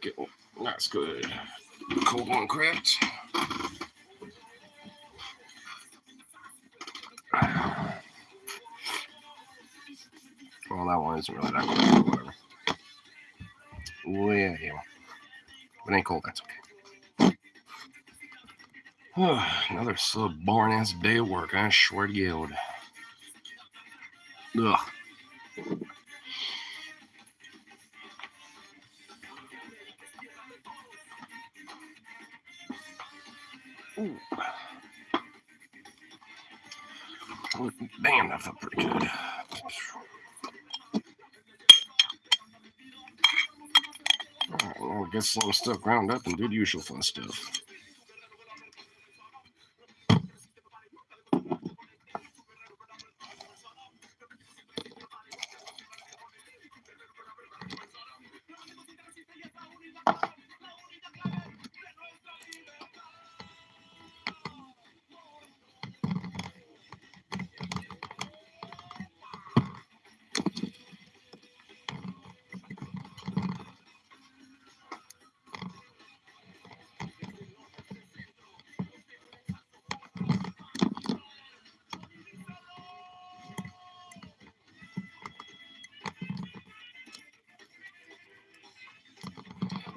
Get, that's good. Cold one cracked. Well, that one isn't really that cold, but whatever. Oh, yeah. If it ain't cold, that's okay. Another slow, boring-ass day of work, I swear to God. Ugh. Damn, that felt pretty good. Alright, well, get some stuff ground up and do the usual fun stuff.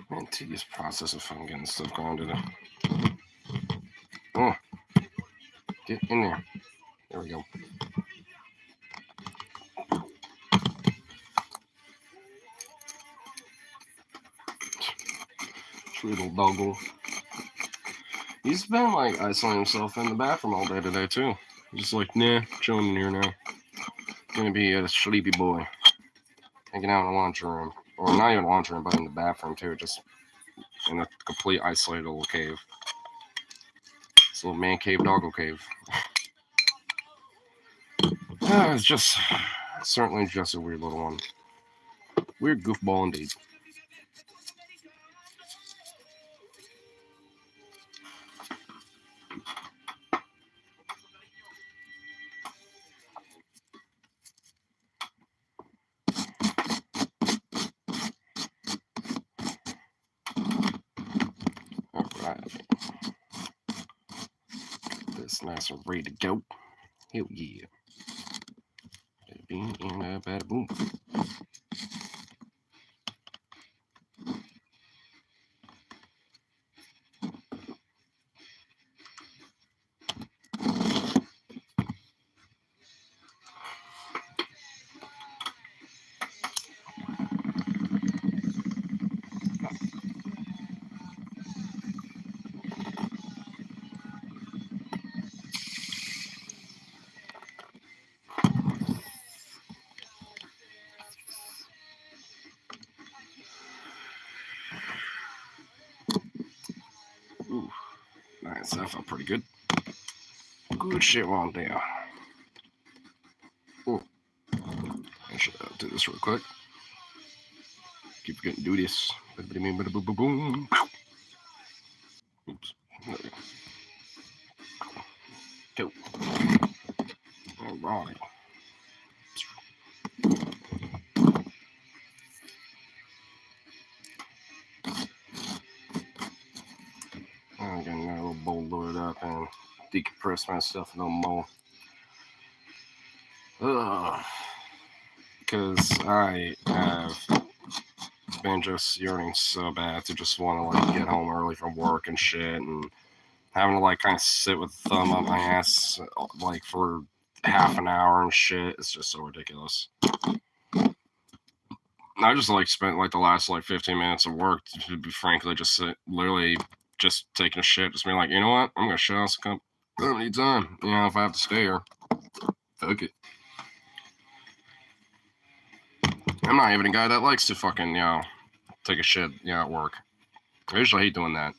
Man, tedious process of fucking getting stuff going today. Oh, get in there. There we go. Little doggo. He's been like isolating himself in the bathroom all day today too. He's just like, nah, chilling in here now. Gonna be a sleepy boy. Hanging out in the laundry room. Or not even the laundry room, but in the bathroom too, just in a complete isolated little cave. This little man cave, doggo cave. It's just certainly just a weird little one. Weird goofball indeed. Alright. This nice and ready to go. Hell yeah. Bing and bada boom. Ooh, nice. That felt pretty good. Good shit on there. Ooh. I should do this real quick. Keep forgetting to do this. Boom. Oops. There we go. Alright. I'm getting a little bowl loaded up and decompress myself a little more. Because I have been just yearning so bad to just want to like get home early from work and shit, and having to like kind of sit with a thumb up my ass like for half an hour and shit. It's just so ridiculous. I just like spent like the last like 15 minutes of work to be frankly just literally just taking a shit, just being like, you know what, I'm gonna shut out some company time. You know, if I have to stay here, fuck it. I'm not even a guy that likes to fucking, you know, take a shit, you know, at work. I usually hate doing that.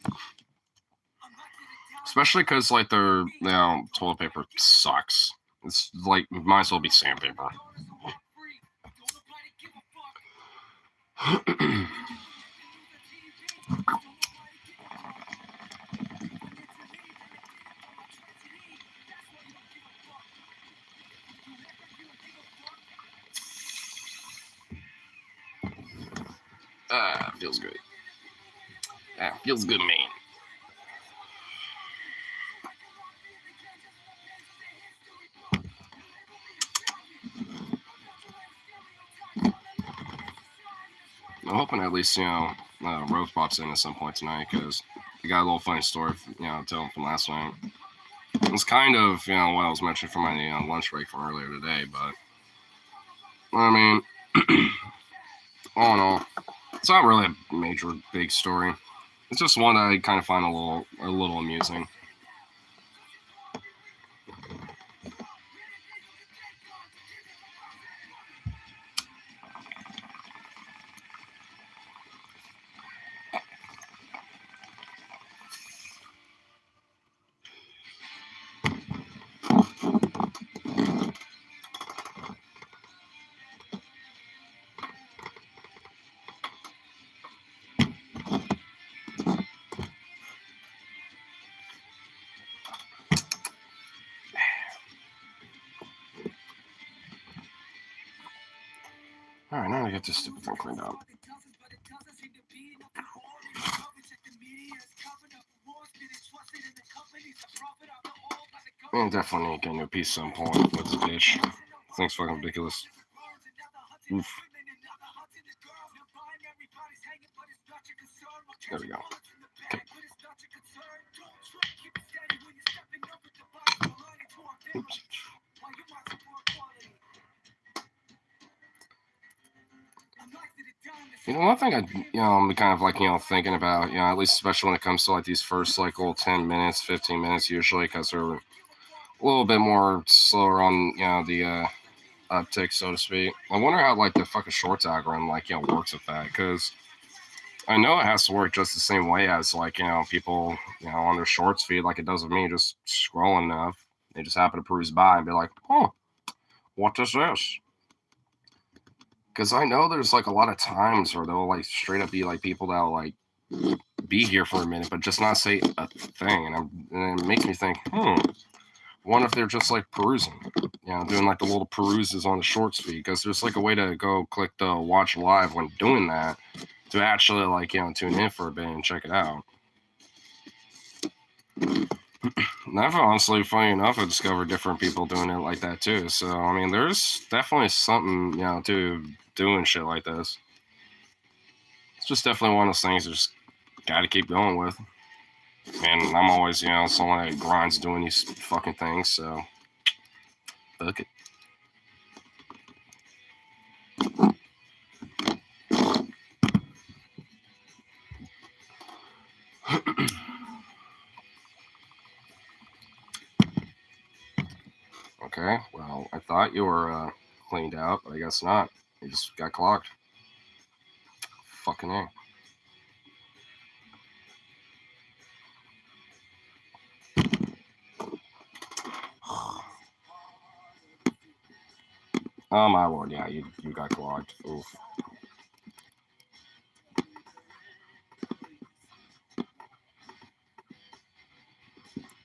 Especially because, like, their, you know, toilet paper sucks. It's like, might as well be sandpaper. Feels good. Feels good, man. I'm hoping at least, Rose pops in at some point tonight because he got a little funny story, to tell him from last night. It's kind of, what I was mentioning from my lunch break from earlier today, but I mean, all in all, it's not really a major big story. It's just one that I kind of find a little amusing. All right, now I get this stupid thing cleaned up. Man, definitely need to get a new piece at some point. What's a bitch? This thing's fucking ridiculous. Oof. There we go. Okay. Oops. One thing I'm kind of like, thinking about, at least especially when it comes to like these first like little 10 minutes, 15 minutes usually, because they're a little bit more slower on, the uptick, so to speak. I wonder how like the fucking shorts algorithm like, works with that, because I know it has to work just the same way as like, people, on their shorts feed, like it does with me, just scrolling enough. They just happen to peruse by and be like, oh, what is this? Because I know there's like a lot of times where they'll like straight up be like people that'll like be here for a minute, but just not say a thing. And it makes me think, wonder if they're just like perusing, doing like the little peruses on the shorts feed. Because there's like a way to go click the watch live when doing that to actually like, tune in for a bit and check it out. And I've honestly, funny enough, I discovered different people doing it like that too. So, I mean, there's definitely something, to doing shit like this. It's just definitely one of those things you just got to keep going with. And I'm always, someone that grinds doing these fucking things, so fuck it. Okay, well, I thought you were cleaned out, but I guess not. You just got clogged. Fucking A. Oh my lord, yeah, you got clogged. Oof.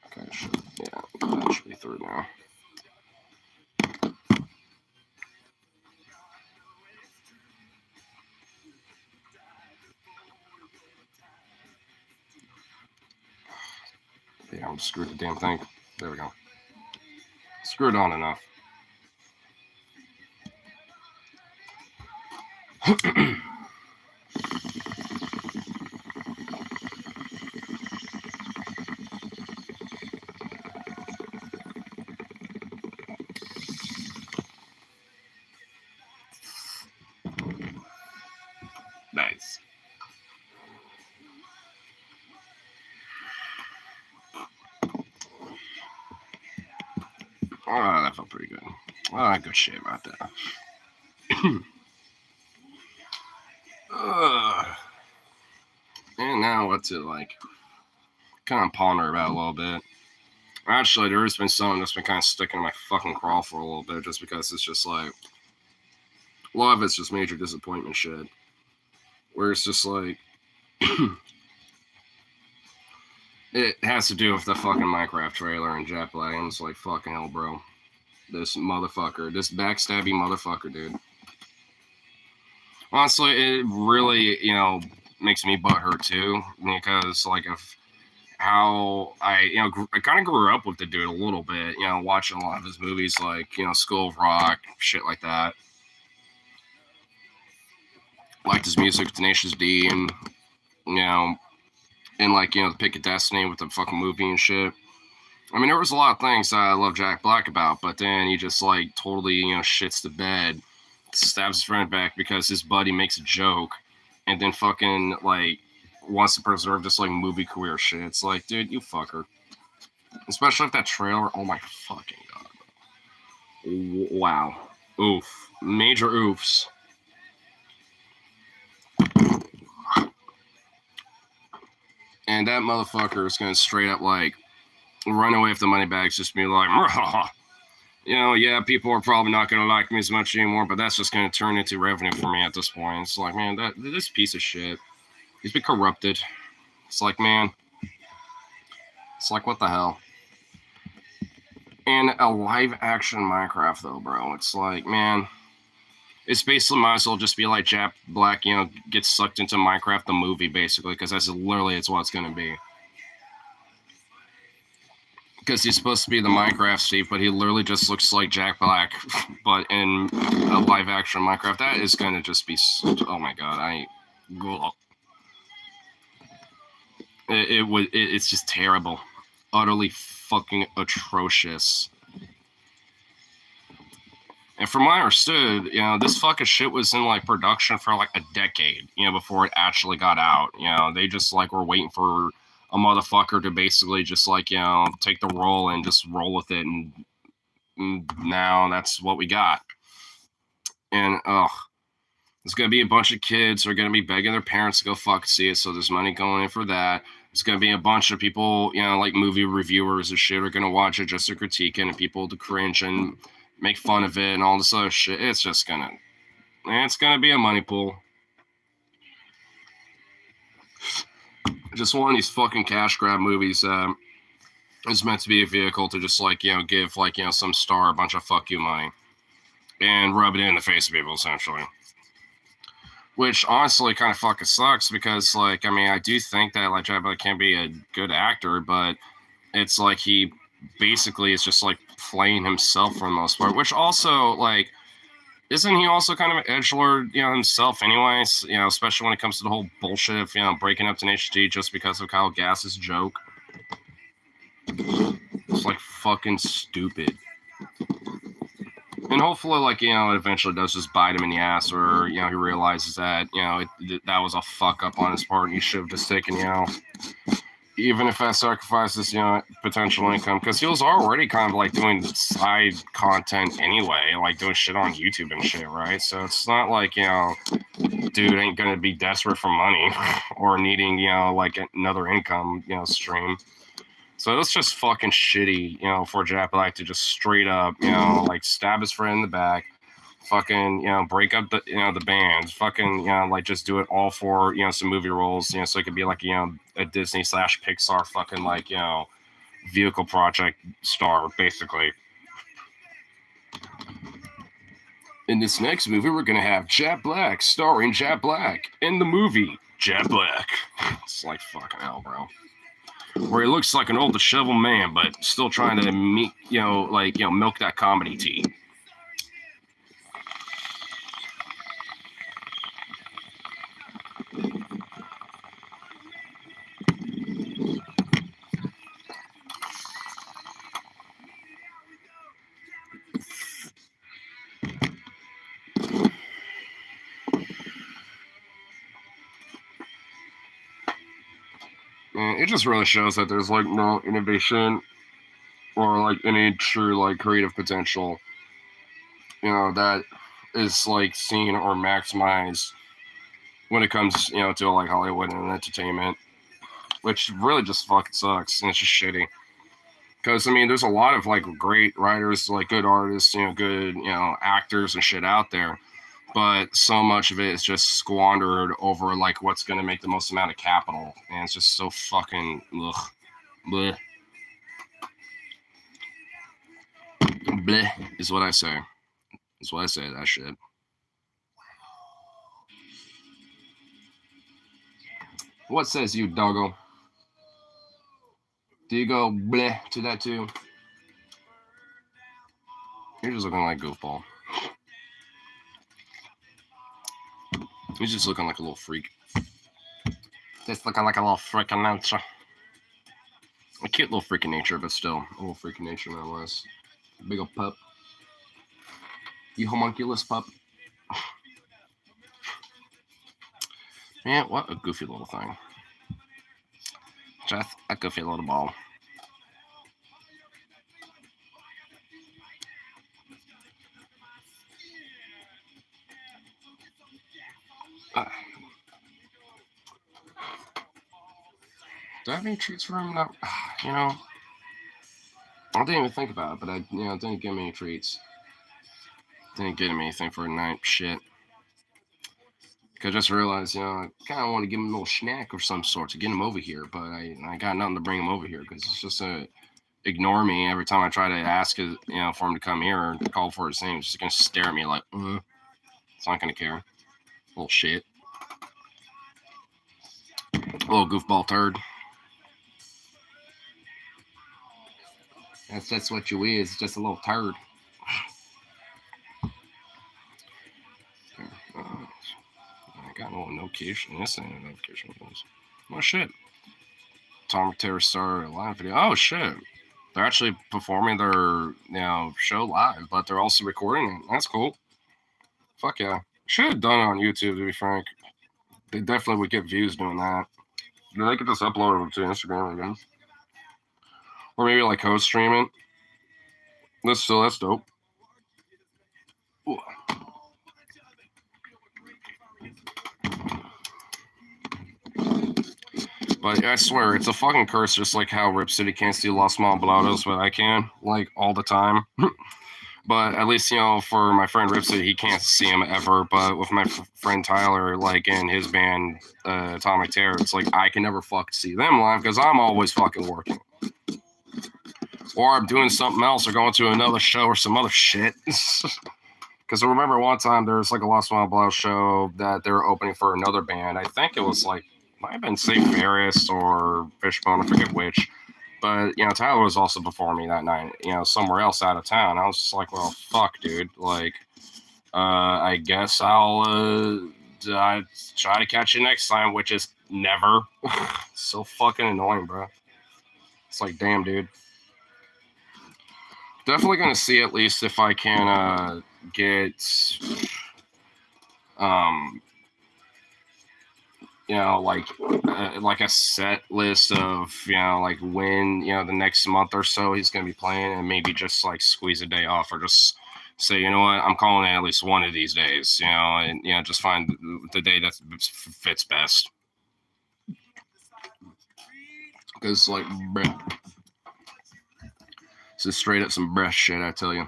Okay, yeah, that should be through now. Yeah, I'm screwed the damn thing. There we go. Screwed on enough. Nice. Oh, that felt pretty good. Oh, good shit right there. And now what's it like? Kind of ponder about a little bit. Actually, there has been something that's been kind of sticking in my fucking craw for a little bit, just because it's just like a lot of it's just major disappointment shit. Where it's just like it has to do with the fucking Minecraft trailer and Jet Black. It's like fucking hell, bro. This motherfucker, this backstabby motherfucker, dude. Honestly, it really, makes me butthurt too, because like if how I, I kind of grew up with the dude a little bit, watching a lot of his movies, like, School of Rock, shit like that. Liked his music, Tenacious D, and, you know, and like, The Pick of Destiny with the fucking movie and shit. I mean, there was a lot of things that I love Jack Black about, but then he just, like, totally, shits the bed, stabs his friend back because his buddy makes a joke, and then fucking, like, wants to preserve this, like, movie career shit. It's like, dude, you fucker. Especially if that trailer, oh my fucking god. Wow. Oof. Major oofs. And that motherfucker is gonna straight up like run away with the money bags, just be like, yeah, people are probably not gonna like me as much anymore, but that's just gonna turn into revenue for me at this point. It's like, man, this piece of shit, he's been corrupted. It's like, man, it's like, what the hell? And a live action Minecraft though, bro, it's like, man, it's basically might as well just be like Jack Black, gets sucked into Minecraft the movie basically, because that's literally it's what it's gonna be. Because he's supposed to be the Minecraft Steve, but he literally just looks like Jack Black, but in a live action Minecraft. That is gonna just be, oh my god, it's just terrible, utterly fucking atrocious. And from what I understood, this fucking shit was in like production for like a decade, before it actually got out. They just like were waiting for a motherfucker to basically just like, take the role and just roll with it. And now that's what we got. And, there's going to be a bunch of kids who are going to be begging their parents to go fuck see it. So there's money going in for that. There's going to be a bunch of people, like movie reviewers and shit are going to watch it just to critique it, and people to cringe and make fun of it and all this other shit. It's going to be a money pool. Just one of these fucking cash grab movies is meant to be a vehicle to just like, give like, some star a bunch of fuck you money and rub it in the face of people essentially. Which honestly kind of fucking sucks because, like, I mean, I do think that like Jack Black can be a good actor, but it's like he basically is just like playing himself for the most part. Which also, like, isn't he also kind of an edgelord, himself, anyways? Especially when it comes to the whole bullshit of breaking up Tenacious D just because of Kyle Gass's joke. It's like fucking stupid. And hopefully, like, it eventually does just bite him in the ass, or, he realizes that, that was a fuck up on his part, and he should have just taken, even if that sacrifices, potential income, because he was already kind of, like, doing side content anyway, like, doing shit on YouTube and shit, right? So it's not like, dude ain't gonna be desperate for money or needing, like, another income, stream. So it's just fucking shitty, for Jack Black to just straight up, like stab his friend in the back, fucking, break up the, the band, fucking, like just do it all for, some movie roles, so it could be like, a Disney / Pixar fucking like, vehicle project star, basically. In this next movie, we're gonna have Jack Black starring Jack Black in the movie Jack Black. It's like fucking hell, bro. Where he looks like an old disheveled man, but still trying to meet, milk that comedy tea. And it just really shows that there's like no innovation or like any true like creative potential, that is like seen or maximized when it comes, to like Hollywood and entertainment, which really just fucking sucks and it's just shitty. Because I mean, there's a lot of like great writers, like good artists, good actors and shit out there, but so much of it is just squandered over like what's going to make the most amount of capital, and it's just so fucking ugh, bleh. Bleh is what I say. Is what I say. That shit. What says you, doggo? Do you go bleh to that too? You're just looking like goofball. He's just looking like a little freak. Just looking like a little freaking nature. A cute little freaking nature, but still a little freaking nature nonetheless. Big old pup. You homunculus pup. Man, what a goofy little thing. Just a goofy little ball. Do I have any treats for him? No. You know, I didn't even think about it, but I didn't give him any treats. Didn't get him anything for a night. Shit. Because I just realized, I kind of want to give him a little snack of some sort to get him over here, but I got nothing to bring him over here because it's just ignore me every time I try to ask for him to come here or call for his name. He's just gonna stare at me like, It's not gonna care. Little shit. Little goofball turd. That's what you is, just a little turd. I got no notification. This ain't a notification. Oh shit. Atomic Terror started a live video. Oh shit. They're actually performing their show live, but they're also recording it. That's cool. Fuck yeah. Should have done it on YouTube, to be frank. They definitely would get views doing that. They could just upload it to Instagram again. Or maybe like host stream it. That's dope. Ooh. But I swear, it's a fucking curse, just like how Rip City can't see Los Malblados, but I can, like, all the time. But at least, for my friend Rip City, he can't see him ever. But with my friend Tyler, like, in his band, Atomic Terror, it's like I can never fucking see them live because I'm always fucking working. Or I'm doing something else or going to another show or some other shit. Because I remember one time there was like a Los Malblados show that they were opening for another band. I think it was like, might have been Safe Ferris or Fishbone, I forget which. But, Tyler was also performing that night, somewhere else out of town. I was just like, well, fuck, dude. Like, I guess I'll try to catch you next time, which is never. So fucking annoying, bro. It's like, damn, dude. Definitely going to see at least if I can get like a set list of like when the next month or so he's going to be playing, and maybe just like squeeze a day off or just say, you know what, I'm calling it at least one of these days, and just find the day that fits best. Because like, bruh, this is straight up some breast shit, I tell you.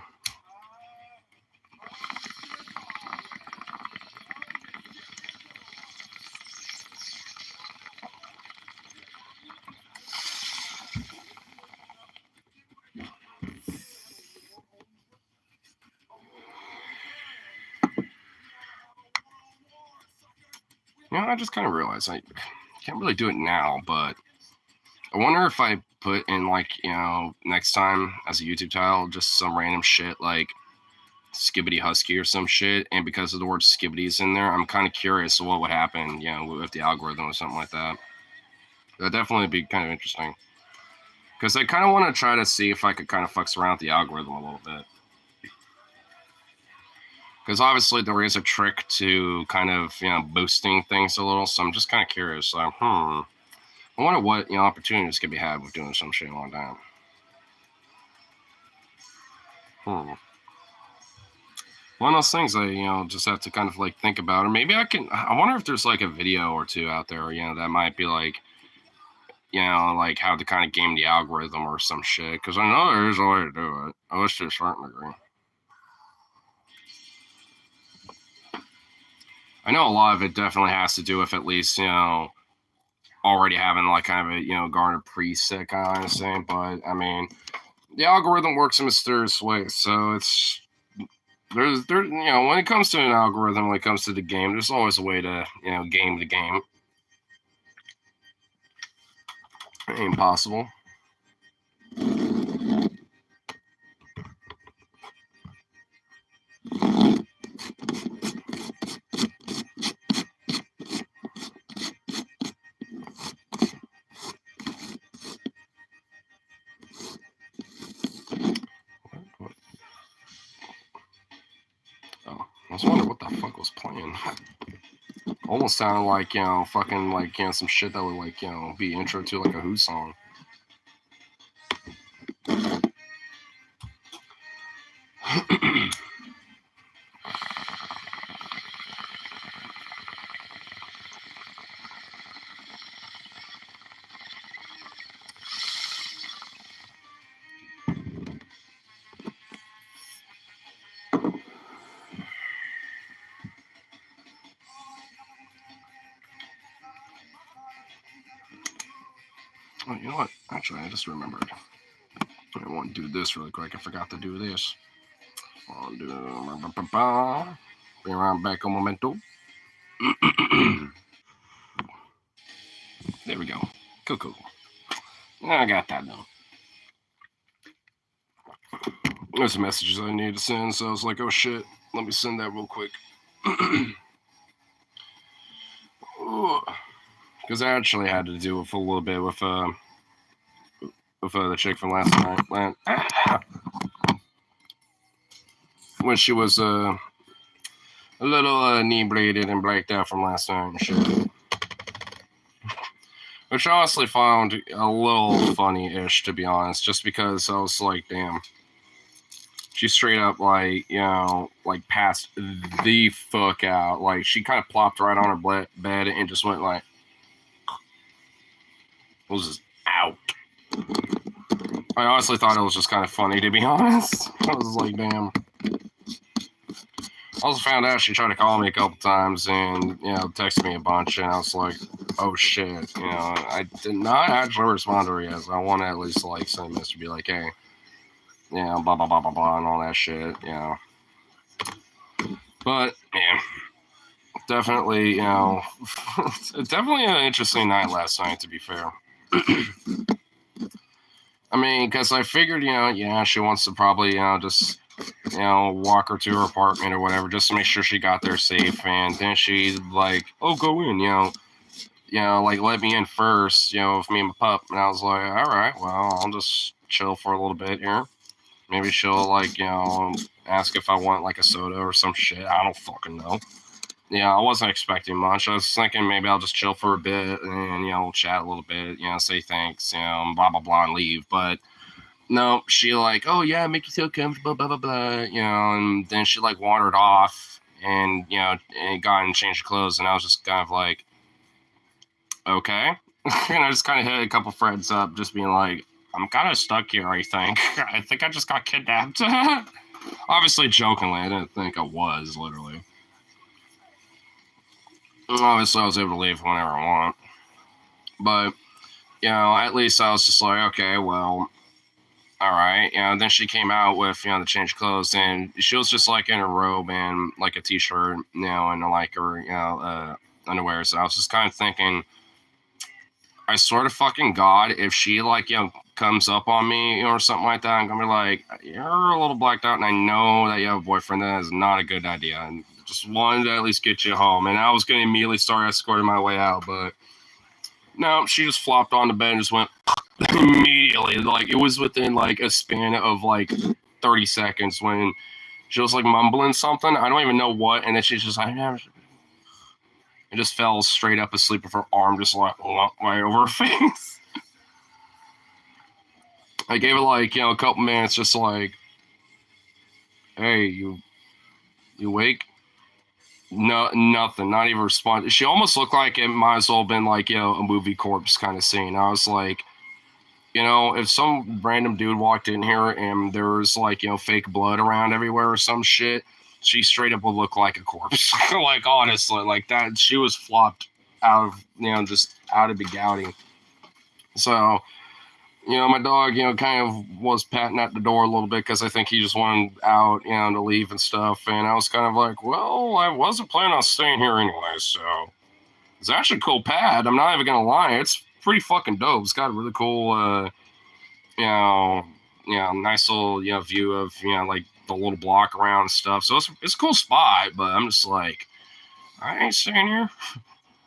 I just kind of realized I can't really do it now, but I wonder if I put in like, next time as a YouTube title, just some random shit like Skibbity Husky or some shit. And because of the word Skibbity is in there, I'm kind of curious what would happen, with the algorithm or something like that. That'd definitely be kind of interesting. Because I kind of want to try to see if I could kind of fucks around with the algorithm a little bit. Because obviously there is a trick to kind of, boosting things a little. So I'm just kind of curious. Like, I wonder what, opportunities could be had with doing some shit like that. One of those things I, just have to kind of like think about. Or maybe I wonder if there's like a video or two out there, that might be like, like how to kind of game the algorithm or some shit. Because I know there is a way to do it. At least to a certain degree. I know a lot of it definitely has to do with at least, already having like kind of a, garner preset kind of thing. But I mean, the algorithm works in mysterious ways. So it's, there's, when it comes to an algorithm, when it comes to the game, there's always a way to, game the game. Ain't possible. What? Oh, I was wondering what the fuck was playing. Almost sounded like, fucking like, some shit that would like, be intro to like a Who song. Oh, you know what? Actually, I just remembered. I want to do this really quick. I forgot to do this. I'll do. Be around back un momento. There we go. Cool. I got that now. There's some messages I need to send, so I was like, oh shit, let me send that real quick. Because I actually had to do it for a little bit with the chick from last night. When she was a little inebriated and blacked out from last night and shit. Which I honestly found a little funny-ish, to be honest, just because I was like, damn. She straight up, like, like, passed the fuck out. Like, she kind of plopped right on her bed and just went, like, was just out. I honestly thought it was just kind of funny, to be honest. I was like, damn. I also found out she tried to call me a couple times and, texted me a bunch, and I was like, oh shit. I did not actually respond to her yet. So I want to at least, like, send a message to be like, hey, blah, blah, blah, blah, blah, and all that shit, But, yeah. Definitely, definitely an interesting night last night, to be fair. I mean, because I figured, she wants to probably, just, walk her to her apartment or whatever, just to make sure she got there safe. And then she's like, oh, go in, like, let me in first, with me and my pup. And I was like, all right, well, I'll just chill for a little bit here. Maybe she'll, like, ask if I want, like, a soda or some shit. I don't fucking know. I wasn't expecting much. I was thinking maybe I'll just chill for a bit and, we'll chat a little bit, say thanks, blah, blah, blah, and leave. But no, she like, oh, yeah, make you feel comfortable, blah, blah, blah, and then she like wandered off and, and got and changed clothes. And I was just kind of like, okay. And I just kind of hit a couple friends up, just being like, I'm kind of stuck here, I think. I think I just got kidnapped. Obviously, jokingly, I didn't think I was, literally. Obviously, I was able to leave whenever I want. But, at least I was just like, okay, well, all right. Then she came out with, the change clothes, and she was just like in a robe and like a t-shirt, and like her, underwear. So I was just kind of thinking, I swear to fucking God, if she like, comes up on me or something like that, I'm gonna be like, you're a little blacked out, and I know that you have a boyfriend. That is not a good idea. And just wanted to at least get you home. And I was gonna immediately start escorting my way out, but no, she just flopped on the bed and just went immediately. Like, it was within like a span of like 30 seconds when she was like mumbling something. I don't even know what, and then she's just like, and just fell straight up asleep with her arm just like right over her face. I gave it like, a couple minutes, just like, hey, you awake? No, nothing. Not even respond. She almost looked like it might as well have been like, a movie corpse kind of scene. I was like, if some random dude walked in here and there was like, fake blood around everywhere or some shit, she straight up would look like a corpse. Like, honestly, like that. She was flopped out of, just out of the gouty. So, my dog, kind of was patting at the door a little bit because I think he just wanted out, to leave and stuff. And I was kind of like, well, I wasn't planning on staying here anyway. So it's actually a cool pad. I'm not even going to lie. It's pretty fucking dope. It's got a really cool, nice little, view of, like the little block around and stuff. So it's a cool spot, but I'm just like, I ain't staying here.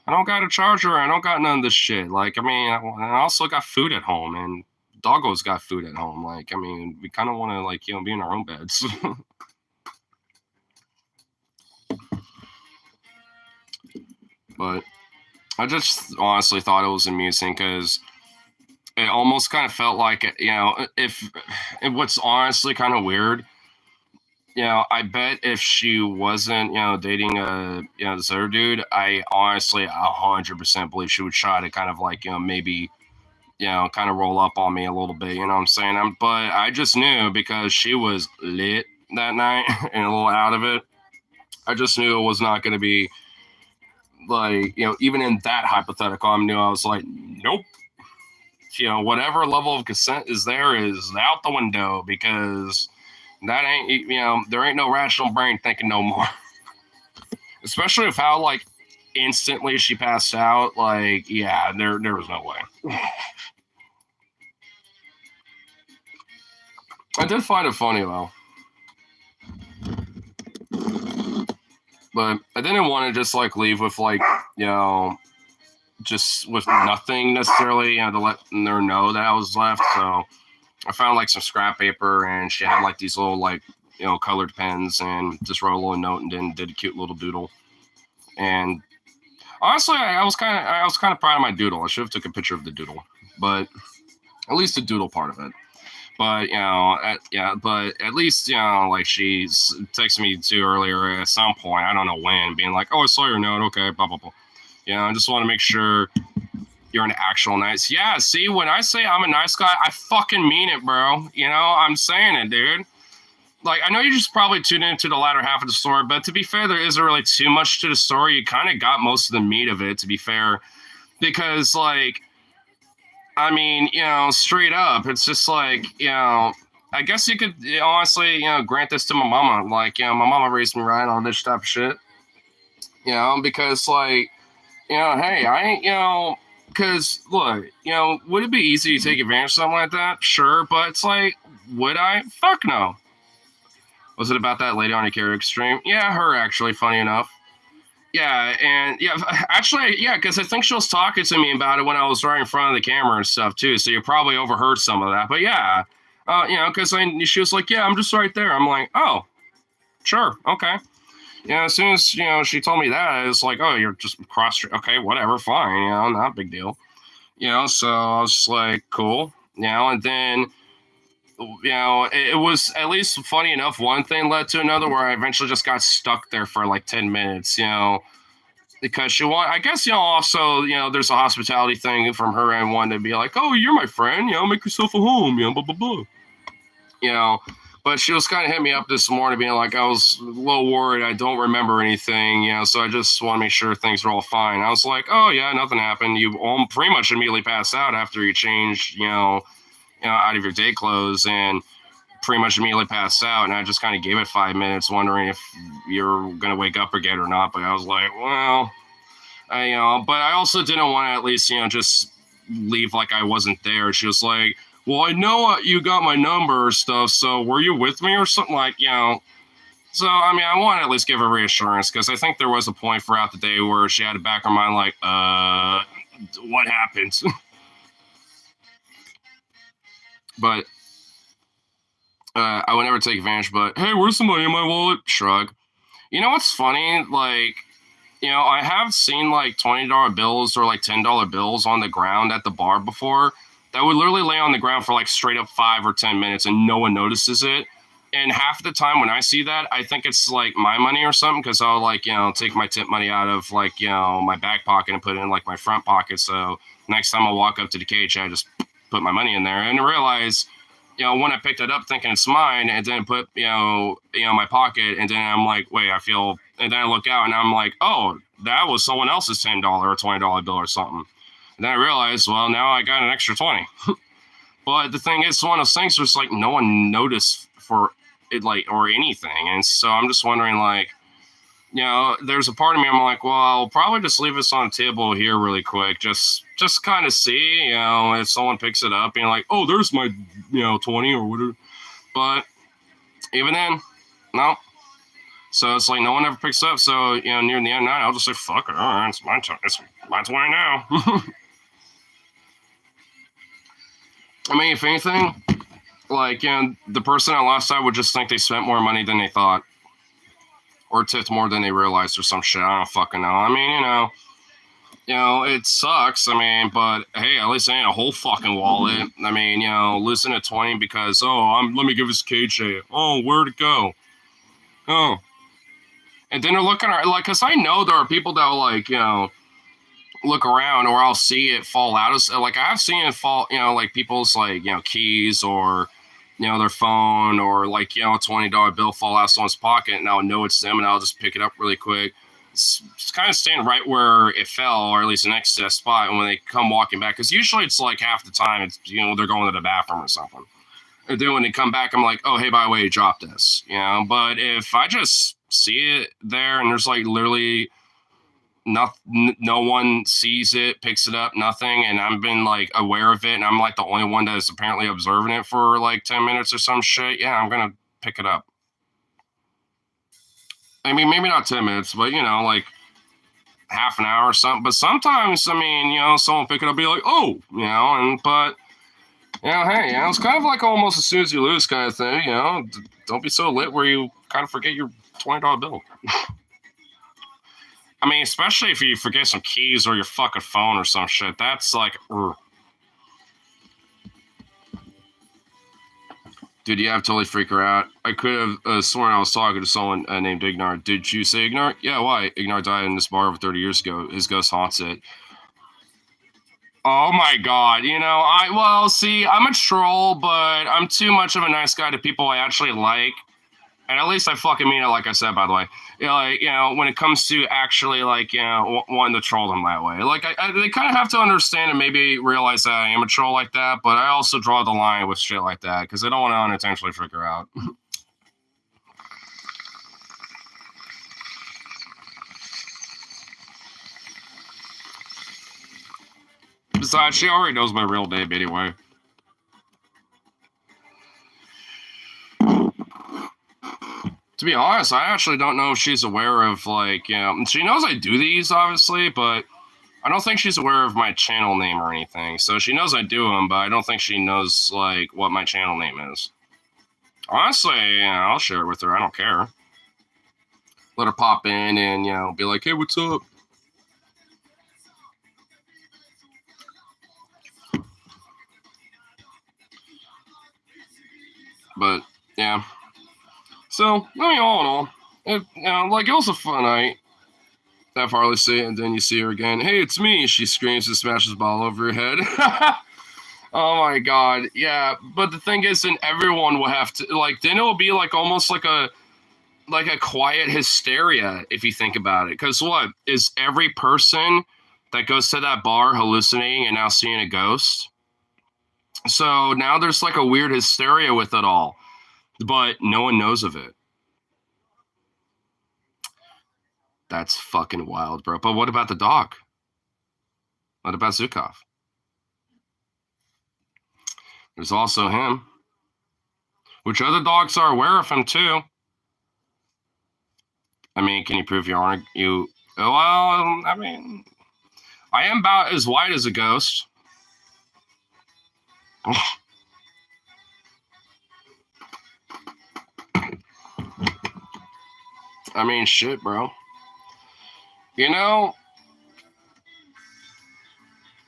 I don't got a charger. I don't got none of this shit. Like, I mean, I also got food at home, and Doggo's got food at home. Like, I mean, we kind of want to, like, be in our own beds. But I just honestly thought it was amusing because it almost kind of felt like, if what's honestly kind of weird, I bet if she wasn't, dating this other dude, I honestly 100% believe she would try to kind of like, maybe, kind of roll up on me a little bit. You know what I'm saying? But I just knew because she was lit that night and a little out of it. I just knew it was not going to be like, even in that hypothetical, I knew I was like, nope. Whatever level of consent is there is out the window because that ain't, there ain't no rational brain thinking no more. Especially with how, like, instantly she passed out. Like, yeah, there was no way. I did find it funny, though. But I didn't want to just, like, leave with, like, just with nothing necessarily, to let her know that I was left. So I found, like, some scrap paper, and she had, like, these little, like, colored pens, and just wrote a little note and then did a cute little doodle. And honestly, I was kind of proud of my doodle. I should have took a picture of the doodle, but at least the doodle part of it. But but at least like she's texted me too earlier at some point. I don't know when, being like, "Oh, I saw your note. Okay, blah blah blah." I just want to make sure you're an actual nice. Yeah, see, when I say I'm a nice guy, I fucking mean it, bro. I'm saying it, dude. Like, I know you just probably tuned into the latter half of the story, but to be fair, there isn't really too much to the story. You kind of got most of the meat of it, to be fair, because, like, I mean, straight up, it's just like, I guess you could honestly, grant this to my mama. Like, my mama raised me right on this type of shit, because, like, hey, I ain't, because, look, would it be easy to take advantage of something like that? Sure, but it's like, would I? Fuck no. Was it about that lady on a karaoke stream? Yeah, her, actually, funny enough. Yeah, and yeah, actually, yeah, because I think she was talking to me about it when I was right in front of the camera and stuff too. So you probably overheard some of that. But yeah, because she was like, "Yeah, I'm just right there." I'm like, "Oh, sure, okay." As soon as she told me that, I was like, "Oh, you're just cross street. Okay, whatever, fine. Not a big deal." So I was just like, "Cool." And then. It was at least funny enough. One thing led to another where I eventually just got stuck there for like 10 minutes, because she I guess, also, there's a hospitality thing from her and wanted to be like, "Oh, you're my friend, make yourself a home, blah, blah, blah. But she was kind of hit me up this morning being like, I was a little worried. I don't remember anything, so I just want to make sure things are all fine. I was like, oh yeah, nothing happened. You pretty much immediately passed out after you changed, out of your day clothes and pretty much immediately passed out. And I just kind of gave it 5 minutes wondering if you're going to wake up again or not. But I was like, well, but I also didn't want to at least, just leave like I wasn't there. She was like, well, I know you got my number or stuff. So were you with me or something like, So, I mean, I want to at least give her reassurance because I think there was a point throughout the day where she had a back of her mind like, what happened? But I would never take advantage. But hey, where's the money in my wallet? Shrug. You know what's funny? Like, I have seen like $20 bills or like $10 bills on the ground at the bar before that would literally lay on the ground for like straight up 5 or 10 minutes and no one notices it. And half the time when I see that, I think it's like my money or something because I'll like, take my tip money out of like, my back pocket and put it in like my front pocket. So next time I walk up to the cage, I just put my money in there and realize, when I picked it up thinking it's mine and then put, my pocket and then I'm like, wait, and then I look out and I'm like, oh, that was someone else's $10 or $20 bill or something. And then I realized, well, now I got an extra 20. But the thing is, one of those things was like no one noticed for it, like, or anything. And so I'm just wondering, like, there's a part of me, I'm like, well, I'll probably just leave this on the table here really quick. Just kind of see, if someone picks it up and like, oh, there's my, 20 or whatever. But even then, no. So it's like no one ever picks up. So, near the end of the night, I'll just say, fuck it. All right, it's my turn. It's my 20 now. I mean, if anything, like, the person on the last side would just think they spent more money than they thought. Or tipped more than they realized or some shit. I don't fucking know. I mean, it sucks. I mean, but hey, at least I ain't a whole fucking wallet. I mean, losing at 20 because, let me give this KJ. Oh, where'd it go? Oh. And then they're looking at, like, because I know there are people that will, like, look around or I'll see it fall out. Like, I've seen it fall, like people's, like, keys or, their phone or, like, a $20 bill fall out of someone's pocket and I'll know it's them and I'll just pick it up really quick. It's kind of staying right where it fell or at least next to that spot. And when they come walking back, because usually it's like half the time it's, they're going to the bathroom or something. And then when they come back, I'm like, oh, hey, by the way, you dropped this, But if I just see it there and there's like literally no one sees it, picks it up, nothing, and I've been like aware of it and I'm like the only one that is apparently observing it for like 10 minutes or some shit, yeah, I'm gonna pick it up. I mean, maybe not 10 minutes, but like half an hour or something. But sometimes, I mean, someone pick it up and be like, oh, but hey, it's kind of like almost as soon as you lose kind of thing, don't be so lit where you kind of forget your $20 bill. I mean, especially if you forget some keys or your fucking phone or some shit. That's like, Dude, yeah, I've totally freaked her out. I could have sworn I was talking to someone named Ignar. Did you say Ignar? Yeah, why? Ignar died in this bar over 30 years ago. His ghost haunts it. Oh my god, see, I'm a troll, but I'm too much of a nice guy to people I actually like. And at least I fucking mean it, like I said, by the way. When it comes to actually, like, wanting to troll them that way. Like, they kind of have to understand and maybe realize that I am a troll like that, but I also draw the line with shit like that, because I don't want to unintentionally figure out. Besides, she already knows my real name anyway. To be honest, I actually don't know if she's aware of, like, she knows I do these, obviously, but I don't think she's aware of my channel name or anything. So she knows I do them, but I don't think she knows, like, what my channel name is. Honestly, I'll share it with her. I don't care. Let her pop in and, be like, hey, what's up? But, yeah. So, I mean, all in all, it was a fun night. That Farley see it, and then you see her again. Hey, it's me! She screams and smashes the ball over her head. Oh my god, yeah. But the thing is, then everyone will have to, like, then it'll be like almost like a quiet hysteria if you think about it. Because what is every person that goes to that bar hallucinating and now seeing a ghost? So now there's like a weird hysteria with it all, but no one knows of it. That's fucking wild, bro. But what about the dog? What about Zukov? There's also him. Which other dogs are aware of him too? I mean, can you prove you aren't you? Well, I mean, I am about as white as a ghost. I mean, shit, bro.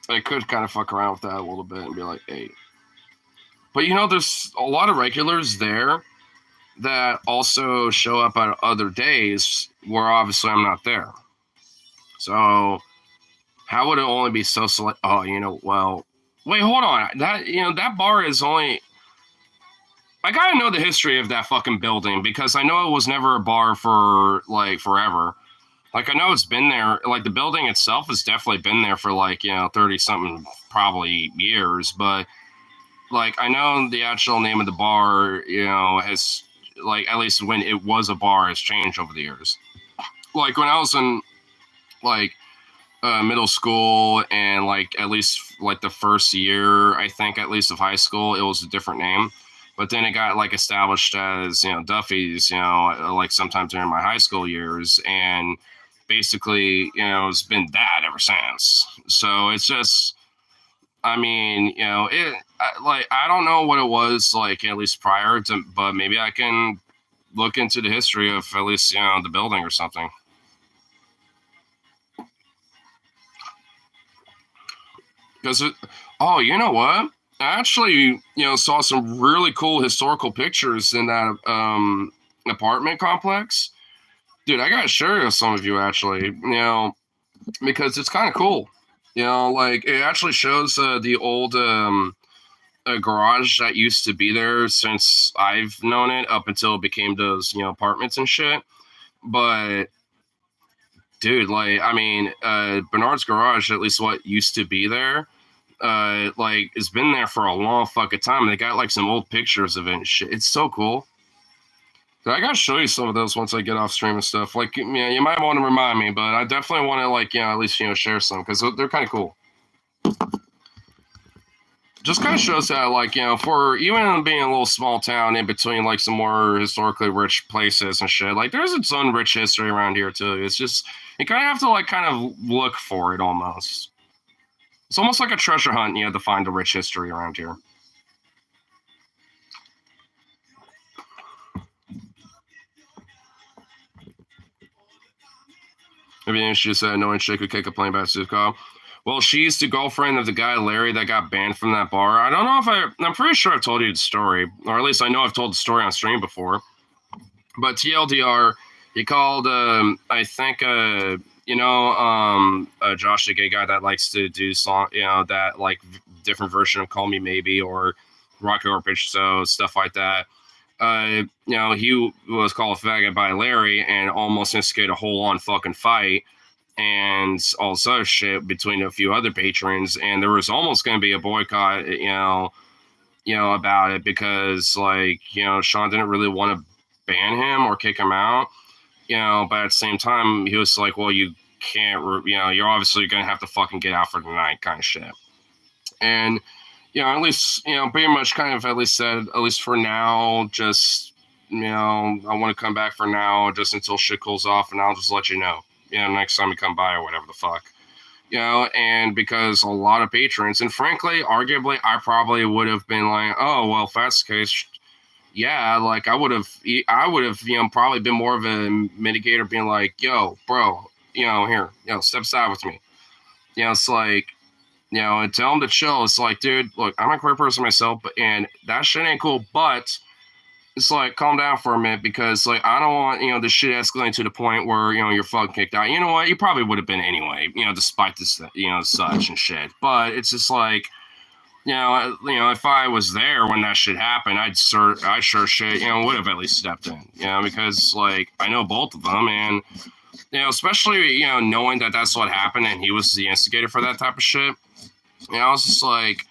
I could kind of fuck around with that a little bit and be like, hey. But, there's a lot of regulars there that also show up on other days where obviously I'm not there. So how would it only be so select? Oh, well, wait, hold on. That bar is only. I gotta know the history of that fucking building because I know it was never a bar for like forever. Like, I know it's been there. Like, the building itself has definitely been there for, like, 30-something probably years. But, like, I know the actual name of the bar, has, like, at least when it was a bar, has changed over the years. like when I was in like middle school and like at least like the first year, I think at least of high school, it was a different name. But then it got like established as, you know, Duffy's, you know, like sometimes during my high school years. And basically, you know, it's been that ever since. So it's just, I mean, you know, I don't know what it was like at least prior to, but maybe I can look into the history of at least, you know, the building or something. Because oh, you know what? I actually, you know, saw some really cool historical pictures in that apartment complex. Dude, I gotta share with some of you actually, you know, because it's kind of cool. You know, like it actually shows the old garage that used to be there since I've known it up until it became those, you know, apartments and shit. But dude, like, I mean, Bernard's garage, at least what used to be there, like, it's been there for a long fucking time. They got like some old pictures of it and shit. It's so cool. I gotta show you some of those once I get off stream and stuff. Like, yeah, you might want to remind me, but I definitely want to, like, you know, at least, you know, share some because they're kind of cool. Just kind of shows that, like, you know, for even being a little small town in between, like, some more historically rich places and shit, like, there's its own rich history around here, too. It's just, you kind of have to, like, kind of look for it almost. It's almost like a treasure hunt. You have to find a rich history around here. Maybe she just said, annoying chick who can't complain about Sufco. Well, she's the girlfriend of the guy Larry that got banned from that bar. I don't know if I'm pretty sure I've told you the story, or at least I know I've told the story on stream before. But TLDR, he called, I think, you know, Josh, the gay guy that likes to do song, you know, that like different version of Call Me Maybe or Rocky Horror Picture Show, stuff like that. You know, he was called a faggot by Larry and almost instigated a whole on fucking fight and all this other shit between a few other patrons, and there was almost going to be a boycott, you know, about it because, like, you know, Sean didn't really want to ban him or kick him out, you know, but at the same time, he was like, well, you can't, you know, you're obviously going to have to fucking get out for the night kind of shit. And, you know, at least, you know, pretty much kind of at least said, at least for now, just, you know, I want to come back for now just until shit cools off, and I'll just let you know, you know, next time you come by or whatever the fuck, you know. And because a lot of patrons, and frankly, arguably, I probably would have been like, oh, well, if that's the case, yeah, like I would have, you know, probably been more of a mitigator, being like, yo, bro, you know, here, you know, step aside with me. You know, it's like, you know, and tell him to chill. It's like, dude, look, I'm a queer person myself, and that shit ain't cool, but it's like, calm down for a minute, because, like, I don't want, you know, this shit escalating to the point where, you know, you're fucking kicked out. You know what? You probably would have been anyway, you know, despite this, you know, such and shit. But it's just like, you know, if I was there when that shit happened, I sure shit, you know, would have at least stepped in, you know, because, like, I know both of them, and, you know, especially, you know, knowing that that's what happened and he was the instigator for that type of shit, you know, I was just like,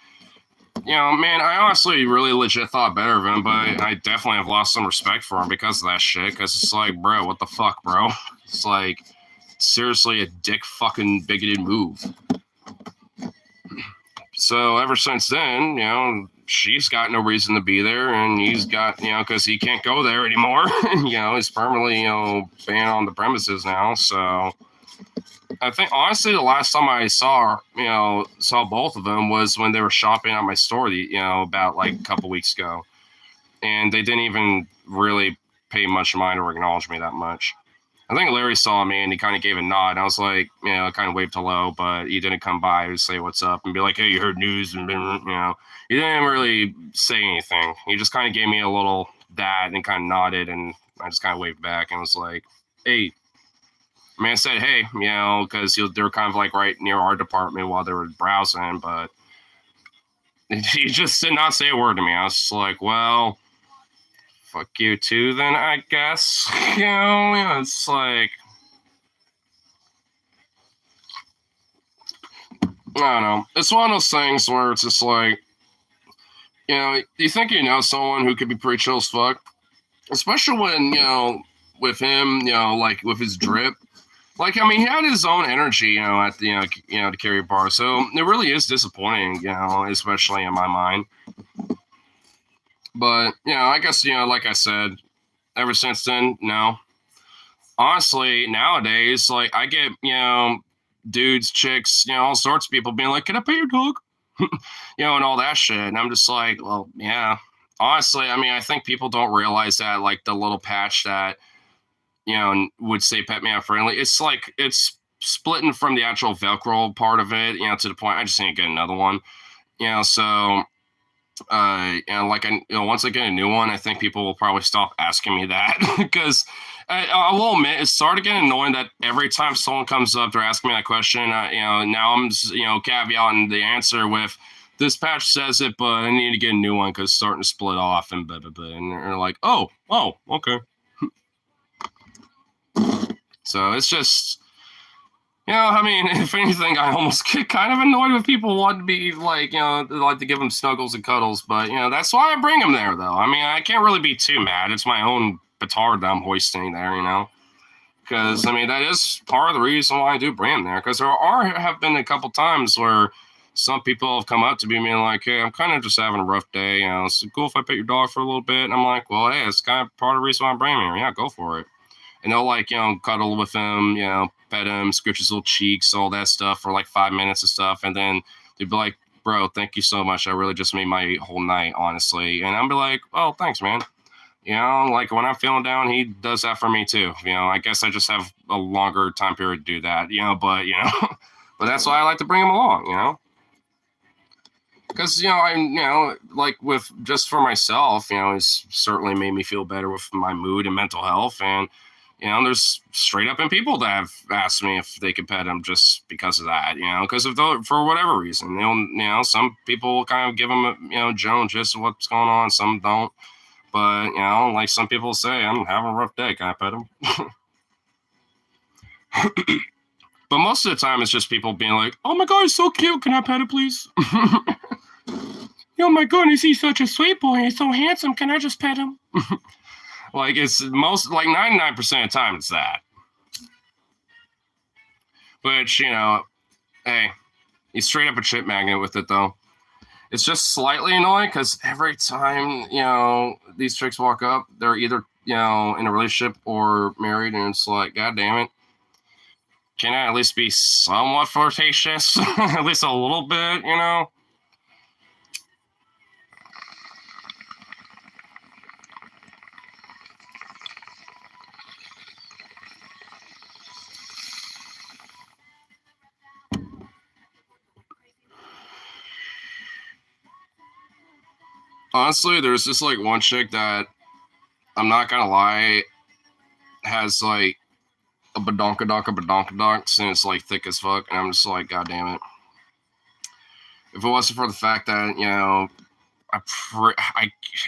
you know, man, I honestly really legit thought better of him, but I definitely have lost some respect for him because of that shit, because it's like, bro, what the fuck, bro? It's like, seriously, a dick fucking bigoted move. So ever since then, you know, she's got no reason to be there, and he's got, you know, because he can't go there anymore. You know, he's permanently, you know, banned on the premises now. So I think, honestly, the last time I saw both of them was when they were shopping at my store, you know, about like a couple weeks ago, and they didn't even really pay much mind or acknowledge me that much. I think Larry saw me and he kind of gave a nod. I was like, you know, kind of waved hello, but he didn't come by to say what's up and be like, hey, you heard news? And, you know, he didn't really say anything. He just kind of gave me a little that and kind of nodded, and I just kind of waved back and was like, hey. I mean, I said, hey, you know, because they were kind of like right near our department while they were browsing, but he just did not say a word to me. I was just like, well, fuck you too, then, I guess. You know, it's like, I don't know. It's one of those things where it's just like, you know, you think you know someone who could be pretty chill as fuck, especially when, you know, with him, like with his drip. Like, I mean, he had his own energy, at the, to carry a bar. So it really is disappointing, especially in my mind. But, I guess, like I said, ever since then, no. Honestly, nowadays, like, I get, dudes, chicks, all sorts of people being like, can I pet your dog? And all that shit. And I'm just like, well, yeah. Honestly, I mean, I think people don't realize that, like, the little patch that, would say pet me out friendly. It's like it's splitting from the actual Velcro part of it, to the point I just need to get another one. So like once I get a new one, I think people will probably stop asking me that because I will admit it's starting to get annoying that every time someone comes up, they're asking me that question. Now I'm just, caveating the answer with this patch says it, but I need to get a new one because it's starting to split off and blah blah blah. And they're like, oh, okay. So it's just, I mean, if anything, I almost get kind of annoyed with people wanting to be like, like to give them snuggles and cuddles. But, that's why I bring them there, though. I mean, I can't really be too mad. It's my own petard that I'm hoisting there, because, I mean, that is part of the reason why I do bring them there. Because have been a couple times where some people have come up to me and being like, hey, I'm kind of just having a rough day. It's cool if I pet your dog for a little bit. And I'm like, well, hey, it's kind of part of the reason why I'm bringing him here. Yeah, go for it. And they'll like, cuddle with him, pet him, scratch his little cheeks, all that stuff for like 5 minutes and stuff. And then they'd be like, bro, thank you so much. I really just made my whole night, honestly. And I'll be like, oh, thanks, man. Like when I'm feeling down, he does that for me too. I guess I just have a longer time period to do that, but, but that's why I like to bring him along, because, like with just for myself, it's certainly made me feel better with my mood and mental health. And, there's straight up in people that have asked me if they could pet him just because of that, because for whatever reason, some people kind of give them, Joan just what's going on. Some don't. But, like some people say, I'm having a rough day. Can I pet him? But most of the time, it's just people being like, oh my God, he's so cute. Can I pet him, please? Oh my goodness, he's such a sweet boy. He's so handsome. Can I just pet him? Like, it's most, like 99% of the time, it's that. Which, hey, he's straight up a chip magnet with it, though. It's just slightly annoying because every time, these chicks walk up, they're either, in a relationship or married, and it's like, God damn it. Can I at least be somewhat flirtatious? At least a little bit, Honestly, there's just like one chick that I'm not gonna lie has like a badonkadonks and it's like thick as fuck, and I'm just like, God damn it. If it wasn't for the fact that,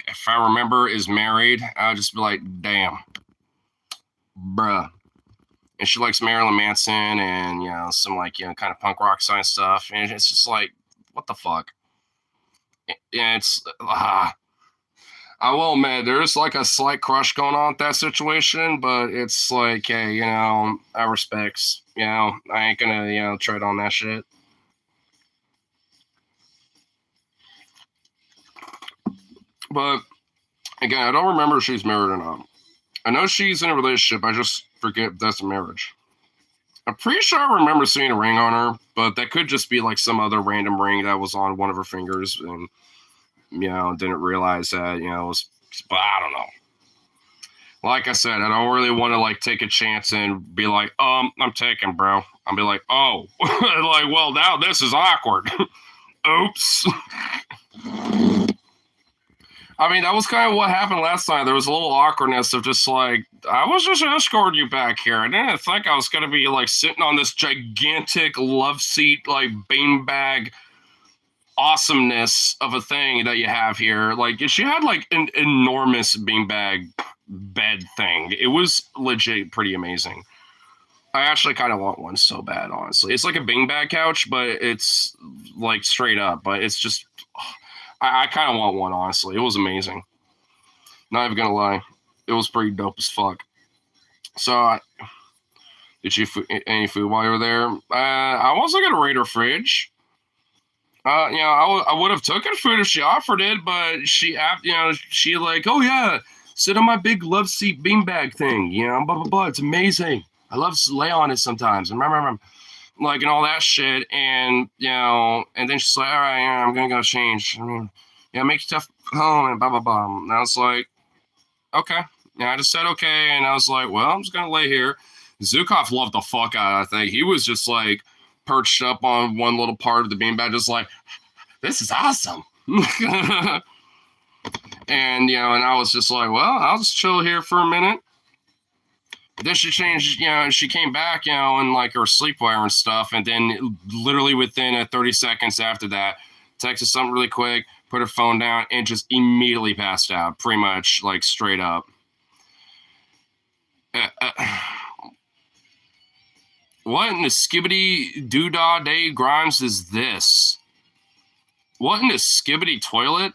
if I remember is married, I'd just be like, damn, bruh. And she likes Marilyn Manson and, some like, kind of punk rock science stuff. And it's just like, what the fuck? It's I will admit there's like a slight crush going on with that situation, but it's like, hey, I respects, I ain't gonna, tread on that shit. But again, I don't remember if she's married or not. I know she's in a relationship. I just forget if that's a marriage. I'm pretty sure I remember seeing a ring on her, but that could just be like some other random ring that was on one of her fingers, and didn't realize that, it was. But I don't know. Like I said, I don't really want to like take a chance and be like, I'm taken, bro. I'll be like, oh, like, well, now this is awkward. Oops. I mean, that was kind of what happened last time. There was a little awkwardness of just like, I was just escorting you back here. I didn't think I was going to be like sitting on this gigantic love seat, like beanbag awesomeness of a thing that you have here. Like, she had like an enormous beanbag bed thing. It was legit pretty amazing. I actually kind of want one so bad, honestly. It's like a beanbag couch, but it's like straight up, but it's just, I kind of want one, honestly. It was amazing. Not even gonna lie. It was pretty dope as fuck. So, did you any food while you were there? I wasn't gonna raid her fridge. I would have taken food if she offered it, but she like, oh yeah, sit on my big love seat beanbag thing, blah blah blah. It's amazing. I love to lay on it sometimes, and remember, like, and all that shit, and and then she's like, all right, yeah, I'm gonna go change. Make stuff home and blah blah blah. And I was like, okay. Yeah, I just said okay, and I was like, well, I'm just gonna lay here. Zukov loved the fuck out of that thing. He was just like perched up on one little part of the beanbag, just like, this is awesome. And I was just like, well, I'll just chill here for a minute. But then she changed, she came back, in like her sleepwear and stuff, and then literally within 30 seconds after that, texted something really quick, put her phone down, and just immediately passed out, pretty much like straight up. What in the skibbity doodah day Grimes is this? What in the skibbity toilet?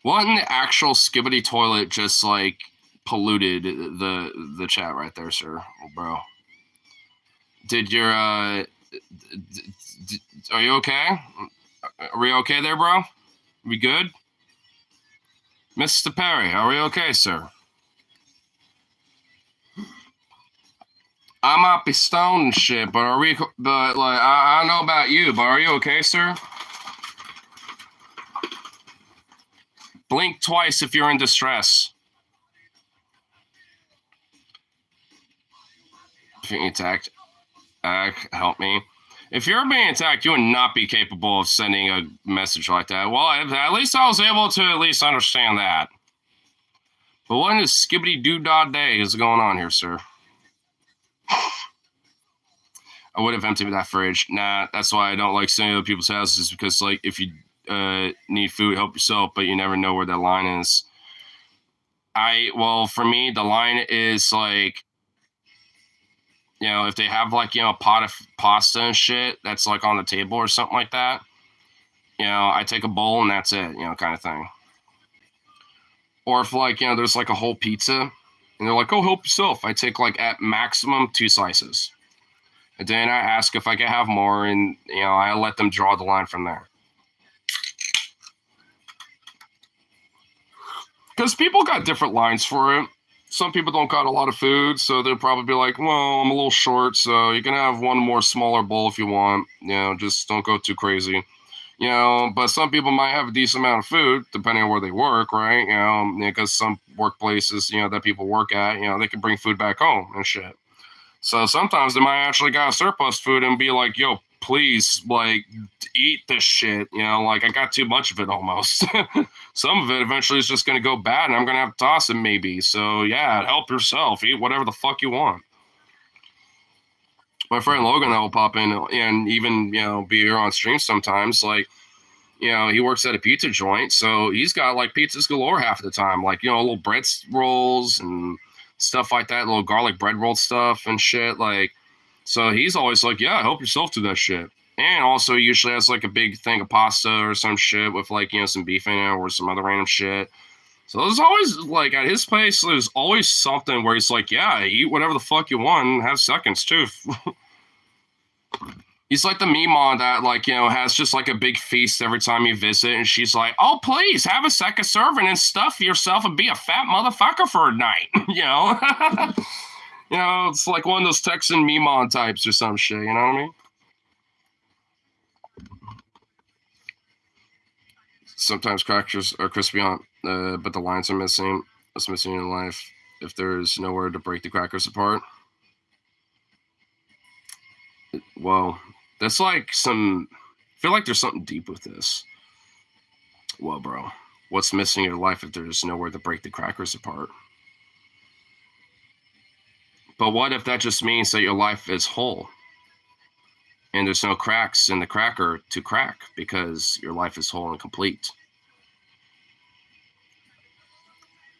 What in the actual skibbity toilet just like polluted the chat right there, sir, bro? Did your are you okay? Are we okay there, bro? We good? Mr. Perry, are we okay, sir? I might be stoned and shit, but I don't know about you, but are you okay, sir? Blink twice if you're in distress. If you're attacked, help me. If you're being attacked, you would not be capable of sending a message like that. Well, at least I was able to at least understand that. But what in this skibbity doo-dah day is going on here, sir? I would have emptied that fridge. Nah, that's why I don't like staying at other people's houses, because like if you need food, help yourself, but you never know where that line is. For me, the line is like, if they have like, a pot of pasta and shit that's like on the table or something like that, I take a bowl and that's it, kind of thing. Or if like, there's like a whole pizza and they're like, oh, help yourself, I take like at maximum 2 slices. And then I ask if I can have more, and I let them draw the line from there. Because people got different lines for it. Some people don't got a lot of food, so they'll probably be like, well, I'm a little short, so you can have one more smaller bowl if you want. Just don't go too crazy. But some people might have a decent amount of food, depending on where they work, right? Because some workplaces, that people work at, they can bring food back home and shit. So sometimes they might actually got surplus food and be like, yo, please, like, eat this shit. Like, I got too much of it almost. Some of it eventually is just going to go bad and I'm going to have to toss it maybe. So, yeah, help yourself. Eat whatever the fuck you want. My friend Logan that will pop in and even, be here on stream sometimes. Like, he works at a pizza joint. So he's got, like, pizzas galore half of the time. Like, little bread rolls and stuff like that, little garlic bread roll stuff and shit. Like, so he's always like, yeah, help yourself to that shit. And also usually has like a big thing of pasta or some shit with like, some beef in it or some other random shit. So there's always like at his place, there's always something where he's like, yeah, eat whatever the fuck you want and have seconds too. He's like the meme that like, has just like a big feast every time you visit. And she's like, oh, please have a second serving and stuff yourself and be a fat motherfucker for a night. It's like one of those Texan meme types or some shit. You know what I mean? Sometimes crackers are crispy on, but the lines are missing. What's missing in life if there's nowhere to break the crackers apart? Well, that's like I feel like there's something deep with this. Well, bro, what's missing in your life if there's nowhere to break the crackers apart? But what if that just means that your life is whole and there's no cracks in the cracker to crack because your life is whole and complete?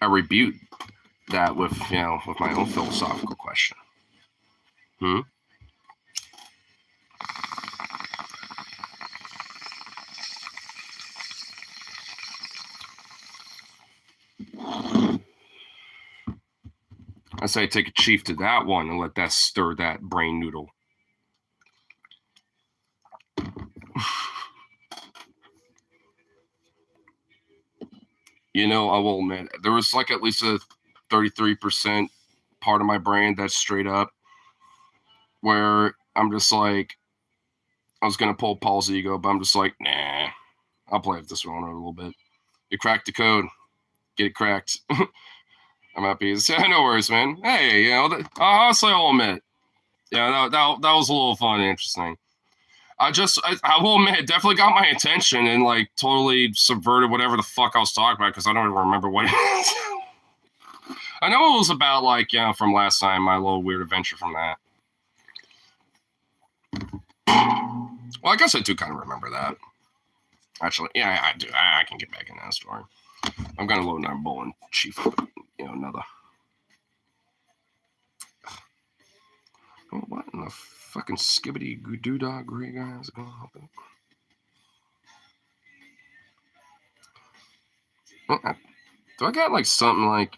I rebut that with my own philosophical question. I say take a chief to that one and let that stir that brain noodle. You know, I will admit, there was like at least a 33% part of my brain that's straight up where I'm just like, I was going to pull Paul's ego, but I'm just like, nah, I'll play with this one a little bit. You cracked the code. Get it cracked. I'm happy. No worries, man. Hey, you know, honestly, I'll admit, yeah, that was a little fun and interesting. I will admit, it definitely got my attention and like totally subverted whatever the fuck I was talking about because I don't even remember what it is. I know it was about like, you know, from last time, my little weird adventure from that. Well, I guess I do kind of remember that. Actually, yeah, I do. I can get back in that story. I'm gonna load my bowl and chief, you know, another. Oh, what in the fucking skibbity doodah gray guys are gonna happen? Do I got like something like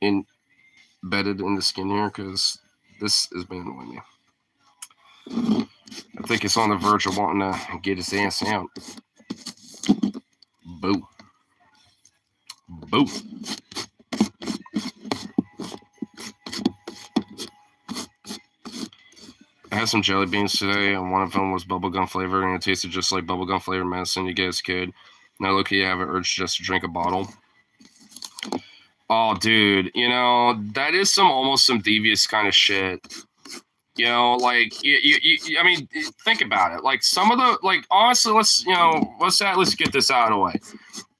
embedded in the skin here? Because this has been with me. I think it's on the verge of wanting to get its ass out. Boo. Boo. I had some jelly beans today, and one of them was bubblegum flavored, and it tasted just like bubblegum flavored medicine you get as a kid. Now, look, you have an urge just to drink a bottle. Oh, dude, you know, that is almost some devious kind of shit. You know, like, I mean, think about it. Like, some of the, like, honestly, let's get this out of the way.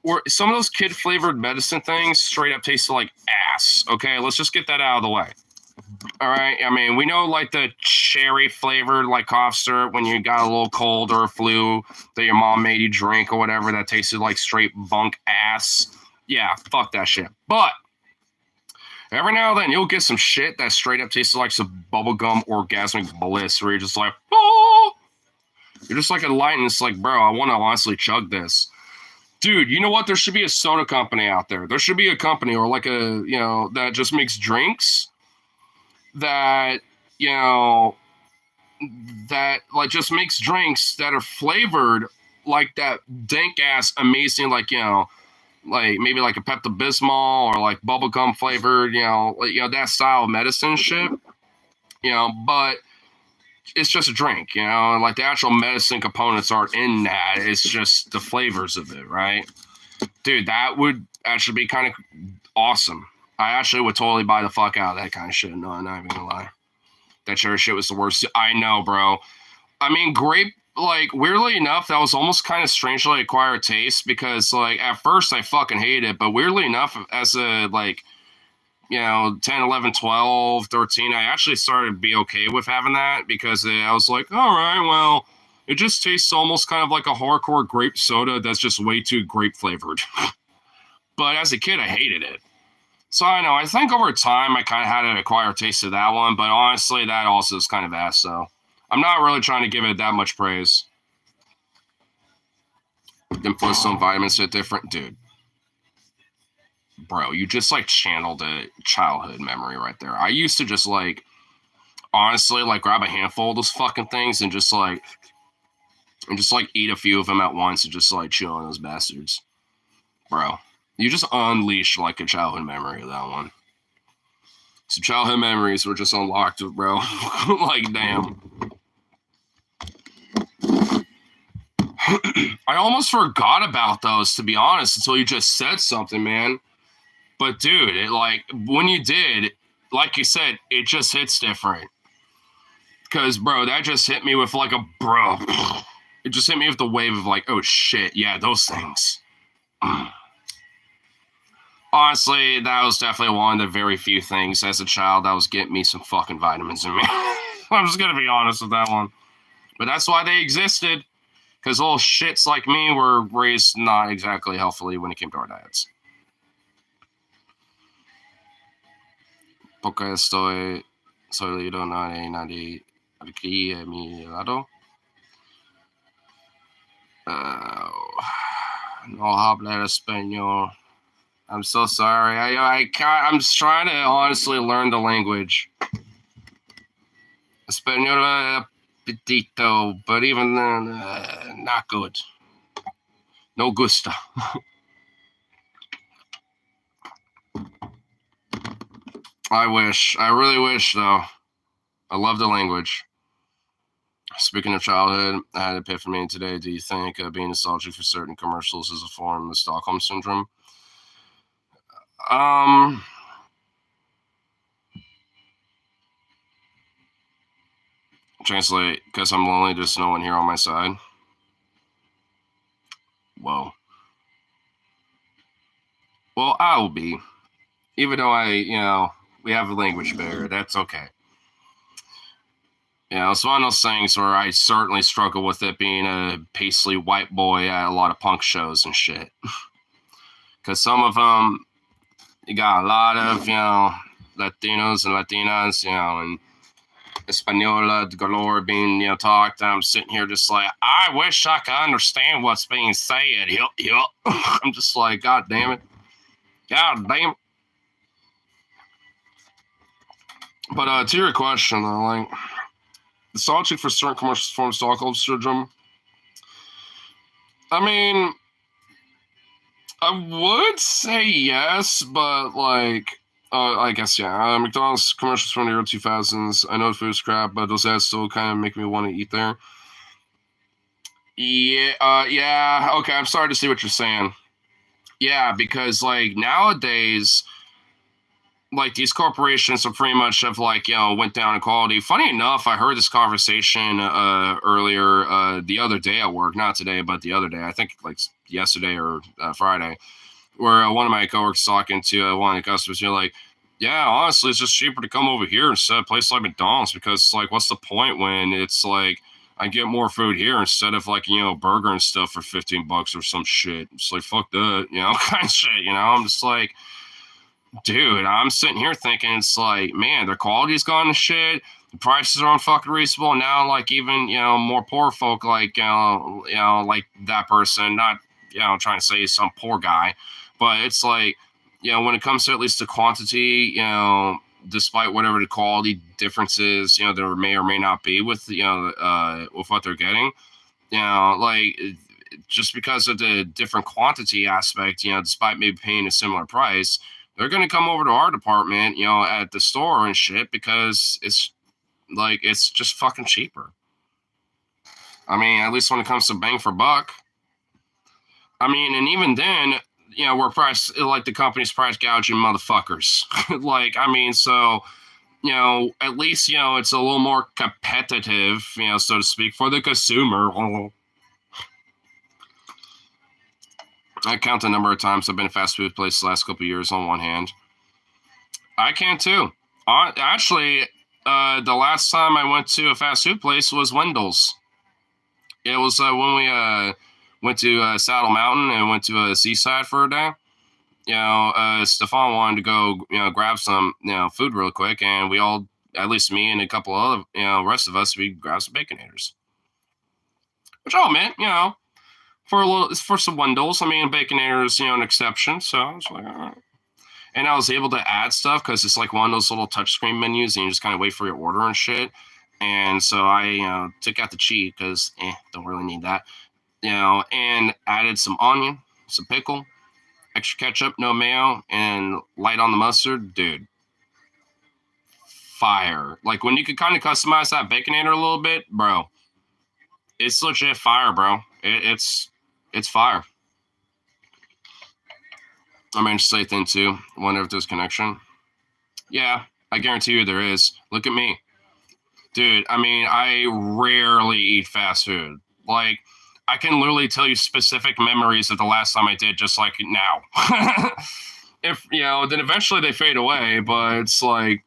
Or some of those kid flavored medicine things straight up tasted like ass. Okay, let's just get that out of the way. All right. I mean, we know like the cherry flavored like cough syrup when you got a little cold or a flu that your mom made you drink or whatever that tasted like straight bunk ass. Yeah, fuck that shit. But every now and then you'll get some shit that straight up tastes like some bubblegum orgasmic bliss where you're just like, oh, you're just like a light and it's like, bro, I want to honestly chug this. Dude, you know what? There should be a soda company out there. There should be a company or like a, you know, that just makes drinks that, you know, that like just makes drinks that are flavored like that dank ass amazing, like, you know, like maybe like a Pepto-Bismol or like bubblegum flavored, you know, like, you know, that style of medicine shit, you know, but it's just a drink, you know, and like the actual medicine components aren't in that. It's just the flavors of it, right? Dude, that would actually be kind of awesome. I actually would totally buy the fuck out of that kind of shit. No, I'm not even gonna lie. That cherry shit was the worst. I know, bro. I mean, grape, like, weirdly enough, that was almost kind of strangely acquired taste because, like, at first I fucking hated it, but weirdly enough, as a, like, you know, 10, 11, 12, 13, I actually started to be okay with having that because I was like, all right, well, it just tastes almost kind of like a hardcore grape soda that's just way too grape flavored. But as a kid, I hated it. So I know, I think over time I kind of had an acquired taste of that one, but honestly, that also is kind of ass, so I'm not really trying to give it that much praise. Then put some vitamins to different, dude. Bro, you just like channeled a childhood memory right there. I used to just like, honestly, like grab a handful of those fucking things and just like eat a few of them at once and just like chew on those bastards. Bro, you just unleashed like a childhood memory of that one. Some childhood memories were just unlocked, bro. Like, damn. I almost forgot about those, to be honest, until you just said something, man. But, dude, it like, when you did, like you said, it just hits different. Because, bro, that just hit me with like a, bro. It just hit me with the wave of like, oh, shit, yeah, those things. Honestly, that was definitely one of the very few things as a child that was getting me some fucking vitamins in me. I'm just going to be honest with that one. But that's why they existed. Because little shits like me were raised not exactly healthily when it came to our diets. Porque estoy sólido nadie aquí a mi lado. No hablar español. I'm so sorry. I'm just trying to honestly learn the language. Español petito, but even then, not good. No gusta. I wish. I really wish, though. I love the language. Speaking of childhood, I had an epiphany today. Do you think being nostalgic for certain commercials is a form of Stockholm Syndrome? Translate, because I'm lonely, there's no one here on my side. Whoa. Well, I will be. Even though we have a language barrier, that's okay. It's one of those things where I certainly struggle with it being a paisley white boy at a lot of punk shows and shit. Because some of them, you got a lot of, Latinos and Latinas, and Española galore being, talked. And I'm sitting here just like, I wish I could understand what's being said. Yup. I'm just like, God damn it. God damn it. But to your question, though, like, nostalgic for certain commercial forms of Stockholm Syndrome. I mean, I would say yes, but like, I guess yeah. McDonald's commercials from the early 2000s. I know food's crap, but those ads still kind of make me want to eat there. Yeah. Okay, I'm sorry to see what you're saying. Yeah, because like nowadays, like these corporations are pretty much have like went down in quality. Funny enough, I heard this conversation earlier the other day at work, not today, but the other day. I think like yesterday or Friday, where one of my coworkers talking to one of the customers. You're like, yeah, honestly, it's just cheaper to come over here instead of a place like McDonald's because like, what's the point when it's like I get more food here instead of like burger and stuff for $15 or some shit. It's like fuck that, kind of shit. I'm just like. Dude, I'm sitting here thinking it's like, man, their quality's gone to shit. The prices are unfucking reasonable. And now, like, even, more poor folk, like, like that person, not, trying to say some poor guy, but it's like, when it comes to at least the quantity, despite whatever the quality differences, there may or may not be with, with what they're getting, like, just because of the different quantity aspect, despite maybe paying a similar price, they're going to come over to our department, at the store and shit because it's just fucking cheaper. I mean, at least when it comes to bang for buck. I mean, and even then, we're price like the company's price gouging motherfuckers. Like, I mean, so, at least, it's a little more competitive, so to speak, for the consumer. I count the number of times I've been to fast food places the last couple of years on one hand. I can too. Actually, the last time I went to a fast food place was Wendell's. It was when we went to Saddle Mountain and went to Seaside for a day. Stefan wanted to go, grab some, food real quick, and we all, at least me and a couple other, rest of us, we grabbed some Baconators. Which, man, for some Wendell's, I mean, Baconators, an exception. So I was like, all right. And I was able to add stuff because it's like one of those little touchscreen menus, and you just kind of wait for your order and shit. And so I, took out the cheese because, don't really need that, and added some onion, some pickle, extra ketchup, no mayo, and light on the mustard, dude. Fire. Like when you could kind of customize that Baconator a little bit, bro. It's legit fire, bro. It's fire. I mean, just say thing too. Wonder if there's connection. Yeah, I guarantee you there is. Look at me. Dude, I mean, I rarely eat fast food. Like, I can literally tell you specific memories of the last time I did, just like now. If, then eventually they fade away, but it's like,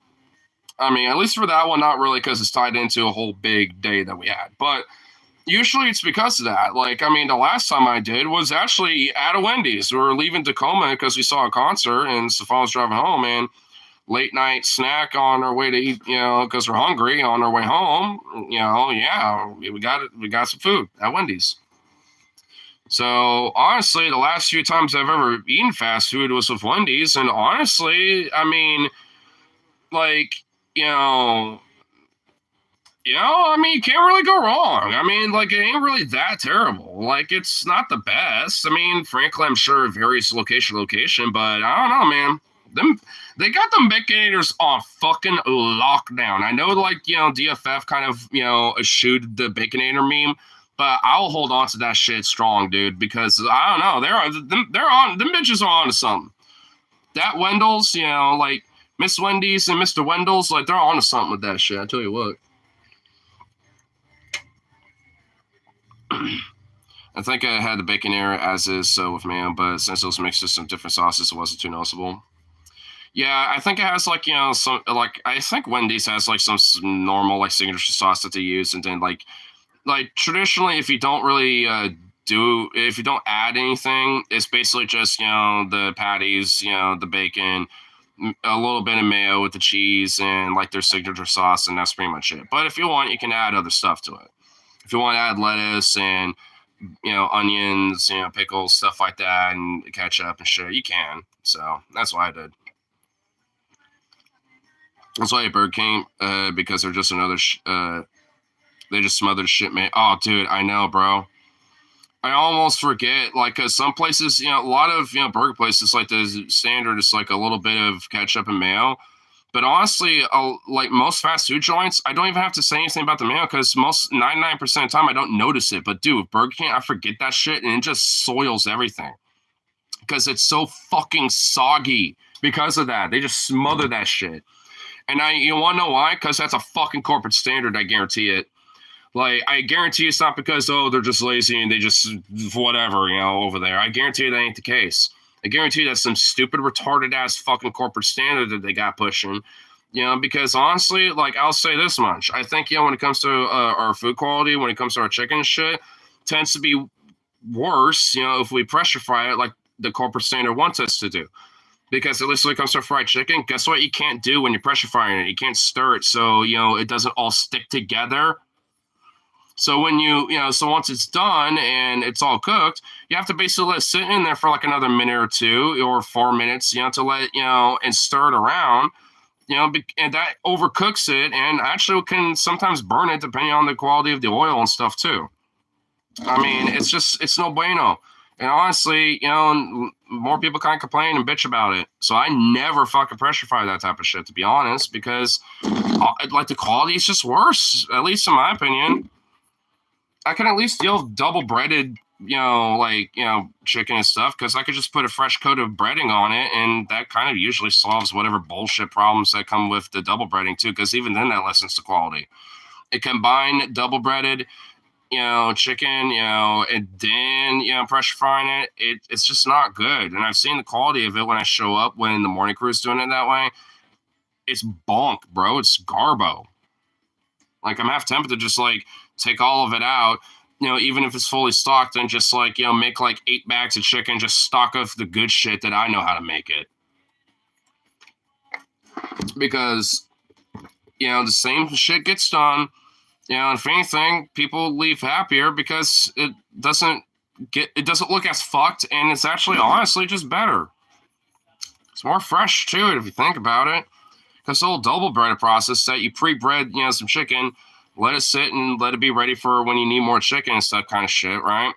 I mean, at least for that one, not really because it's tied into a whole big day that we had. But usually it's because of that. Like, I mean, the last time I did was actually at a Wendy's. We were leaving Tacoma because we saw a concert, and Stefan was driving home, and late night snack on our way to eat, because we're hungry on our way home, yeah, we got some food at Wendy's. So honestly, the last few times I've ever eaten fast food was with Wendy's, and honestly, I mean, like, you know, I mean, you can't really go wrong. I mean, like, it ain't really that terrible. Like, it's not the best. I mean, frankly, I'm sure it varies location to location, but I don't know, man. They got them Baconators on fucking lockdown. I know, like, DFF kind of, eschewed the Baconator meme, but I'll hold on to that shit strong, dude, because I don't know. Them bitches are on to something. That Wendell's, like Miss Wendy's and Mr. Wendell's, like, they're on to something with that shit. I tell you what. I think I had the Baconator as is, so with mayo, but since it was mixed with some different sauces, it wasn't too noticeable. Yeah, I think it has like some like I think Wendy's has like some normal like signature sauce that they use, and then like traditionally, if you don't really if you don't add anything, it's basically just the patties, the bacon, a little bit of mayo with the cheese, and like their signature sauce, and that's pretty much it. But if you want, you can add other stuff to it. If you want to add lettuce and onions, pickles, stuff like that, and ketchup and shit, you can. So that's what I did. That's why I Burger King, because they're just another. They just smothered shit, man. Oh, dude, I know, bro. I almost forget, like, cause some places, a lot of burger places, like the standard is like a little bit of ketchup and mayo. But honestly, like most fast food joints, I don't even have to say anything about the mayo because most 99% of the time I don't notice it. But dude, Burger King, I forget that shit and it just soils everything because it's so fucking soggy because of that. They just smother that shit. And you want to know why? Because that's a fucking corporate standard. I guarantee it. Like, I guarantee it's not because, they're just lazy and they just whatever, over there. I guarantee that ain't the case. I guarantee that's some stupid, retarded ass fucking corporate standard that they got pushing. Because honestly, like, I'll say this much. I think, when it comes to our food quality, when it comes to our chicken shit, tends to be worse, if we pressure fry it like the corporate standard wants us to do. Because at least when it comes to fried chicken, guess what you can't do when you're pressure frying it? You can't stir it so, it doesn't all stick together. So when so once it's done and it's all cooked, you have to basically let it sit in there for like another minute or 2 or 4 minutes, to let, and stir it around, and that overcooks it and actually can sometimes burn it depending on the quality of the oil and stuff too. I mean, it's no bueno. And honestly, more people kind of complain and bitch about it. So I never fucking pressure fry that type of shit, to be honest, because like the quality is just worse, at least in my opinion. I can at least deal with double breaded, chicken and stuff because I could just put a fresh coat of breading on it, and that kind of usually solves whatever bullshit problems that come with the double breading too. Because even then, that lessens the quality. It combined double breaded, chicken, and then pressure frying it. It's just not good. And I've seen the quality of it when I show up when the morning crew's doing it that way. It's bonk, bro. It's garbo. Like, I'm half tempted to just like take all of it out, even if it's fully stocked, and just like, make like 8 bags of chicken, just stock of the good shit that I know how to make it. Because, the same shit gets done, and if anything, people leave happier because it doesn't look as fucked, and it's actually honestly just better. It's more fresh too, if you think about it. Because the whole double breaded process that you pre-bread, some chicken, let it sit and let it be ready for when you need more chicken and stuff kind of shit, right?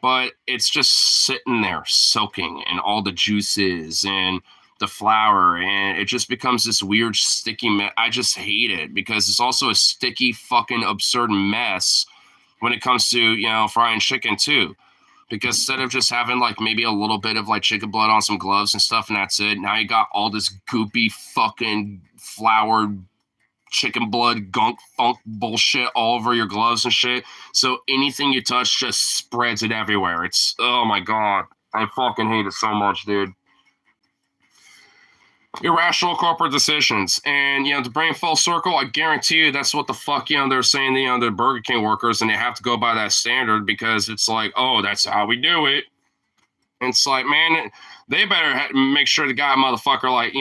But it's just sitting there soaking in all the juices and the flour, and it just becomes this weird sticky mess. I just hate it because it's also a sticky fucking absurd mess when it comes to, frying chicken too. Because instead of just having like maybe a little bit of like chicken blood on some gloves and stuff and that's it, now you got all this goopy fucking floured chicken blood gunk funk bullshit all over your gloves and shit. So anything you touch just spreads it everywhere. It's, oh my god, I fucking hate it so much, dude. Irrational corporate decisions. And, to bring it full circle, I guarantee you that's what the fuck, they're saying, the Burger King workers, and they have to go by that standard because it's like, oh, that's how we do it. And it's like, man, they better make sure the guy motherfucker, like,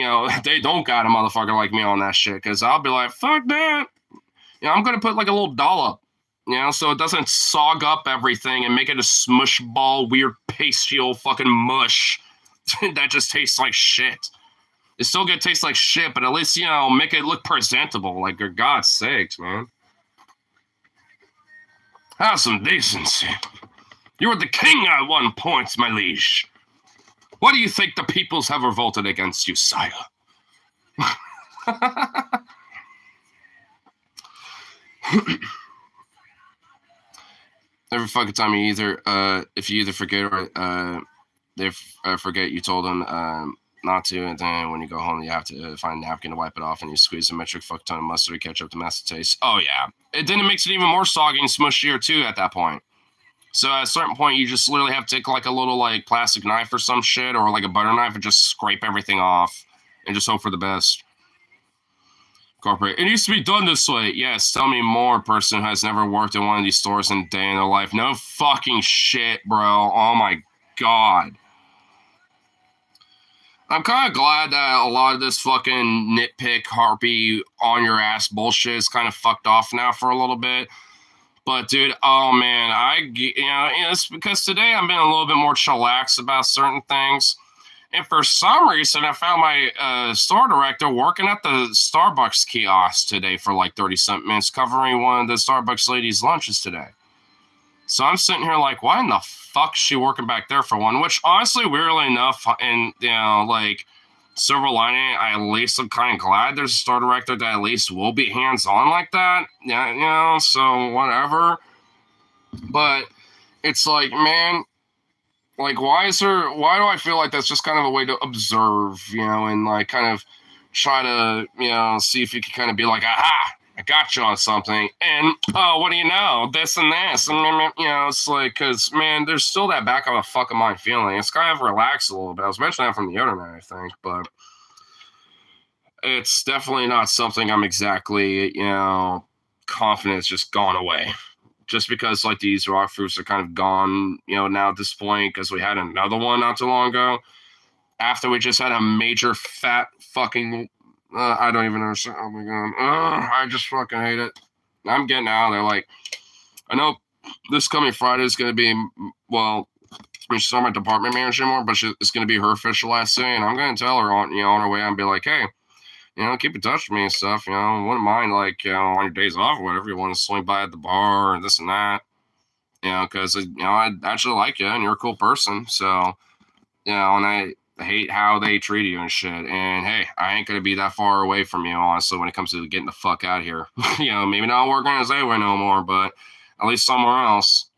they don't got a motherfucker like me on that shit because I'll be like, fuck that. I'm going to put like a little dollop. You know, so it doesn't sog up everything and make it a smush ball, weird pasty fucking mush that just tastes like shit. It's still gonna taste like shit, but at least, you know, make it look presentable. Like, for God's sakes, man. Have some decency. You were the king at one point, my liege. Why do you think the peoples have revolted against you, sire? Every fucking time you if you either forget or they forget you told them not to, and then when you go home, you have to find a napkin to wipe it off, and you squeeze a metric fuck ton of mustard to catch up to master taste. Oh yeah, then it makes it even more soggy and smushier too at that point. So at a certain point, you just literally have to take like a little like plastic knife or some shit, or like a butter knife, and just scrape everything off, and just hope for the best. Corporate. It used to be done this way. Yes, tell me more, person who has never worked in one of these stores in a day in their life. No fucking shit, bro. Oh my god. I'm kind of glad that a lot of this fucking nitpick, harpy, on your ass bullshit is kind of fucked off now for a little bit. But dude, oh man, it's because today I've been a little bit more chillax about certain things. And for some reason, I found my store director working at the Starbucks kiosk today for like 30-something minutes, covering one of the Starbucks ladies' lunches today. So I'm sitting here like, why in the fuck is she working back there for one? Which honestly, weirdly enough, and you know, like silver lining, I at least am kind of glad there's a store director that at least will be hands-on like that. Yeah, you know, so whatever. But it's like, man, like, why do I feel like that's just kind of a way to observe, you know, and like kind of try to, you know, see if you can kind of be like, aha, I got you on something. And, oh, what do you know? This and this. And, you know, it's like, because, man, there's still that back of a fucking mind feeling. It's kind of relaxed a little bit. I was mentioning that from the other night, I think, but it's definitely not something I'm exactly, you know, confident it's just gone away. Just because like these rock fruits are kind of gone, you know, now at this point, because we had another one not too long ago. After we just had a major fat fucking, I don't even understand. Oh my god, I just fucking hate it. I'm getting out of there. Like, I know this coming Friday is going to be, well, she's not my department manager anymore, but it's going to be her official last day, and I'm going to tell her on her way. I'll be like, hey, you know, keep in touch with me and stuff, you know, wouldn't mind, like, you know, on your days off or whatever, you want to swing by at the bar or this and that, you know, because, you know, I actually like you and you're a cool person, so, you know, and I hate how they treat you and shit, and, hey, I ain't going to be that far away from you, honestly, when it comes to getting the fuck out of here. You know, maybe not working as Zayway no more, but at least somewhere else.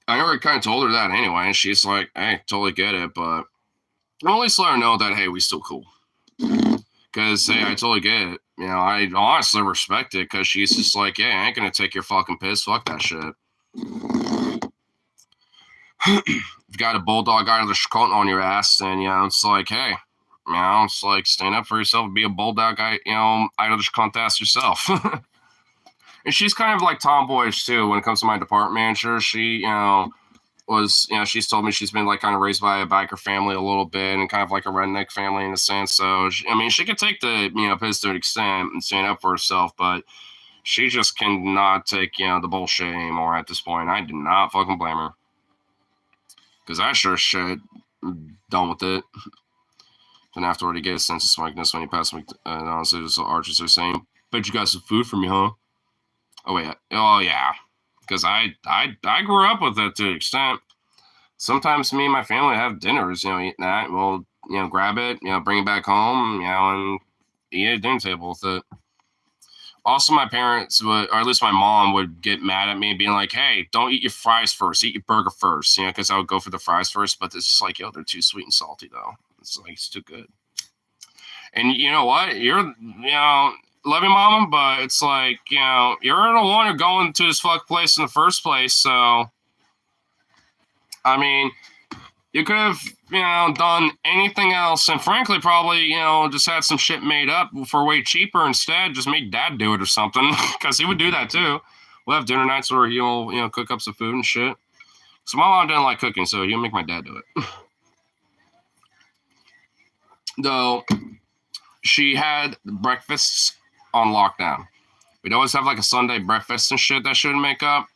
I already kind of told her that anyway, and she's like, hey, totally get it, but I'll at least let her know that, hey, we still cool. Because, hey, I totally get it. You know, I honestly respect it because she's just like, yeah, I ain't going to take your fucking piss. Fuck that shit. You've got a bulldog out of the Chicote on your ass, and, you know, it's like, hey, you know, it's like, stand up for yourself and be a bulldog guy, you know, out of the Chicote ass yourself. And she's kind of like tomboyish, too, when it comes to my department manager. She, you know, was, you know, she's told me she's been like kind of raised by a biker family a little bit and kind of like a redneck family in a sense. So, I mean, she could take the, you know, piss to an extent and stand up for herself, but she just cannot take, you know, the bullshit anymore at this point. I do not fucking blame her. Because I sure shit done with it. Then afterward, he gets a sense of smugness when he passed me. And honestly, so archers are saying, bet you got some food for me, huh? Oh, wait. Oh, yeah. Because I grew up with it to an extent. Sometimes me and my family have dinners, you know, eat that. We'll, you know, grab it, you know, bring it back home, you know, and eat at a dinner table with it. Also, my parents would, or at least my mom would get mad at me being like, hey, don't eat your fries first, eat your burger first, you know, because I would go for the fries first, but it's just like, yo, they're too sweet and salty, though. It's like, it's too good. And you know what? You're, you know, love you, mama, but it's like, you know, you're the one who going to this fuck place in the first place, so, I mean, you could have, you know, done anything else, and frankly, probably, you know, just had some shit made up for way cheaper instead. Just made Dad do it or something, because he would do that too. We'll have dinner nights where he'll, you know, cook up some food and shit. So my mom didn't like cooking, so he'll make my dad do it. Though she had breakfasts on lockdown. we'd always have like a Sunday breakfast and shit that she would make up.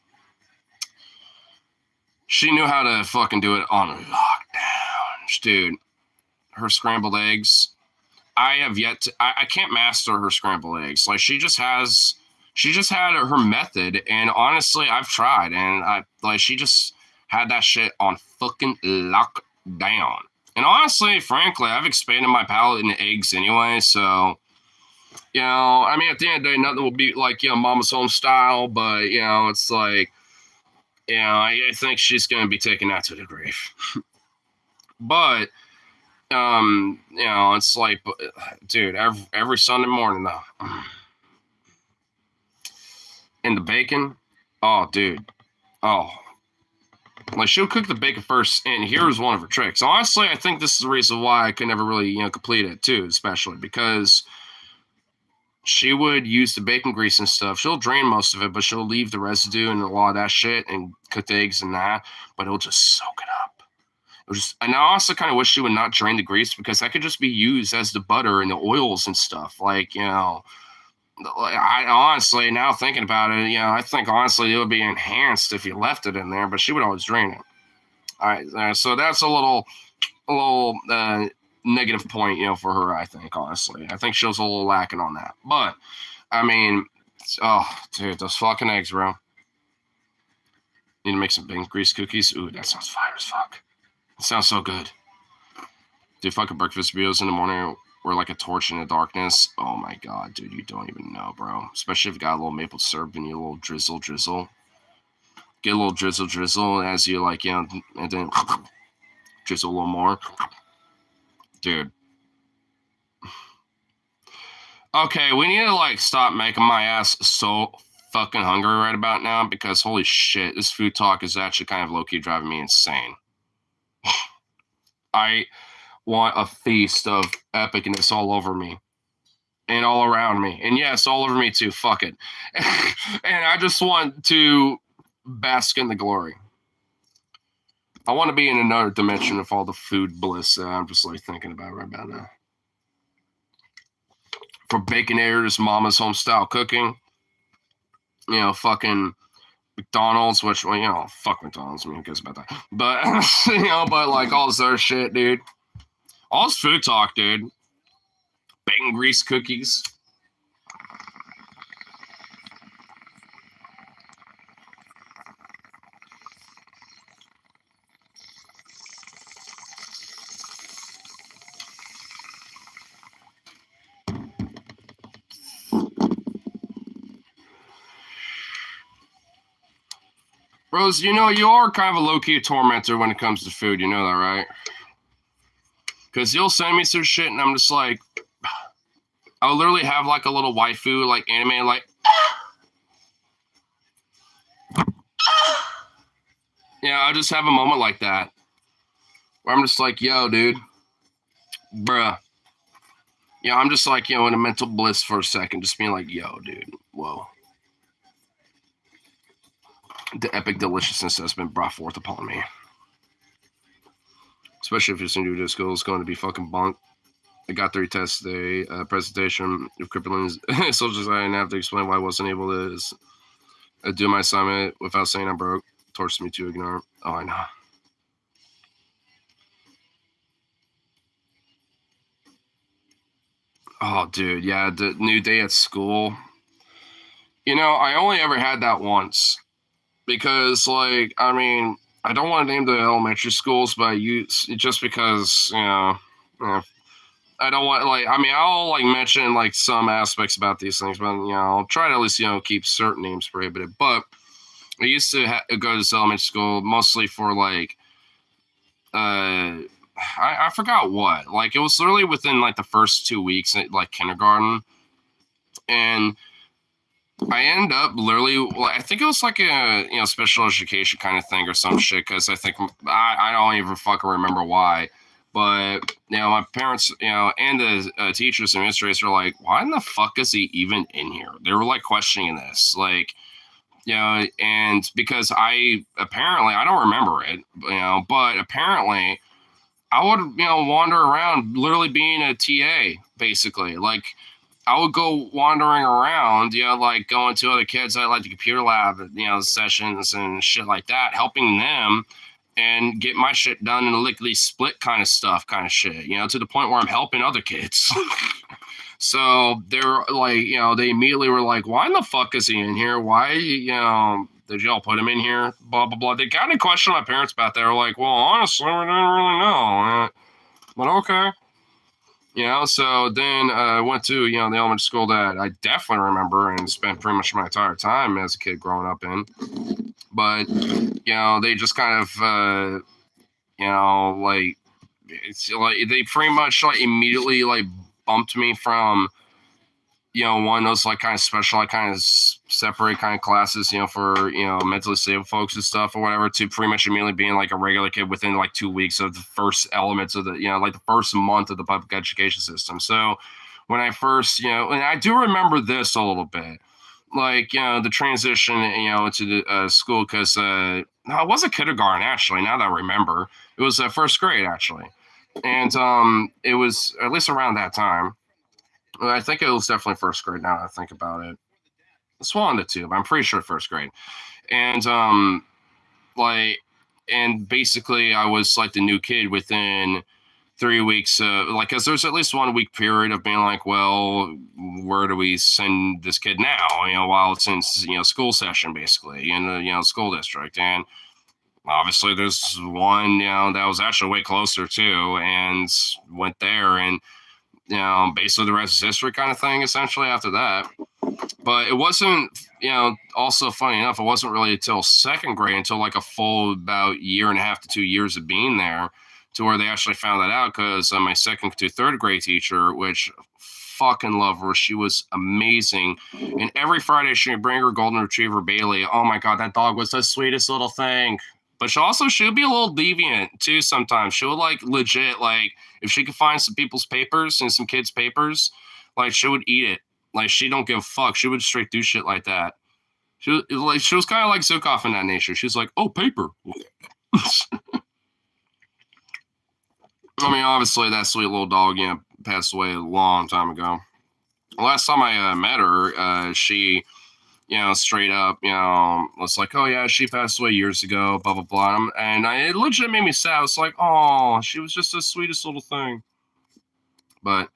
She knew how to fucking do it on lockdown. Dude, her scrambled eggs. I have yet to, I can't master her scrambled eggs. Like she just had her method, and honestly, I've tried, and she just had that shit on fucking lockdown. And honestly, frankly, I've expanded my palate into eggs anyway, so, you know, I mean, at the end of the day, nothing will be like, you know, Mama's Home style, but, you know, it's like, you know, I think she's going to be taking that to the grave. But, you know, it's like, dude, every Sunday morning, though. And the bacon, oh, dude, oh. Like, she'll cook the bacon first, and here's one of her tricks. Honestly, I think this is the reason why I could never really, you know, complete it, too, especially because she would use the bacon grease and stuff. She'll drain most of it, but she'll leave the residue and a lot of that shit and cook the eggs and that, but it'll just soak it up. And I also kind of wish she would not drain the grease because that could just be used as the butter and the oils and stuff. Like, you know, I honestly, now thinking about it, you know, I think honestly it would be enhanced if you left it in there, but she would always drain it. All right, so that's a little negative point, you know, for her. I think honestly, I think she was a little lacking on that. But I mean, oh, dude, those fucking eggs, bro. Need to make some bacon grease cookies. Ooh, that sounds fire as fuck. It sounds so good. Dude, fucking breakfast burritos in the morning were like a torch in the darkness. Oh my god, dude, you don't even know, bro. Especially if you got a little maple syrup and you a little drizzle. Get a little drizzle as you like, you know, and then drizzle a little more. Dude. Okay, we need to like stop making my ass so fucking hungry right about now because holy shit, this food talk is actually kind of low-key driving me insane. I want a feast of epicness all over me and all around me. And yes, all over me too. Fuck it. And I just want to bask in the glory. I want to be in another dimension of all the food bliss that I'm just like thinking about right about now. For Baconator's Mama's Home style cooking, you know, fucking McDonald's, which, well, you know, fuck McDonald's. I mean, who cares about that? But, you know, but like all this other shit, dude. All this food talk, dude. Bacon grease cookies. Rose, you know, you are kind of a low-key tormentor when it comes to food. You know that, right? Because you'll send me some shit, and I'm just like, I'll literally have like a little waifu, like anime, like, yeah, I'll just have a moment like that where I'm just like, yo, dude, bruh. Yeah, I'm just like, you know, in a mental bliss for a second, just being like, yo, dude, whoa. The epic deliciousness that's been brought forth upon me. Especially if it's new to school, it's going to be fucking bunk. I got 3 tests today, presentation of Cripplin's social society, and I have to explain why I wasn't able to do my assignment without saying I'm broke. Torched me to ignore. Oh, I know. Oh, dude, yeah, the new day at school. You know, I only ever had that once because, like, I mean, I don't want to name the elementary schools, but just because, you know, I don't want, like, I mean, I'll, like, mention, like, some aspects about these things, but, you know, I'll try to at least, you know, keep certain names prohibited. But I used to go to this elementary school mostly for, like, I forgot what. Like, it was literally within, like, the first 2 weeks at, like, kindergarten. And I ended up literally, well, I think it was like a, you know, special education kind of thing or some shit, because I think, I don't even fucking remember why. But, you know, my parents, you know, and the teachers and administrators were like, why in the fuck is he even in here? They were, like, questioning this. Like, you know, and because I don't remember it, you know, but apparently I would, you know, wander around literally being a TA, basically. Like, I would go wandering around, like going to other kids at like the computer lab, sessions and shit like that, helping them and get my shit done in a lickety split kind of stuff, kind of shit, to the point where I'm helping other kids. So they're like, they immediately were like, why in the fuck is he in here? Why, did y'all put him in here? Blah, blah, blah. They kind of questioned my parents about that. They were like, well, honestly, we didn't really know. But okay. So then I went to, the elementary school that I definitely remember and spent pretty much my entire time as a kid growing up in. But, they just kind of, like, it's like they pretty much like immediately like bumped me from, one of those like kind of special, like kind of separate kind of classes, for, mentally disabled folks and stuff or whatever, to pretty much immediately being like a regular kid within like 2 weeks of the first elements of the, like the first month of the public education system. So when I first, and I do remember this a little bit, like, the transition, into the school, because no, it wasn't kindergarten, actually, now that I remember. It was first grade, actually. And it was at least around that time. I think it was definitely first grade now that I think about it. It's one of the two, but I'm pretty sure first grade. And like, and basically I was like the new kid within 3 weeks, like, because there's at least 1 week period of being like, well, where do we send this kid now, while it's in, school session, basically, in the, school district. And obviously there's one, that was actually way closer too, and went there. And basically the rest is history kind of thing, essentially, after that. But it wasn't, also funny enough, it wasn't really until second grade, until like a full about year and a half to 2 years of being there, to where they actually found that out, because my second to third grade teacher, which fucking love her, she was amazing. And every Friday she'd bring her golden retriever Bailey. Oh my god, that dog was the sweetest little thing. But she'll be a little deviant too sometimes. She would like legit, like, if she could find some people's papers and some kids' papers, like, she would eat it. Like, she don't give a fuck. She would straight do shit like that. She was kind of like Zukov in that nature. She's like, oh, paper. I mean, obviously that sweet little dog, passed away a long time ago. Last time I met her, she, straight up, was like, oh yeah, she passed away years ago, blah, blah, blah. And it legit made me sad. I was like, oh, she was just the sweetest little thing. But,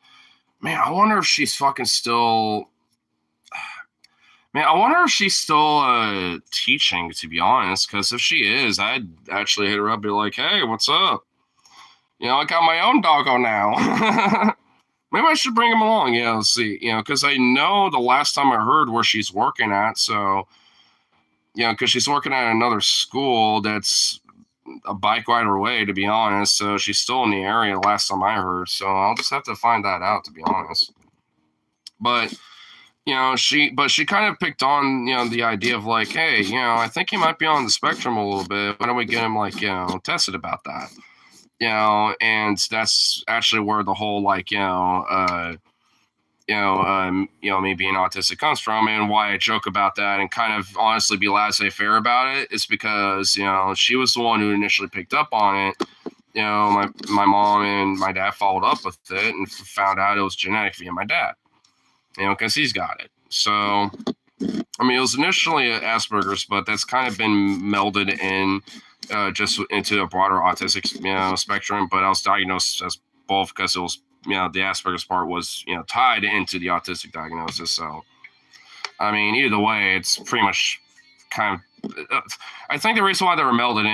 man, I wonder if she's fucking still... Man, I wonder if she's still teaching, to be honest, because if she is, I'd actually hit her up and be like, hey, what's up? I got my own doggo now. Maybe I should bring him along, see, because I know the last time I heard where she's working at, so, because she's working at another school that's a bike ride away, to be honest, so she's still in the area last time I heard, so I'll just have to find that out, to be honest. But, she kind of picked on, the idea of like, hey, I think he might be on the spectrum a little bit. Why don't we get him, like, tested about that? And that's actually where the whole, like, me being autistic comes from, and why I joke about that and kind of honestly be laissez-faire about it is because, she was the one who initially picked up on it. My mom and my dad followed up with it and found out it was genetic via my dad, because he's got it. So, I mean, it was initially Asperger's, but that's kind of been melded in just into a broader autistic, spectrum. But I was diagnosed as both because it was, the Asperger's part was, tied into the autistic diagnosis. So, I mean, either way, it's pretty much kind of. I think the reason why they were melded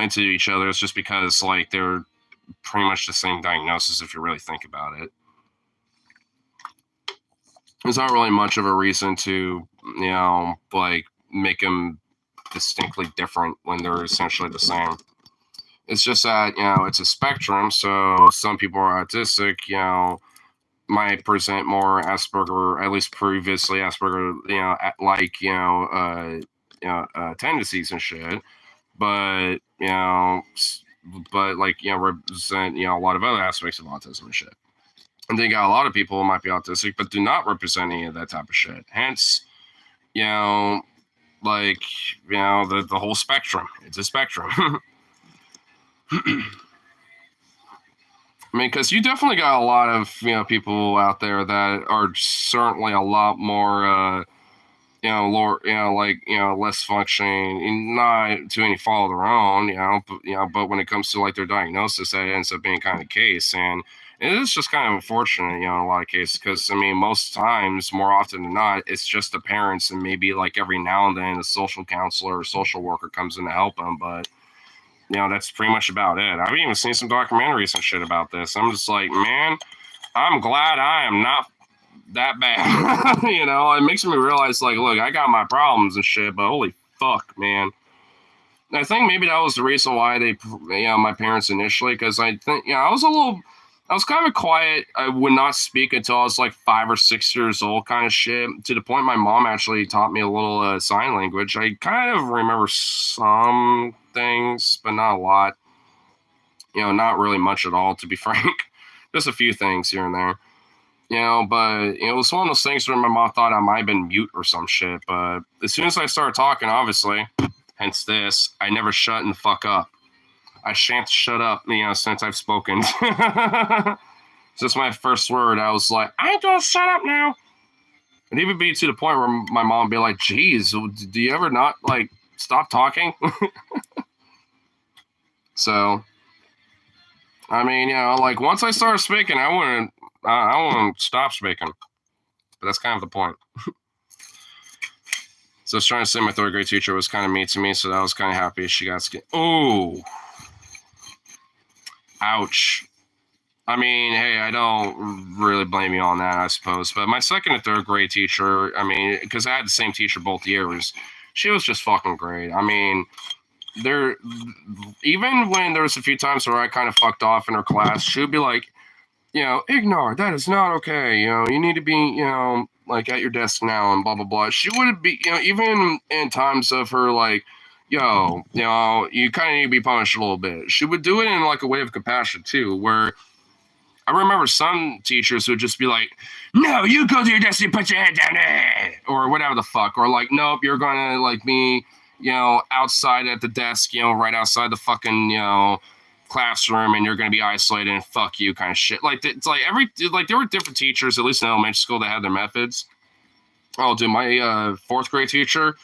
into each other is just because, like, they're pretty much the same diagnosis if you really think about it. There's not really much of a reason to, like, make them distinctly different when they're essentially the same. It's just that, it's a spectrum, so some people are autistic, might present more Asperger, at least previously Asperger, like, tendencies and shit. But, like, represent, a lot of other aspects of autism and shit. And then you got a lot of people who might be autistic, but do not represent any of that type of shit. Hence, like, the whole spectrum. It's a spectrum. I mean, because you definitely got a lot of people out there that are certainly a lot more lower, like less functioning, and not to any fault of their own, but when it comes to like their diagnosis, that ends up being kind of the case, and it is just kind of unfortunate, in a lot of cases, because I mean, most times, more often than not, it's just the parents, and maybe like every now and then, a social counselor or social worker comes in to help them, but that's pretty much about it. I've even seen some documentaries and shit about this. I'm just like, man, I'm glad I am not that bad. It makes me realize, like, look, I got my problems and shit, but holy fuck, man. I think maybe that was the reason why my parents initially, because I think, I was kind of quiet. I would not speak until I was like 5 or 6 years old, kind of shit. To the point my mom actually taught me a little sign language. I kind of remember some things, but not a lot. Not really much at all, to be frank. Just a few things here and there. But it was one of those things where my mom thought I might have been mute or some shit. But as soon as I started talking, obviously, hence this, I never shut the fuck up. I shan't shut up, since I've spoken. Since my first word, I was like, I ain't gonna shut up now. And even be to the point where my mom would be like, geez, do you ever not, like, stop talking? So, I mean, like, once I started speaking, I wouldn't stop speaking. But that's kind of the point. So I was trying to say my third grade teacher was kind of mean to me, so I was kind of happy she got scared. Oh, ouch. I mean, hey, I don't really blame you on that, I suppose. But my second and third grade teacher, I mean, because I had the same teacher both years, she was just fucking great. I mean, even when there was a few times where I kind of fucked off in her class, she would be like, ignore, that is not okay. You need to be, like at your desk now and blah, blah, blah. She would be, even in times of her like, you kind of need to be punished a little bit. She would do it in like a way of compassion too, where I remember some teachers would just be like, no, you go to your desk and put your head down there, or whatever the fuck, or like, nope, you're gonna like be, outside at the desk, right outside the fucking, classroom, and you're gonna be isolated and fuck you kind of shit. Like, it's like there were different teachers, at least in elementary school, that had their methods. Oh, dude, my fourth grade teacher,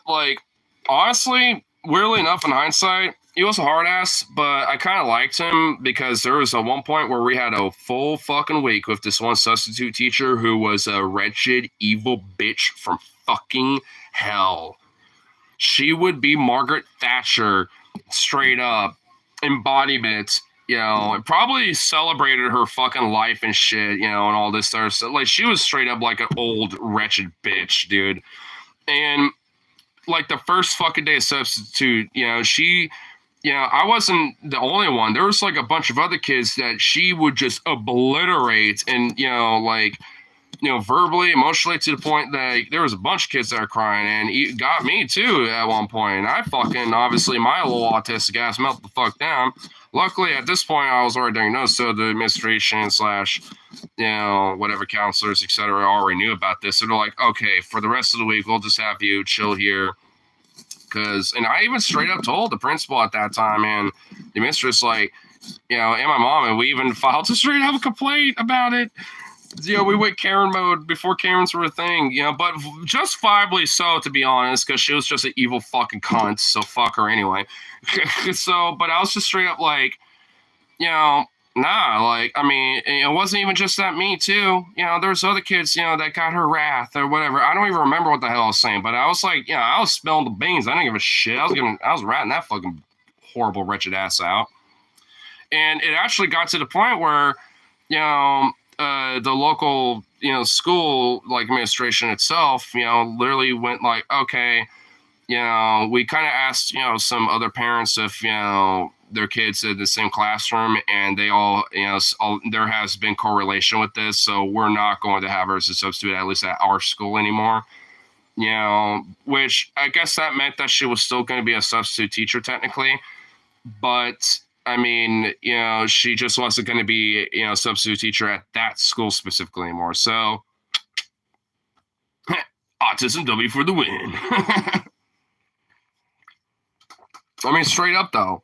like, honestly, weirdly enough, in hindsight, he was a hard ass, but I kind of liked him because there was a one point where we had a full fucking week with this one substitute teacher who was a wretched, evil bitch from fucking hell. She would be Margaret Thatcher, straight up, embodiment, and probably celebrated her fucking life and shit, and all this stuff. So, like, she was straight up like an old, wretched bitch, dude. And, like, the first fucking day of substitute, she... I wasn't the only one. There was like a bunch of other kids that she would just obliterate and, verbally, emotionally, to the point that there was a bunch of kids that were crying, and it got me too at one point. And I fucking, obviously, my little autistic ass melted the fuck down. Luckily, at this point, I was already diagnosed, so the administration / whatever counselors, etc., already knew about this. So they're like, okay, for the rest of the week, we'll just have you chill here. And I even straight up told the principal at that time and the mistress, like, and my mom, and we even filed a straight up complaint about it. We went Karen mode before Karens were a thing, but justifiably so, to be honest, because she was just an evil fucking cunt, so fuck her anyway. So, but I was just straight up like, nah, like, I mean, it wasn't even just that me too. There's other kids, that got her wrath or whatever. I don't even remember what the hell I was saying, but I was like, I was spilling the beans. I didn't give a shit. I was ratting that fucking horrible, wretched ass out. And it actually got to the point where, the local, school, like, administration itself, literally went like, okay, we kind of asked, some other parents if, their kids in the same classroom, and they all, there has been correlation with this, so we're not going to have her as a substitute, at least at our school anymore. Which I guess that meant that she was still going to be a substitute teacher technically, but I mean, she just wasn't going to be, a substitute teacher at that school specifically anymore. So, autism W for the win. I mean, straight up though.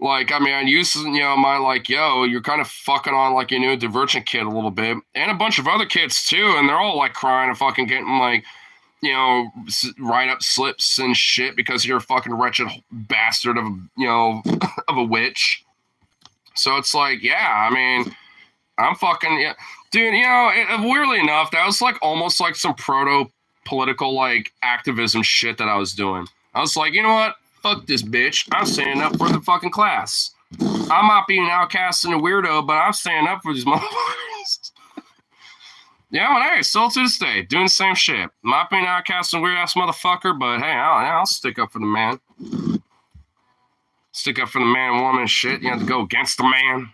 Like, I mean, I used to, my like, yo, you're kind of fucking on like your new Divergent kid a little bit, and a bunch of other kids too, and they're all like crying and fucking getting like, write up slips and shit because you're a fucking wretched bastard of a, of a witch. So it's like, yeah, I mean, I'm fucking, yeah, dude. Weirdly enough, that was like almost like some proto political like activism shit that I was doing. I was like, you know what? Fuck this bitch. I'm standing up for the fucking class. I'm not being an outcast and a weirdo, but I'm standing up for these motherfuckers. Yeah, and hey, still to this day, doing the same shit. Not being an outcast and weird ass motherfucker, but hey, I'll stick up for the man. Stick up for the man, woman, shit. You have to go against the man.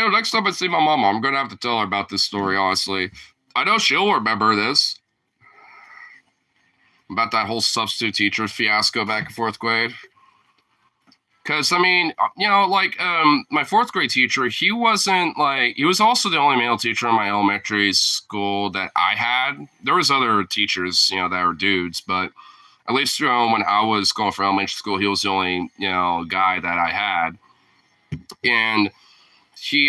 Next time I see my mama, I'm gonna have to tell her about this story, honestly. I know she'll remember this. About that whole substitute teacher fiasco back in fourth grade. Because, I mean, my fourth grade teacher, he wasn't like, he was also the only male teacher in my elementary school that I had. There was other teachers, that were dudes, but at least, when I was going for elementary school, he was the only, guy that I had. And he,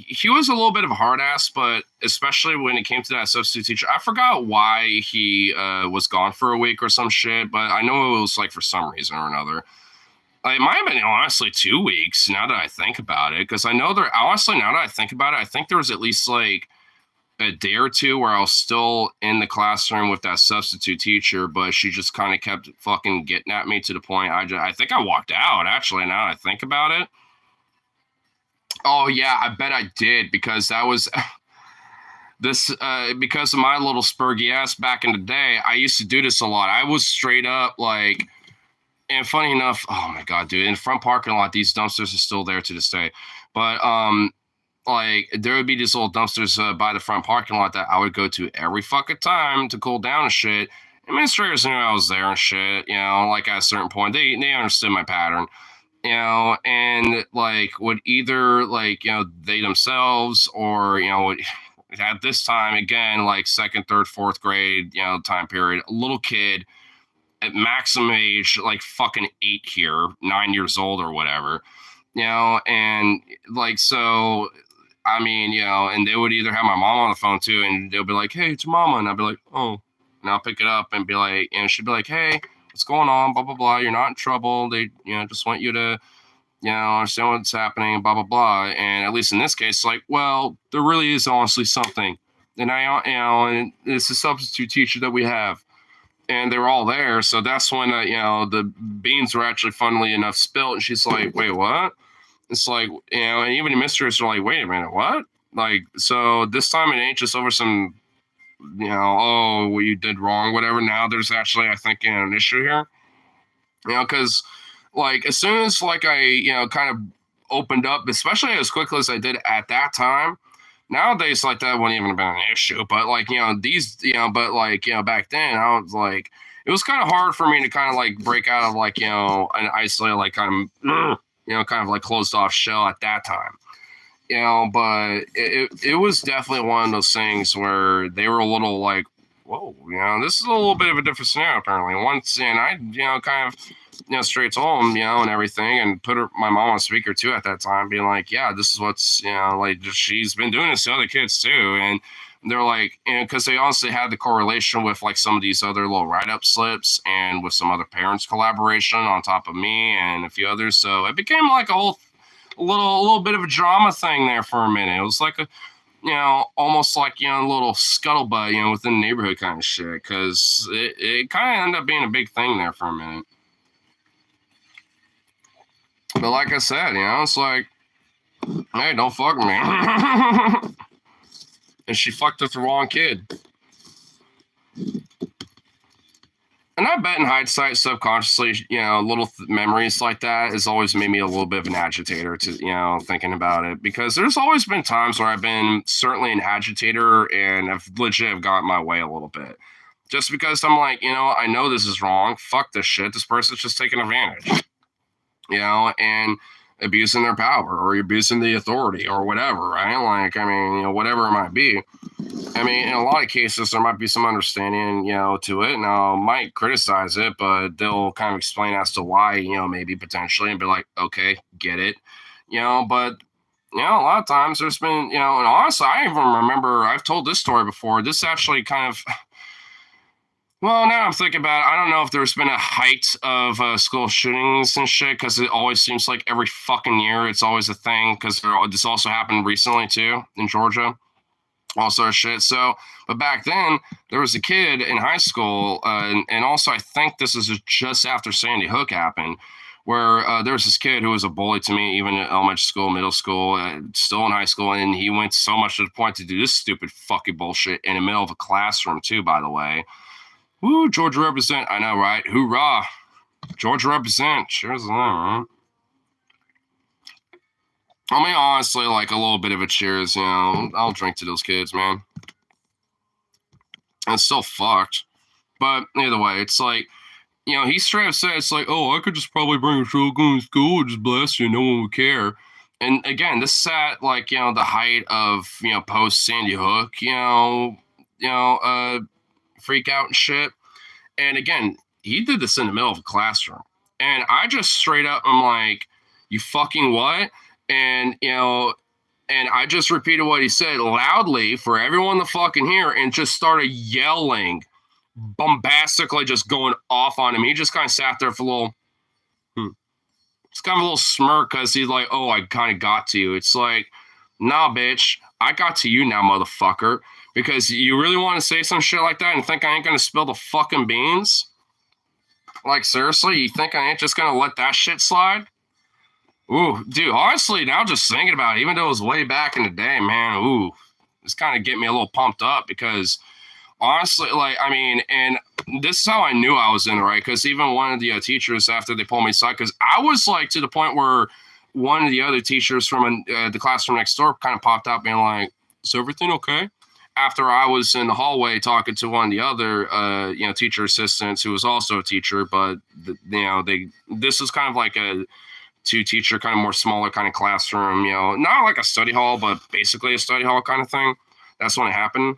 he was a little bit of a hard ass, but especially when it came to that substitute teacher, I forgot why he was gone for a week or some shit, but I know it was like for some reason or another. It might have been honestly 2 weeks now that I think about it, because I know there, honestly, now that I think about it, I think there was at least like a day or two where I was still in the classroom with that substitute teacher, but she just kind of kept fucking getting at me to the point I think I walked out, actually, now that I think about it. Oh yeah, I bet I did, because that was this because of my little spurgy ass back in the day. I used to do this a lot. I was straight up like, and funny enough, oh my god, dude, in the front parking lot, these dumpsters are still there to this day. But like there would be these little dumpsters by the front parking lot that I would go to every fucking time to cool down and shit. Administrators knew I was there and shit, like at a certain point, they understood my pattern. And like would either like, they themselves or, at this time, again, like second, third, fourth grade, time period, a little kid at maximum age, like fucking 8 here, 9 years old or whatever, and like, so, I mean, and they would either have my mom on the phone too, and they'll be like, hey, it's your mama. And I'll be like, oh, and I'll pick it up and be like, and she'd be like, hey, what's going on? Blah, blah, blah. You're not in trouble. They, just want you to, understand what's happening, blah, blah, blah. And at least in this case, like, well, there really is honestly something. And and it's a substitute teacher that we have. And they were all there. So that's when, the beans were actually, funnily enough, spilled. And she's like, wait, what? It's like, and even the mistress are like, wait a minute, what? Like, so this time it ain't just over some, oh, what you did wrong, whatever. Now there's actually, I think, an issue here. Because, like, as soon as, like, I, kind of opened up, especially as quickly as I did at that time, nowadays, like, that wouldn't even have been an issue. But, like, back then, I was like, it was kind of hard for me to kind of, like, break out of, like, an isolated, like, kind of, kind of like closed off shell at that time. But it was definitely one of those things where they were a little like, whoa, this is a little bit of a different scenario apparently. Once, and I, kind of, straight to home, and everything, and put my mom on speaker too at that time, being like, yeah, this is what's, like, she's been doing this to other kids too. And they're like, because they honestly had the correlation with like some of these other little write-up slips and with some other parents collaboration on top of me and a few others. So it became like a little bit of a drama thing there for a minute. It was like a, almost like, a little scuttlebutt, within the neighborhood kind of shit. Cause it kind of ended up being a big thing there for a minute. But like I said, it's like, hey, don't fuck with me. And she fucked with the wrong kid. And I bet in hindsight, subconsciously, little memories like that has always made me a little bit of an agitator to, thinking about it. Because there's always been times where I've been certainly an agitator and I've legit have gotten my way a little bit. Just because I'm like, I know this is wrong. Fuck this shit. This person's just taking advantage. and abusing their power or abusing the authority or whatever, right? Like, I mean, whatever it might be. I mean, in a lot of cases, there might be some understanding, to it. Now, might criticize it, but they'll kind of explain as to why, maybe potentially, and be like, okay, get it, But a lot of times there's been, and honestly, I even remember I've told this story before. This actually kind of, well, now I'm thinking about it, I don't know if there's been a height of school shootings and shit, because it always seems like every fucking year it's always a thing, because this also happened recently too in Georgia. All sort of shit. So, but back then there was a kid in high school, and also I think this is just after Sandy Hook happened, where there was this kid who was a bully to me, even in elementary school, middle school, still in high school, and he went so much to the point to do this stupid fucking bullshit in the middle of a classroom too. By the way, woo, Georgia represent. I know, right? Hoorah, Georgia represent. Cheers, right? I mean, honestly, like a little bit of a cheers, I'll drink to those kids, man. And it's still fucked. But either way, it's like, he straight up said, it's like, oh, I could just probably bring a shotgun to school and just blast you. No one would care. And again, this is at like, the height of, post Sandy Hook, freak out and shit. And again, he did this in the middle of a classroom. And I just straight up, I'm like, you fucking what? And, and I just repeated what he said loudly for everyone to fucking hear, and just started yelling, bombastically, just going off on him. He just kind of sat there for a little, it's kind of a little smirk, because he's like, oh, I kind of got to you. It's like, nah, bitch, I got to you now, motherfucker. Because you really want to say some shit like that and think I ain't going to spill the fucking beans? Like, seriously, you think I ain't just going to let that shit slide? Ooh, dude, honestly, now just thinking about it, even though it was way back in the day, man, ooh, it's kind of getting me a little pumped up, because honestly, like, I mean, and this is how I knew I was in the right, because even one of the teachers, after they pulled me aside, because I was like to the point where one of the other teachers from the classroom next door kind of popped up being like, is everything okay? After I was in the hallway talking to one of the other, teacher assistants who was also a teacher, but, this is kind of like a two teacher, kind of more smaller kind of classroom, not like a study hall, but basically a study hall kind of thing. That's when it happened.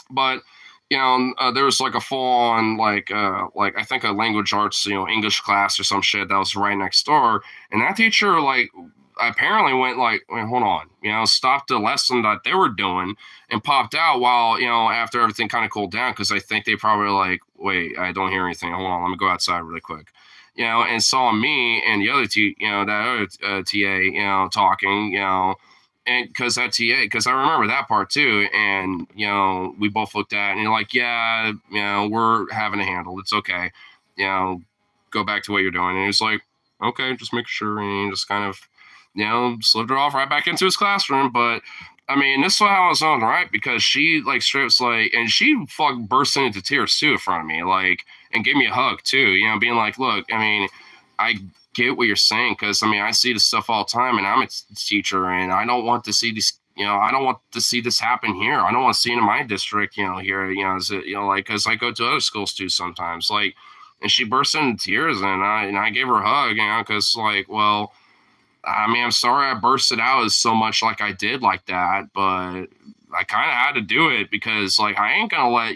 But, there was like a full on, like I think a language arts, English class or some shit that was right next door. And that teacher, like, apparently went like, wait, hold on, stopped the lesson that they were doing and popped out while, after everything kind of cooled down. Cause I think they probably like, wait, I don't hear anything. Hold on, let me go outside really quick. And saw me and the other that other TA, talking, and because I remember that part too. And, we both looked at it and you're like, yeah, we're having a handle. It's okay. Go back to what you're doing. And he was like, okay, just make sure. And he just kind of, slipped her off right back into his classroom. But I mean, this is how I was on, right? Because she like strips like, and she fucking burst into tears too in front of me, like, and gave me a hug too, being like, look, I mean, I get what you're saying, because I mean, I see this stuff all the time, and I'm a teacher, and I don't want to see these, I don't want to see this happen here. I don't want to see it in my district, here, is it, like, because I go to other schools too sometimes, like, and she burst into tears, and I gave her a hug, because like, well, I mean, I'm sorry I bursted out as so much like I did like that, but I kind of had to do it, because like I ain't gonna let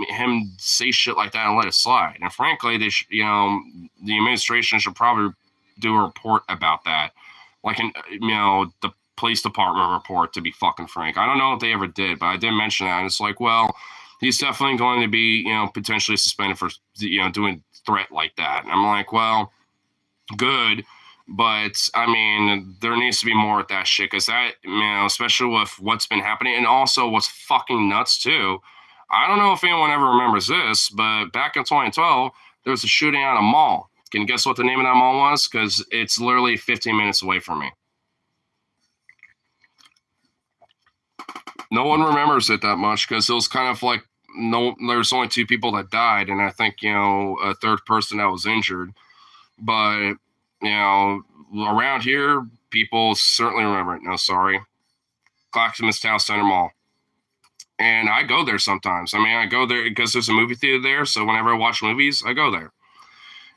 him say shit like that and let it slide. And frankly, they the administration should probably do a report about that, like the police department report. To be fucking frank, I don't know if they ever did, but I did mention that, and it's like, well, he's definitely going to be potentially suspended for doing threat like that. And I'm like, well, good. But I mean, there needs to be more with that shit, because that, especially with what's been happening, and also what's fucking nuts too. I don't know if anyone ever remembers this, but back in 2012, there was a shooting at a mall. Can you guess what the name of that mall was? Because it's literally 15 minutes away from me. No one remembers it that much, because it was kind of like, there's only two people that died, and I think a third person that was injured. But around here, people certainly remember it. No, sorry. Clackamas Town Center Mall. And I go there sometimes. I mean, I go there because there's a movie theater there. So whenever I watch movies, I go there.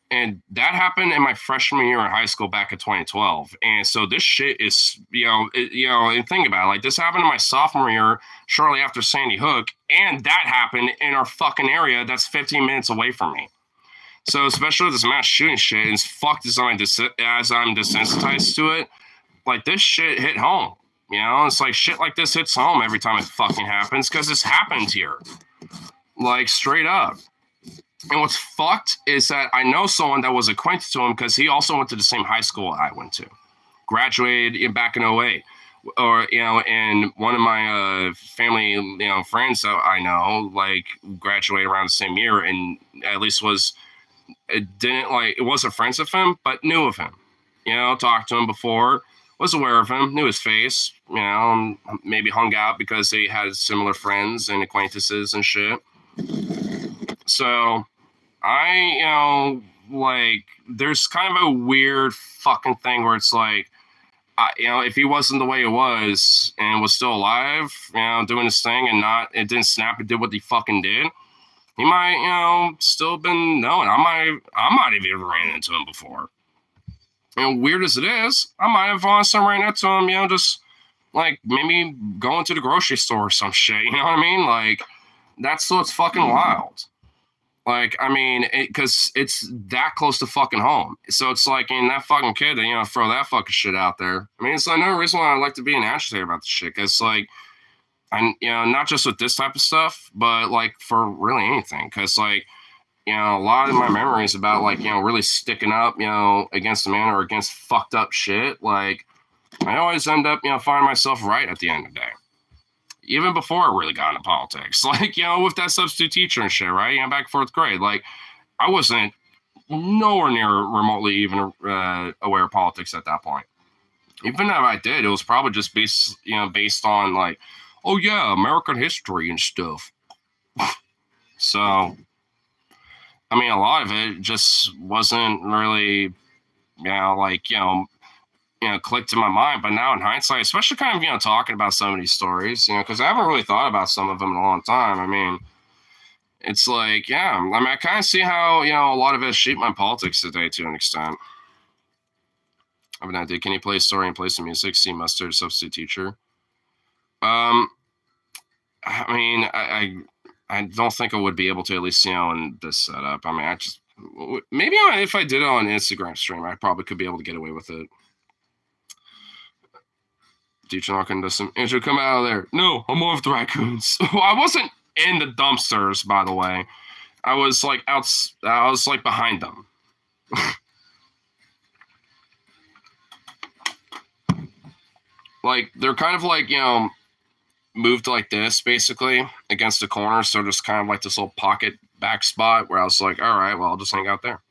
And that happened in my freshman year in high school back in 2012. And so this shit is, and think about it, like this happened in my sophomore year, shortly after Sandy Hook, and that happened in our fucking area that's 15 minutes away from me. So especially with this mass shooting shit, as fucked as I'm desensitized to it, like this shit hit home. It's like shit like this hits home every time it fucking happens because this happened here. Like straight up. And what's fucked is that I know someone that was acquainted to him because he also went to the same high school I went to. Graduated back in 08. And one of my family, friends that I know, like, graduated around the same year and at least it wasn't friends with him, but knew of him. Talked to him before, was aware of him, knew his face, maybe hung out because they had similar friends and acquaintances and shit. So there's kind of a weird fucking thing where it's like, if he wasn't the way he was and was still alive, doing his thing and it didn't snap and did what he fucking did, he might, still been known. I might have even ran into him before. Weird as it is, I might have honestly ran into him, just like maybe going to the grocery store or some shit. You know what I mean? Like, that's what's fucking wild. Like, I mean, because it's that close to fucking home. So it's like, that fucking kid, throw that fucking shit out there. I mean, it's like no reason why I like to be an agitator about this shit. Because, like, not just with this type of stuff, but, like, for really anything. Because, like, a lot of my memories about, like, really sticking up, against the man or against fucked up shit, like, I always end up, finding myself right at the end of the day. Even before I really got into politics, like, with that substitute teacher and shit, right? Back 4th grade, like, I wasn't nowhere near remotely even aware of politics at that point. Even if I did, it was probably just based on, like, oh yeah, American history and stuff. So, I mean, a lot of it just wasn't really, clicked in my mind. But now in hindsight, especially kind of, talking about some of these stories, because I haven't really thought about some of them in a long time. I mean, it's like, yeah, I mean, I kind of see how, a lot of it shaped my politics today to an extent. I have an idea. Can you play a story and play some music? See Mustard, substitute teacher. I mean, I don't think I would be able to, at least, in this setup. I mean, maybe if I did it on Instagram stream, I probably could be able to get away with it. Teacher knocking does some Andrew, come out of there. No, I'm more of the raccoons. Well, I wasn't in the dumpsters, by the way. I was like behind them. Like, they're kind of like, moved like this basically against the corner. So just kind of like this little pocket back spot where I was like, all right, well, I'll just hang out there.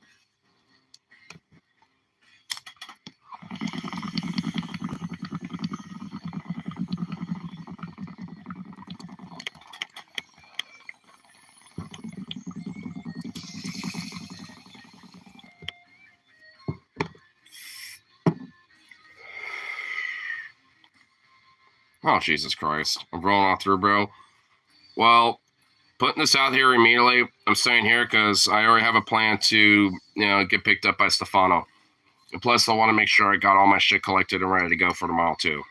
Oh, Jesus Christ. I'm rolling out through, bro. Well, putting this out here immediately, I'm staying here because I already have a plan to, get picked up by Stefano. And plus, I want to make sure I got all my shit collected and ready to go for tomorrow, too.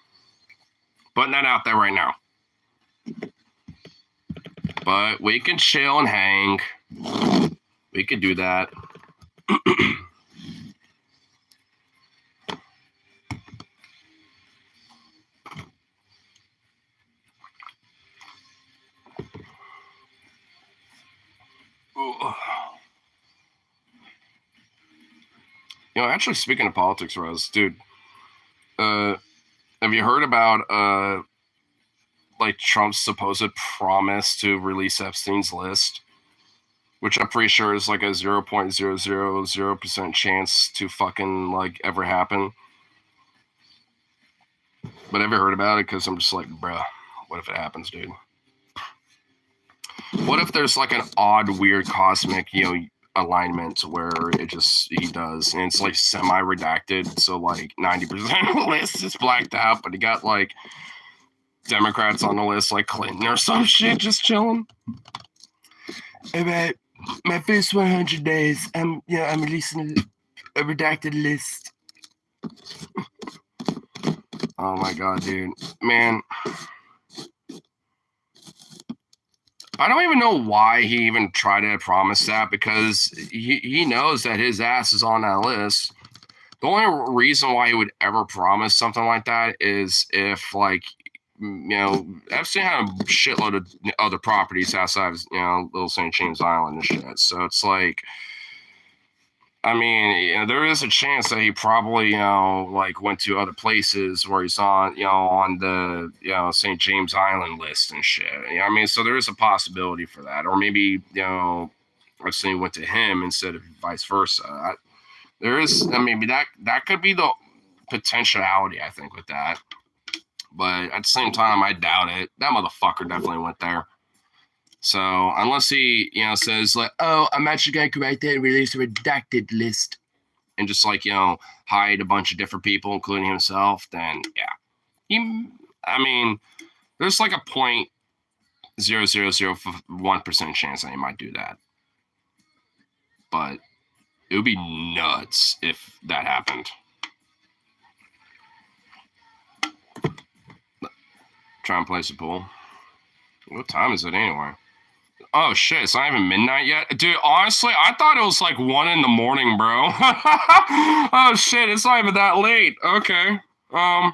Putting that out there right now. But we can chill and hang. We could do that. Actually, speaking of politics, Rose, dude, have you heard about like Trump's supposed promise to release Epstein's list, which I'm pretty sure is like a 0.000% chance to fucking like ever happen? But have you heard about it? Because I'm just like, bruh, what if it happens, dude? What if there's like an odd, weird cosmic, alignment where he does, and it's like semi-redacted, so like 90% of the list is blacked out, but he got like Democrats on the list, like Clinton or some shit, just chilling. Hey, babe, My first 100 days, I'm releasing a redacted list. Oh my god, dude. Man. I don't even know why he even tried to promise that, because he knows that his ass is on that list. The only reason why he would ever promise something like that is if, like, Epstein had a shitload of other properties outside of, Little St. James Island and shit. So it's like, I mean, there is a chance that he probably, like went to other places where he's on, on the, St. James Island list and shit. I mean, so there is a possibility for that. Or maybe, Epstein went to him instead of vice versa. There is, I mean, that could be the potentiality, I think, with that. But at the same time, I doubt it. That motherfucker definitely went there. So unless he, says like, "Oh, I'm actually going to go right there and release a redacted list," and just like, hide a bunch of different people, including himself, then yeah, I mean, there's like a 0.0001% chance that he might do that, but it would be nuts if that happened. Try and place a pool. What time is it anyway? Oh shit, it's not even midnight yet? Dude, honestly, I thought it was like 1 a.m, bro. Oh shit, it's not even that late. Okay. I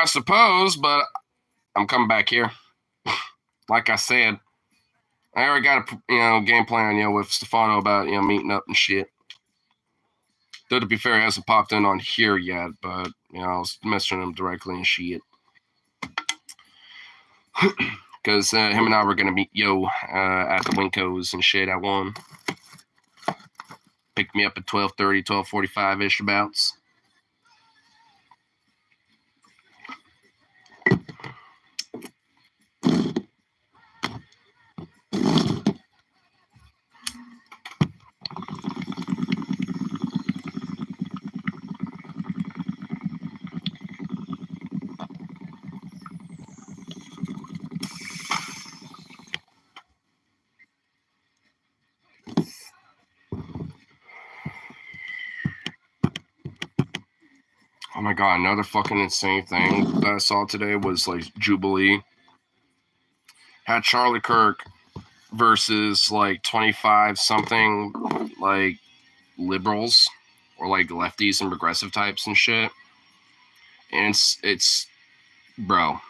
suppose, but I'm coming back here. Like I said, I already got a game plan, with Stefano about meeting up and shit. Though to be fair, he hasn't popped in on here yet, but I was messaging him directly and shit. Because him and I were gonna meet at the Winkos and shit at 1. Picked me up at 12:30, 12:45-ish abouts. Oh my god, another fucking insane thing that I saw today was like Jubilee had Charlie Kirk versus like 25 something like liberals or like lefties and progressive types and shit. And it's bro.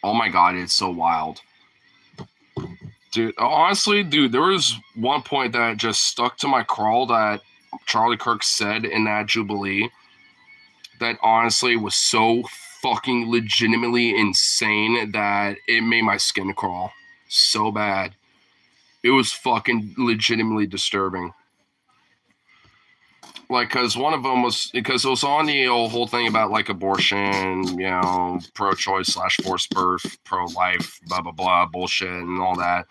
Oh my god, it's so wild. Dude, honestly, there was one point that just stuck to my crawl that Charlie Kirk said in that Jubilee that honestly was so fucking legitimately insane that it made my skin crawl so bad. It was fucking legitimately disturbing. Like, because one of them was, because it was on the whole thing about like abortion, pro-choice / forced birth, pro-life, blah blah blah bullshit and all that.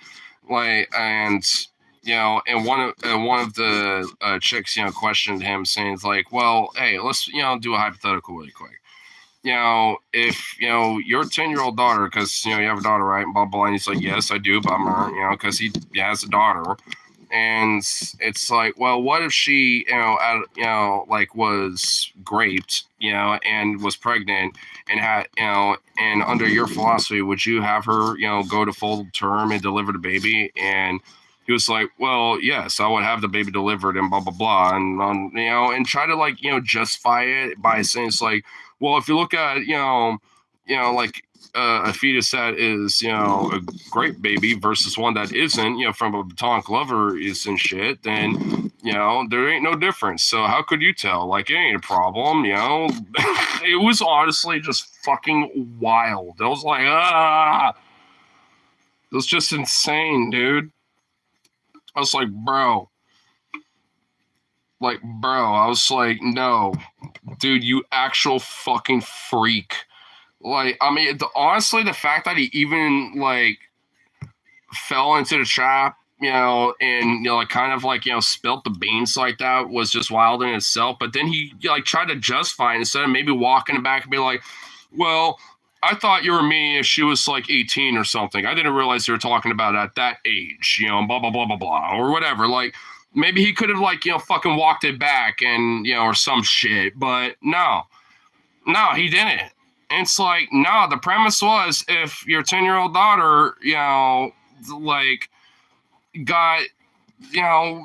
Like, and and one of the chicks, questioned him, saying like, well, hey, let's do a hypothetical really quick. If your 10-year-old daughter, because you have a daughter, right? Blah blah, and he's like, yes, I do, bummer, because he has a daughter. And it's like, well, what if she, like was raped, and was pregnant and had, and under your philosophy, would you have her, go to full term and deliver the baby? And he was like, well, yes, I would have the baby delivered and blah, blah, blah. And, and try to like, justify it by saying it's like, well, if you look at, like, a fetus that is, a great baby versus one that isn't, from a platonic lover is and shit, then, there ain't no difference. So how could you tell? Like, it ain't a problem, It was honestly just fucking wild. I was like, it was just insane, dude. I was like, bro. I was like, no, dude, you actual fucking freak. Like, I mean, honestly, the fact that he even, like, fell into the trap, and, like, kind of, like, spilt the beans like that was just wild in itself. But then he, like, tried to justify it instead of maybe walking it back and be like, well, I thought you were meaning if she was like 18 or something. I didn't realize you were talking about at that age, blah, blah, blah, blah, blah, or whatever. Like, maybe he could have, like, fucking walked it back and, or some shit. But no, he didn't. And it's like, no, the premise was if your 10-year-old daughter, like, got, I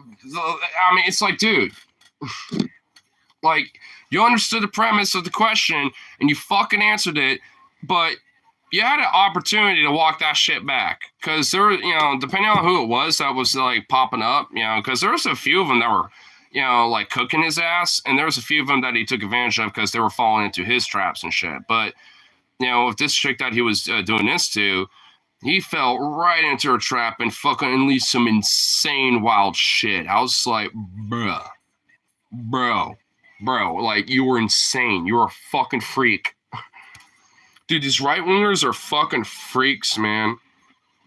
mean, it's like, dude, like, you understood the premise of the question and you fucking answered it, but you had an opportunity to walk that shit back. Because there, depending on who it was that was, like, popping up, because there was a few of them that were, like, cooking his ass, and there was a few of them that he took advantage of because they were falling into his traps and shit. But, if this chick that he was doing this to, he fell right into her trap and fucking unleashed some insane wild shit. I was like, bro, like, you were insane. You were a fucking freak. Dude, these right-wingers are fucking freaks, man.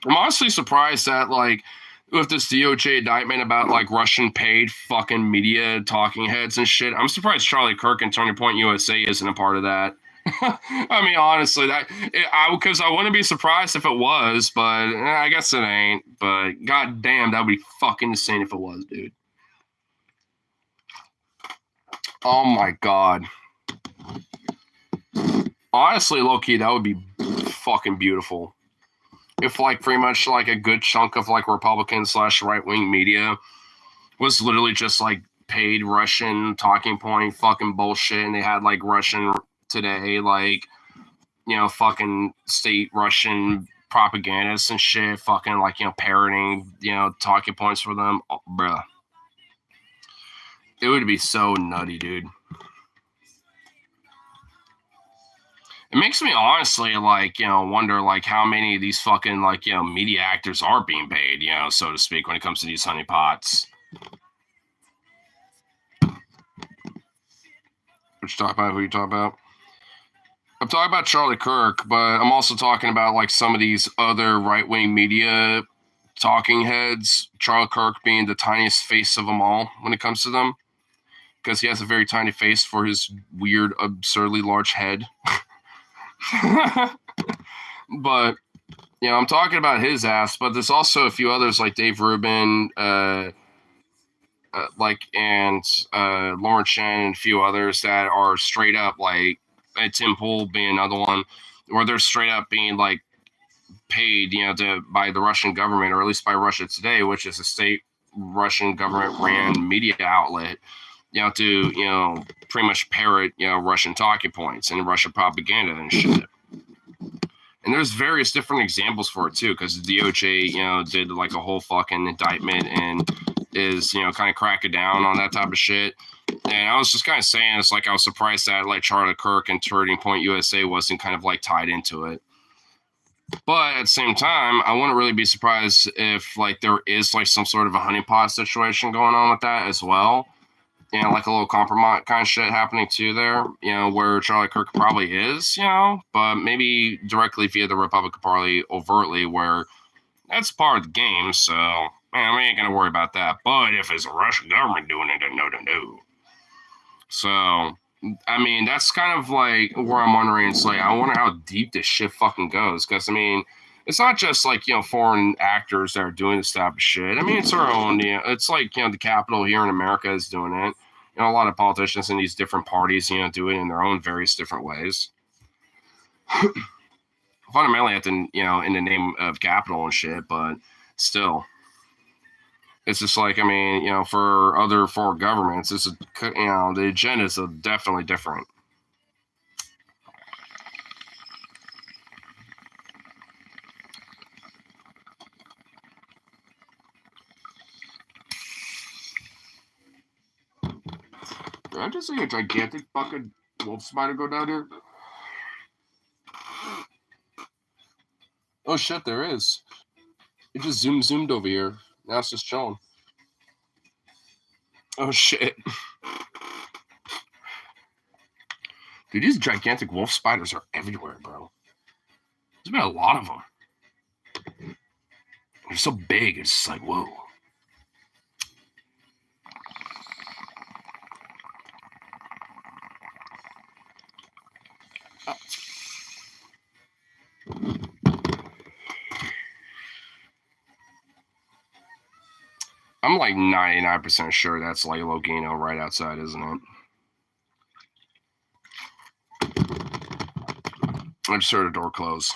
I'm honestly surprised that, like, with this DOJ indictment about, like, Russian-paid fucking media talking heads and shit, I'm surprised Charlie Kirk and Turning Point USA isn't a part of that. I mean, honestly, because I wouldn't be surprised if it was, but I guess it ain't. But goddamn, that would be fucking insane if it was, dude. Oh my god. Honestly, low-key, that would be fucking beautiful. If, like, pretty much, like, a good chunk of, like, Republican / right-wing media was literally just, like, paid Russian talking point fucking bullshit, and they had, like, Russian Today, like, fucking state Russian propagandists and shit, fucking, like, parroting, talking points for them. Oh, bruh. It would be so nutty, dude. It makes me honestly, like, wonder, like, how many of these fucking, like, media actors are being paid, so to speak, when it comes to these honeypots. What you talking about? Who you talking about? I'm talking about Charlie Kirk, but I'm also talking about, like, some of these other right-wing media talking heads, Charlie Kirk being the tiniest face of them all when it comes to them, because he has a very tiny face for his weird, absurdly large head. But, I'm talking about his ass, but there's also a few others like Dave Rubin, and Lauren Chen and a few others that are straight up, like, Tim Pool being another one, where they're straight up being, like, paid, by the Russian government, or at least by Russia Today, which is a state Russian government ran media outlet, to, pretty much parrot, Russian talking points and Russian propaganda and shit. And there's various different examples for it too, because the DOJ, did like a whole fucking indictment and is, kind of cracking down on that type of shit. And I was just kind of saying, it's like I was surprised that, like, Charlie Kirk and Turning Point USA wasn't kind of, like, tied into it. But at the same time, I wouldn't really be surprised if, like, there is, like, some sort of a honeypot situation going on with that as well. Like a little compromise kind of shit happening too there, where Charlie Kirk probably is, but maybe directly via the Republican Party overtly, where that's part of the game. So, man, we ain't going to worry about that. But if it's the Russian government doing it, then no. So, I mean, that's kind of like where I'm wondering. It's like, I wonder how deep this shit fucking goes. Because, I mean, it's not just like, foreign actors that are doing this type of shit. I mean, it's our own, it's like, the Capitol here in America is doing it. A lot of politicians in these different parties, do it in their own various different ways. Fundamentally, at the, in the name of capital and shit, but still. It's just like, I mean, for other foreign governments, it's, the agendas are definitely different. Did I just see a gigantic fucking wolf spider go down here? Oh shit, there is. It just zoomed over here. Now it's just chilling. Oh shit. Dude, these gigantic wolf spiders are everywhere, bro. There's been a lot of them. They're so big, it's just like, whoa. I'm like 99% sure that's like Logano right outside, isn't it? I just heard a door close.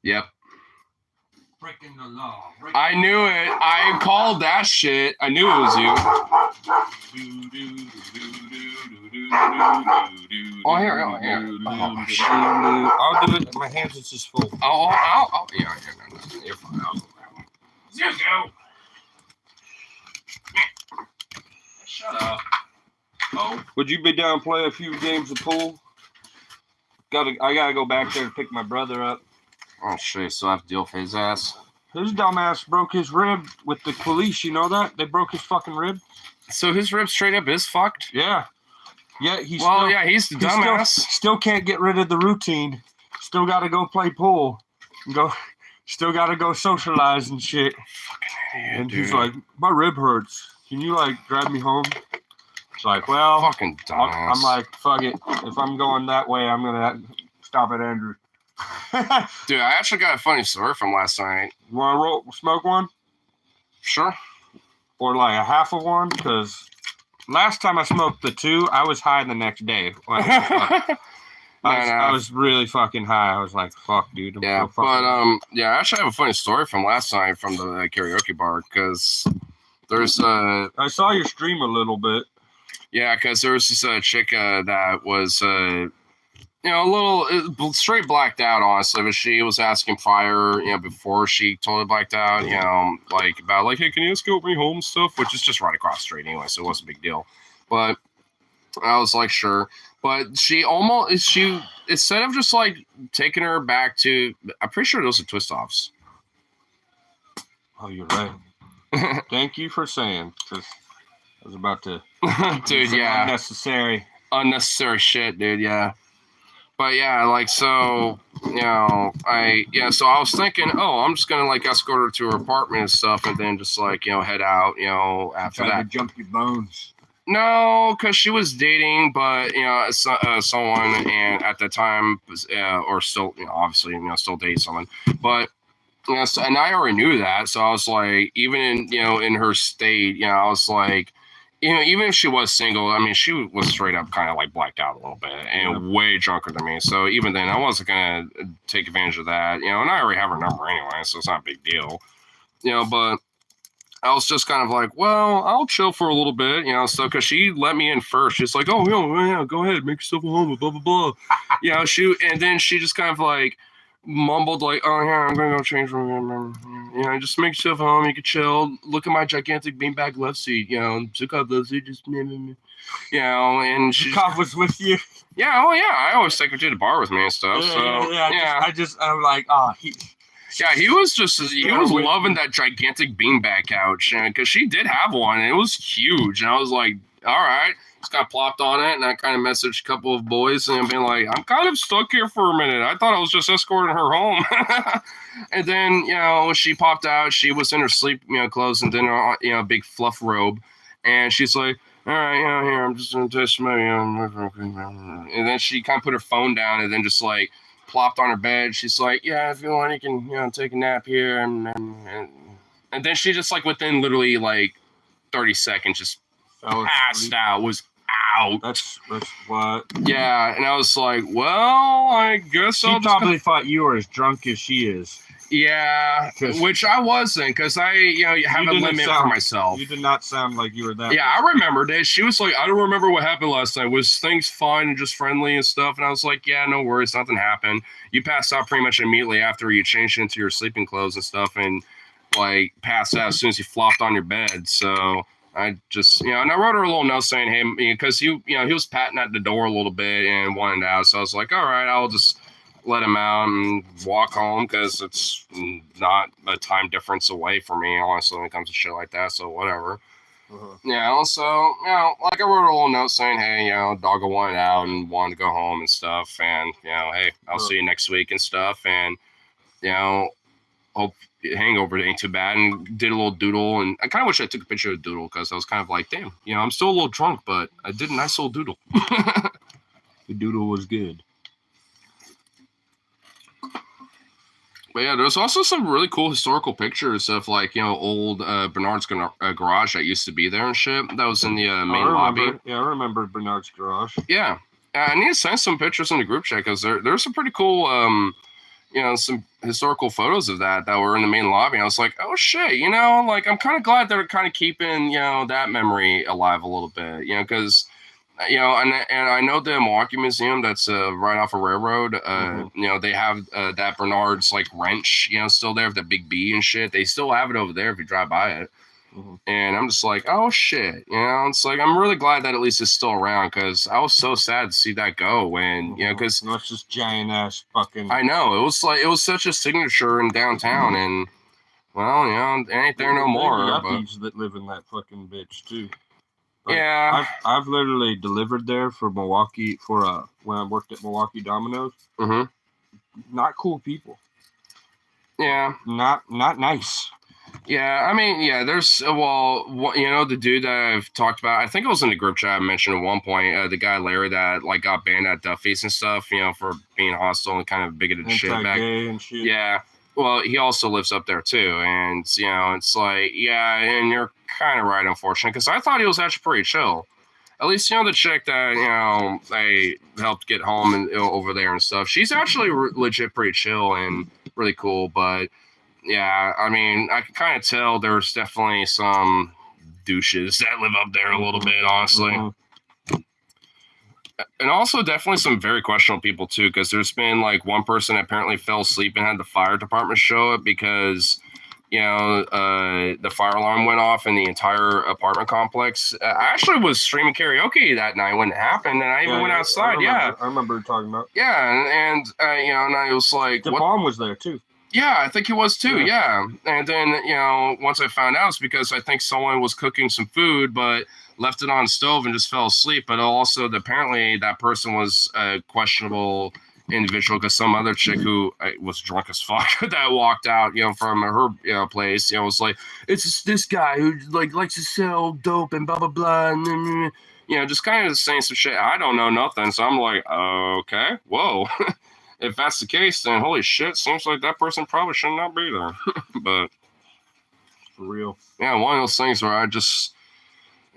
Yep. Breaking the law. I knew it. I called that shit. I knew it was you. Oh, here. I'll do it. My hands is just full. Oh, yeah, no. You're fine. You go. Shut up. Oh. Would you be down to play a few games of pool? I gotta go back there to pick my brother up. Oh shit, so I have to deal with his ass. His dumbass broke his rib with the police, you know that? They broke his fucking rib. So his rib straight up is fucked? Yeah. Yeah, he's the dumbass. Still can't get rid of the routine. Still gotta go play pool. Still gotta go socialize and shit. Fucking idiot, And dude. he's like, my rib hurts. Can you like drive me home? It's like, well, Fucking dumbass. I'm like, fuck it. If I'm going that way, I'm gonna stop at Andrew. Dude, I actually got a funny story from last night. You want to smoke one? Sure. Or like a half of one? Because last time I smoked the two, I was high the next day. I was really fucking high. I was like, fuck, dude. Yeah, so fucking I actually have a funny story from last night from the karaoke bar, because there's I saw your stream a little bit. Yeah, because there was this chick that was, a little straight blacked out, honestly. But she was asking Fire, before she totally blacked out, about, hey, can you escort me home stuff? Which is just right across the street anyway, so it wasn't a big deal. But I was like, sure. But instead of just, taking her back to, I'm pretty sure those are twist-offs. Oh, you're right. Thank you for saying, because I was about to... Dude, yeah. Unnecessary shit, dude, yeah. But yeah, so I was thinking, I'm just gonna escort her to her apartment and stuff, and then just head out, after that. To jump your bones. No, because she was dating, but someone, and at the time, or still, obviously, still dating someone, but. And I already knew that, so I was like, even in her state, I was like, even if she was single, I mean, she was straight up kind of blacked out a little bit and way drunker than me. So even then, I wasn't gonna take advantage of that, and I already have her number anyway, so it's not a big deal, But I was just kind of like, well, I'll chill for a little bit, so because she let me in first. She's like, oh yeah, go ahead, make yourself at home, blah blah blah, and then she just kind of mumbled oh yeah, I'm gonna go change room. Just make yourself home. You can chill. Look at my gigantic beanbag love seat. Zukov love seat. Just and she was with you. Yeah. Oh yeah. I always take her to the bar with me and stuff. I'm like, oh, he was loving that gigantic beanbag couch, because she did have one, and it was huge. And I was like, all right. Just got plopped on it, and I kind of messaged a couple of boys and being like, I'm kind of stuck here for a minute. I thought I was just escorting her home. And then, she popped out. She was in her sleep, clothes, and then, a big fluff robe. And she's like, all right, here, I'm just going to test my, and then she kind of put her phone down and then just plopped on her bed. She's like, yeah, if you want, you can, take a nap here. And then she just within literally 30 seconds, just passed out, was out. That's what. Yeah, and I was like, well, I guess she probably thought you were as drunk as she is. Yeah, which I wasn't, because I, you have a limit for myself. You did not sound like you were that. Yeah, I remembered it. She was like, I don't remember what happened last night. Was things fine and just friendly and stuff? And I was like, yeah, no worries, nothing happened. You passed out pretty much immediately after you changed into your sleeping clothes and stuff, and passed out as soon as you flopped on your bed. So I just, and I wrote her a little note saying, hey, because he was patting at the door a little bit and wanted out. So I was like, all right, I'll just let him out and walk home, because it's not a time difference away for me, honestly, when it comes to shit like that. So whatever. So, I wrote a little note saying, hey, Doggo wanted out and wanted to go home and stuff. And, hey, I'll see you next week and stuff. And, hope hangover ain't too bad, and did a little doodle. And I kind of wish I took a picture of the doodle because I was kind of like, damn, I'm still a little drunk, but I did a nice little doodle. The doodle was good. But yeah, there's also some really cool historical pictures of like old Bernard's garage that used to be there and shit. That was in the main lobby. Yeah, I remember Bernard's garage. Yeah, I need to send some pictures in the group chat because there's some pretty cool some historical photos of that were in the main lobby. And I was like, oh shit, like I'm kind of glad they're kind of keeping that memory alive a little bit, because. And I know the Milwaukee Museum that's right off a railroad. They have that Bernard's like wrench, still there with the big B and shit. They still have it over there if you drive by it. And I'm just like, oh shit, it's like I'm really glad that at least it's still around because I was so sad to see that go when because that's just giant ass fucking. I know it was such a signature in downtown and well, it ain't there no more. Yuppies that live in that fucking bitch too. Like, yeah, I've literally delivered there for Milwaukee when I worked at Milwaukee Domino's. Not cool people. Yeah, not nice. Yeah, I mean, yeah. There's the dude that I've talked about. I think it was in the group chat I mentioned at one point. The guy Larry that like got banned at Duffy's and stuff. For being hostile and kind of bigoted shit back. And shit. Yeah. Well, he also lives up there too, and it's like, yeah, and you're kind of right, unfortunately, because I thought he was actually pretty chill. At least, the chick that I helped get home and over there and stuff, she's actually legit pretty chill and really cool. But yeah, I mean, I can kind of tell there's definitely some douches that live up there a little bit, honestly. And also definitely some very questionable people too, because there's been like one person that apparently fell asleep and had the fire department show up because the fire alarm went off in the entire apartment complex. I actually was streaming karaoke that night when it happened, and I even went outside. I remember talking about. Yeah, and I was like, the bomb was there too. Yeah, I think he was too. Yeah. And then, once I found out, it's because I think someone was cooking some food, but left it on the stove and just fell asleep. But also, apparently, that person was a questionable individual because some other chick who was drunk as fuck that walked out, from her place, was like, it's just this guy who likes to sell dope and blah blah blah, and just kind of saying some shit. I don't know nothing, so I'm like, okay, whoa. If that's the case, then holy shit, seems like that person probably should not be there. But for real, yeah, one of those things where I just,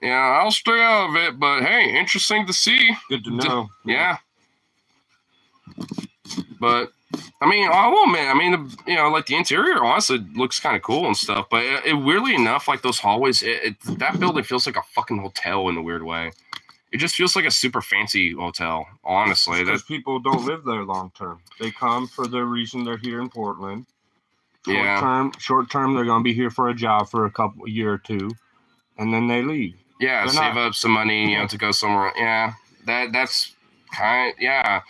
I'll stay out of it. But hey, interesting to see. Good to know. Yeah. But I mean, I will admit, I mean, like the interior honestly looks kind of cool and stuff. But it weirdly enough, like those hallways, that building feels like a fucking hotel in a weird way. It just feels like a super fancy hotel, honestly. Because people don't live there long term. They come for the reason they're here in Portland. Short term, they're gonna be here for a job for a year or two, and then they leave. Yeah, save up some money, to go somewhere. Yeah, that's kind. Yeah,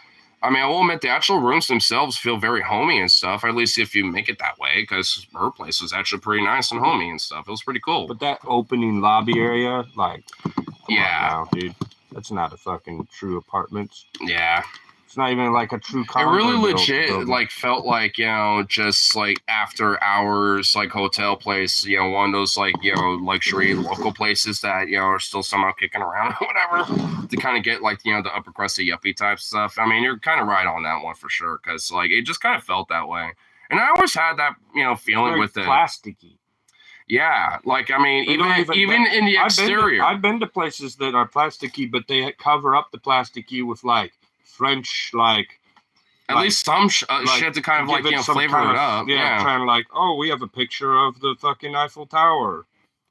I mean, I will admit the actual rooms themselves feel very homey and stuff. At least if you make it that way, because her place was actually pretty nice and homey and stuff. It was pretty cool. But that opening lobby area, like. Yeah, now, dude, that's not a fucking true apartments. Yeah, it's not even like a true. It really legit like felt like just like after hours like hotel place. One of those like luxury local places that are still somehow kicking around or whatever to kind of get like the upper crusty yuppie type stuff. I mean, you're kind of right on that one for sure because like it just kind of felt that way, and I always had that feeling with it. Plasticky. Yeah, like I mean, even in the exterior. I've been to places that are plasticky, but they cover up the plasticky with like French, like at least some shit to kind of like flavor it up. Yeah, kind of like, oh, we have a picture of the fucking Eiffel Tower.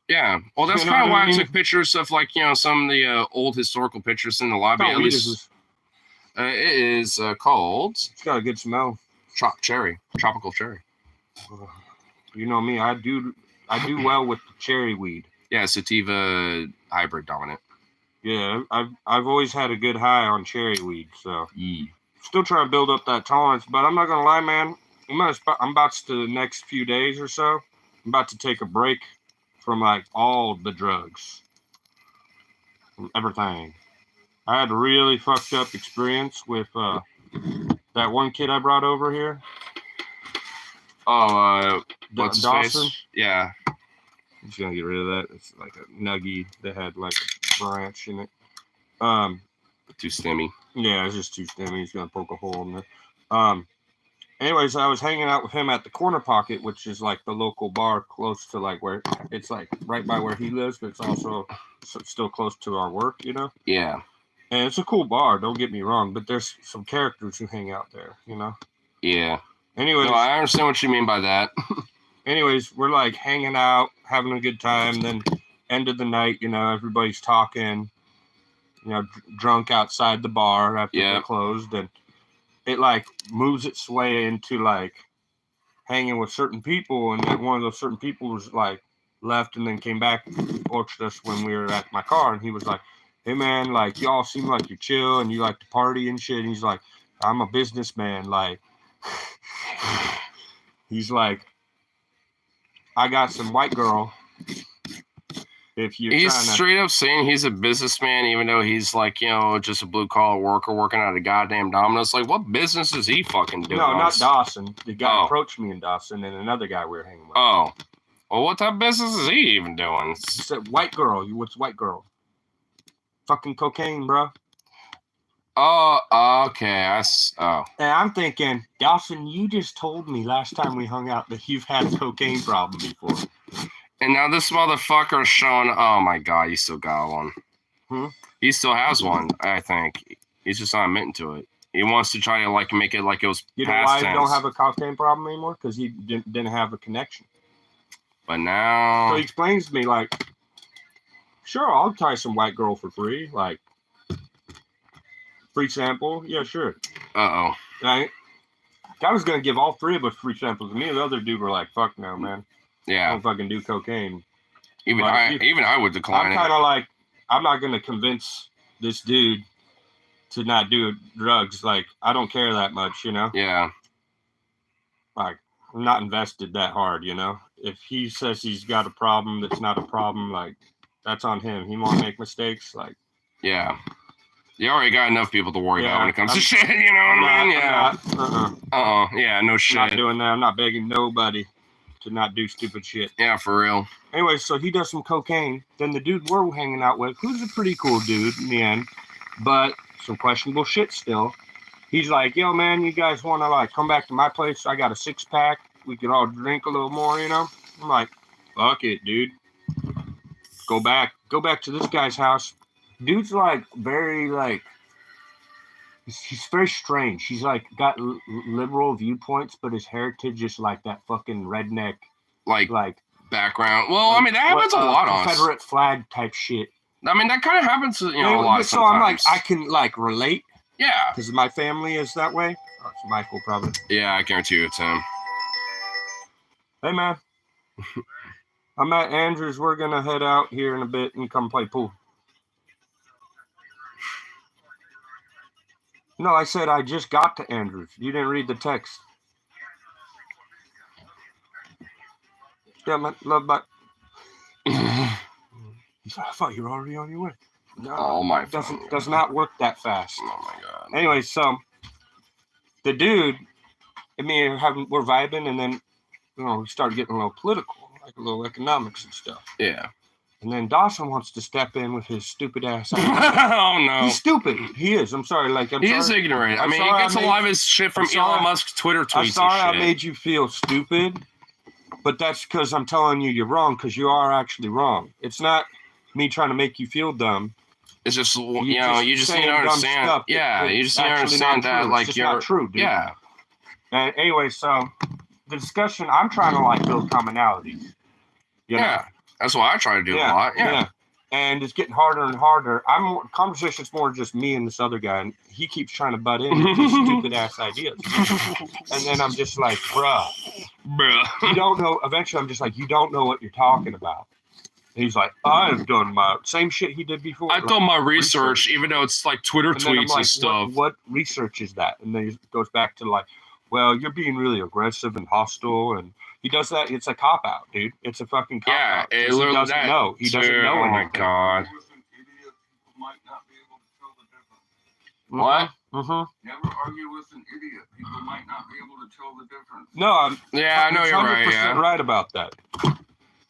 Yeah, well, that's kind of why I took pictures of like some of the old historical pictures in the lobby. At least it is called. It's got a good smell. Tropical cherry. You know me, I do well with the cherry weed. Yeah, sativa hybrid dominant. Yeah, I've always had a good high on cherry weed, so still trying to build up that tolerance. But I'm not gonna lie, man. I'm about to the next few days or so. I'm about to take a break from like all the drugs, from everything. I had a really fucked up experience with that one kid I brought over here. Oh, what's his Dawson. face? Yeah. I'm just gonna get rid of that. It's like a nuggie that had like a branch in it. Too stemmy. Yeah, it's just too stemmy. He's gonna poke a hole in there. Anyways, I was hanging out with him at the Corner Pocket, which is like the local bar close to like where it's like right by where he lives, but it's also still close to our work, you know? Yeah. And it's a cool bar, don't get me wrong, but there's some characters who hang out there, you know? Yeah. Anyways, No, I understand what you mean by that. anyways, we're like hanging out, having a good time. Then end of the night, you know, everybody's talking, you know, drunk outside the bar after Yeah. they closed, and it like moves its way into like hanging with certain people, and then one of those certain people was like left and then came back and approached us when we were at my car, and he was like, hey man, like y'all seem like you're chill and you like to party and shit. And he's like, I'm a businessman, like he's like, I got some white girl. If you're He's trying to, straight up saying he's a businessman, even though he's like, you know, just a blue collar worker working at a goddamn Domino's. Like, what business is he fucking doing? no, not Dawson. The guy Oh. approached me in Dawson, and another guy we were hanging with. Oh. Well, what type of business is he even doing? He said, white girl. What's white girl? Fucking cocaine, bro. Oh, okay. Oh. And I'm thinking, Dawson, you just told me last time we hung out that you've had a cocaine problem before. And now this motherfucker's showing. Oh my god, he still got one. He still has one. I think he's just not admitting to it. He wants to try to like make it like it was. You know past why tense. he don't have a cocaine problem anymore? Because he didn't have a connection. But now. So he explains to me like, sure, I'll try some white girl for free, like free sample. Yeah, sure. Uh-oh. Right? I was gonna give all three of us free samples. Me and the other dude were like, "Fuck no, man! I Yeah. don't fucking do cocaine." Even Like, I would decline I'm it. kind of like, I'm not gonna convince this dude to not do drugs. Like, I don't care that much, you know. Yeah. Like, I'm not invested that hard, you know. If he says he's got a problem that's not a problem, like, that's on him. He won't make mistakes. Like, Yeah. You already got enough people to worry Yeah, about when it comes to I'm- shit, you know what I mean? Yeah. Yeah, no I'm shit. not doing that. I'm not begging nobody to not do stupid shit. Yeah, for real. Anyway, so he does some cocaine. Then the dude we're hanging out with, who's a pretty cool dude in the end, but some questionable shit still. He's like, yo, man, you guys want to like come back to my place? I got a 6-pack. We could all drink a little more, you know? I'm like, fuck it, dude. Go back to this guy's house. Dude's like very like, he's very strange. He's like got liberal viewpoints, but his heritage is like that fucking redneck, Like like background. Well, I mean, that happens a lot on. Confederate flag type shit. I mean, that kind of happens, you know, a lot. So I'm like, sometimes. I can like relate Yeah. because my family is that way. Oh, it's Michael probably. Yeah, I guarantee you it's him. Hey man, I'm at Andrews. We're gonna head out here in a bit and come play pool. No, I said I just got to Andrews. You didn't read the text. Yeah, man. Love, bye. I thought you were already on your way. No, Oh my does not work that fast. Oh my god. Anyway, so the dude and me we're vibing, and then you know we started getting a little political, like a little economics and stuff. Yeah. And then Dawson wants to step in with his stupid ass. Oh no. He's stupid. He is. I'm sorry. Like He is ignorant. I mean, he gets a lot of his shit from Elon Musk's Twitter tweets. I'm sorry I and shit. made you feel stupid, but that's because I'm telling you you're wrong, because you are actually wrong. It's not me trying to make you feel dumb. It's just, you know, just you just need saying to dumb understand. stuff Yeah, that you it's just need to actually understand not that, true. like, It's just you're. not true, dude. Yeah. And anyway, so the discussion, I'm trying to like build commonalities. You know? Yeah. That's what I try to do a lot. Yeah. And it's getting harder and harder. Conversation's more just me and this other guy, and he keeps trying to butt in with his stupid ass ideas. And then I'm just like, bruh, you don't know. Eventually, I'm just like, you don't know what you're talking about. And he's like, I've done my same shit he did before. I've done my research, even though it's like Twitter And then I'm tweets like, and stuff. What research is that? And then he goes back to like, well, you're being really aggressive and hostile, and he does that. It's a cop out, dude. It's a fucking cop Yeah, out. it 'Cause literally he doesn't know. He doesn't know. Oh my anything. god. What? Mm-hmm. Never argue with an idiot. People might not be able to tell the difference. No, I'm Yeah, I know you're right. 100% Yeah. right about that.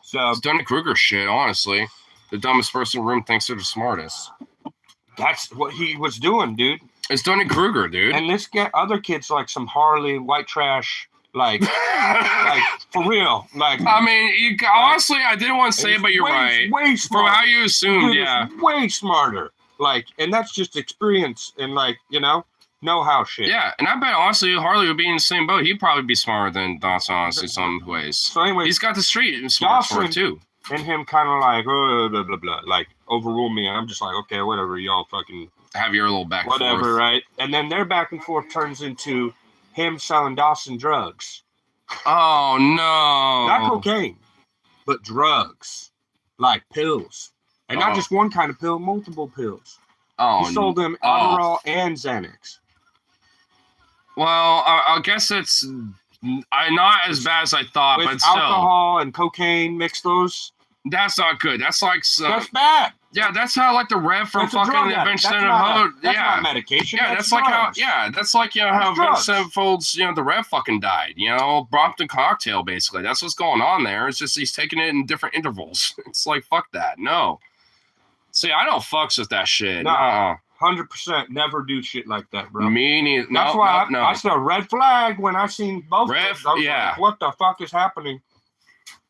So It's Dunning-Kruger shit, honestly. The dumbest person in the room thinks they're the smartest. that's what he was doing, dude. It's Dunning-Kruger, dude. And this guy, other kid's like some Harley white trash, like for real. Like, I mean, honestly, I didn't want to say it, but you're right. Way From smarter. how you assumed, Dude, yeah. is way smarter. Like, and that's just experience and like, know-how shit. Yeah, and I bet honestly Harley would be in the same boat. He'd probably be smarter than Dawson, honestly, in some ways. So anyway, He's got the street smart for it too. and him kind of like, blah, blah, blah, like overrule me. And I'm just like, okay, whatever, y'all fucking Have your little back and whatever, forth. right? And then their back and forth turns into him selling Dawson drugs. Oh no! Not cocaine, but drugs, like pills. And not Oh. just one kind of pill, multiple pills. Oh, He sold them oh. Adderall and Xanax. Well, I guess it's not as bad as I thought, With but still, alcohol and cocaine, mix those. that's not good. That's like That's bad. yeah, that's how like the Rev from That's a drug fucking addict. Avenged That's Sevenfold. That's Yeah, not medication. yeah, that's like how drugs. that's like how That's Avenged drugs. Sevenfold's the Rev fucking died. Brompton cocktail basically. That's what's going on there. It's just he's taking it in different intervals. It's like fuck that. No. See, I don't fucks with that shit. No. No. 100% never do shit like that, bro. Me neither. That's No, why no. I saw a red flag when I seen both. Red- of them. I was yeah. like, what the fuck is happening?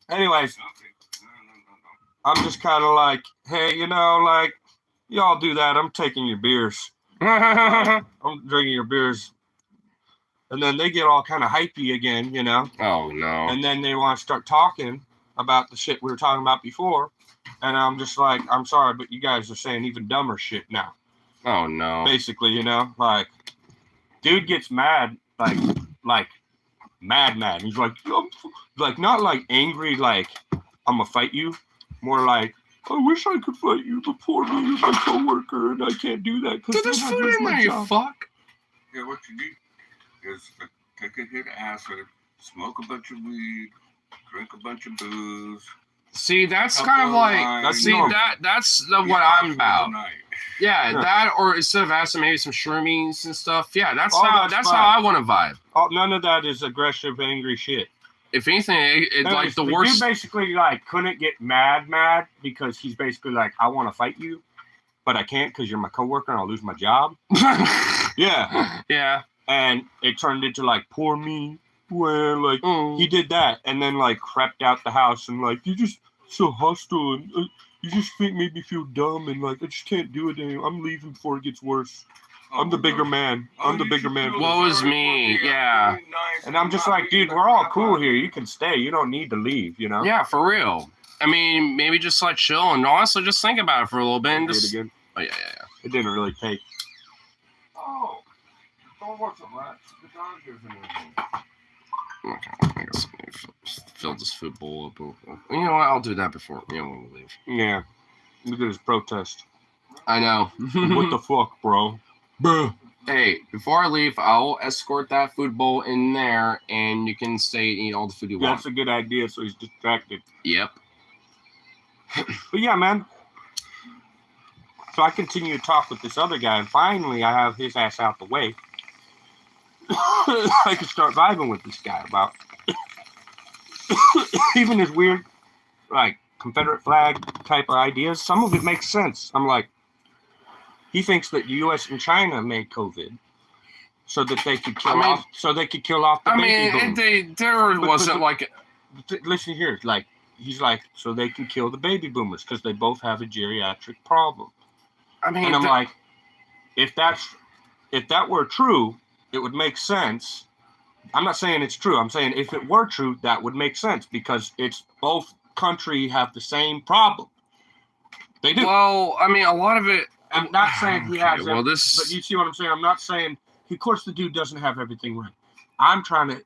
Anyways, No. I'm just kind of like, hey, like, y'all do that. I'm taking your beers. I'm drinking your beers. And then they get all kind of hypey again, Oh no. and then they want to start talking about the shit we were talking about before. And I'm just like, I'm sorry, but you guys are saying even dumber shit now. Oh no. Basically, like, dude gets mad, like mad. He's like, like not like angry, like I'm gonna fight you. More like, I wish I could fight you, but poor me is my coworker, and I can't do that because Dude, there's food in there, you fuck. Yeah, what you need is take a hit of acid, smoke a bunch of weed, drink a bunch of booze. See, that's Couple kind of like lines. see normal. that's what Get I'm out for about. the night. Yeah, Yeah. that or instead of acid, maybe some shroomies and stuff. Yeah, that's Oh, how that's how fine. I want to vibe. None of that is aggressive, angry shit. If anything, it No, like the dude worst. basically like couldn't get mad because he's basically like, I want to fight you, but I can't because you're my coworker and I'll lose my job. Yeah. Yeah. And it turned into like, poor me. Well, like he did that and then like crept out the house and like, you're just so hostile and you just make me feel dumb and like I just can't do it anymore. I'm leaving before it gets worse. I'm the bigger man. I'm the bigger man. Woe is me, yeah. And I'm just like, dude, we're all cool here. You can stay. You don't need to leave, Yeah, for real. I mean, maybe just like chill and honestly just think about it for a little bit and Do it just. again. Oh yeah. It didn't really take. Oh, don't watch the rats. The Dodgers and everything. Okay, I guess I need to fill this food bowl up. You know what? I'll do that before when we leave. Yeah. Look at his protest. I know. What the fuck, bro? Bruh. Hey, before I leave, I'll escort that food bowl in there, and you can stay and eat all the food you want. That's a good idea, so he's distracted. Yep. But yeah, man. So I continue to talk with this other guy, and finally I have his ass out the way. I can start vibing with this guy about even his weird, like, Confederate flag type of ideas. Some of it makes sense. I'm like, he thinks that U.S. and China made COVID so that they could kill off the baby boom. There wasn't like. Listen here, like he's like, so they can kill the baby boomers because they both have a geriatric problem. I mean, And I'm like, if that were true, it would make sense. I'm not saying it's true. I'm saying if it were true, that would make sense because it's both countries have the same problem. They do. well, I mean, a lot of it. I'm not saying he has Well, it, this. but you see what I'm saying? I'm not saying, of course, the dude doesn't have everything right. I'm trying to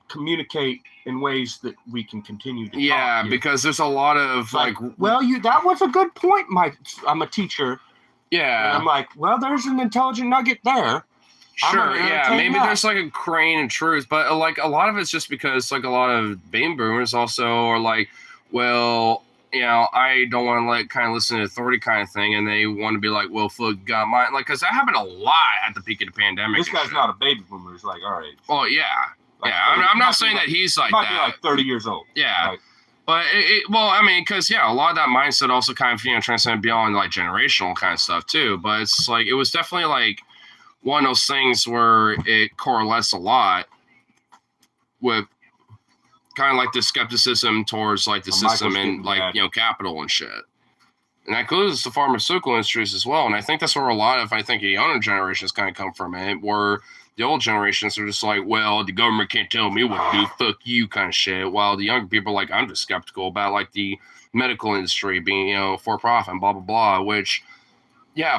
communicate in ways that we can continue to Yeah, talk here. because there's a lot of like. Well, that was a good point, Mike. I'm a teacher. And Yeah. I'm like, well, there's an intelligent nugget there. I'm Sure, gonna yeah, entertain maybe that. there's like a grain of truth, but like a lot of it's just because like a lot of baby boomers also are like, well, I don't want to kind of listen to authority kind of thing, and they want to be like, well, fuck, got mine, because that happened a lot at the peak of the pandemic. This guy's not a baby boomer. He's like our age. Oh yeah, Like yeah. 30, I'm not saying that he's like might that. be like 30 years old. Yeah. Like, But because a lot of that mindset also kind of transcended beyond like generational kind of stuff too. But it's like it was definitely like one of those things where it correlates a lot with kind of like the skepticism towards like the system and like capital and shit. And that includes the pharmaceutical industries as well. And I think that's where a lot of the younger generations kind of come from it, where the old generations are just like, well, the government can't tell me what to do, fuck you kind of shit. While the younger people are like, I'm just skeptical about like the medical industry being, for profit and blah, blah, blah, which,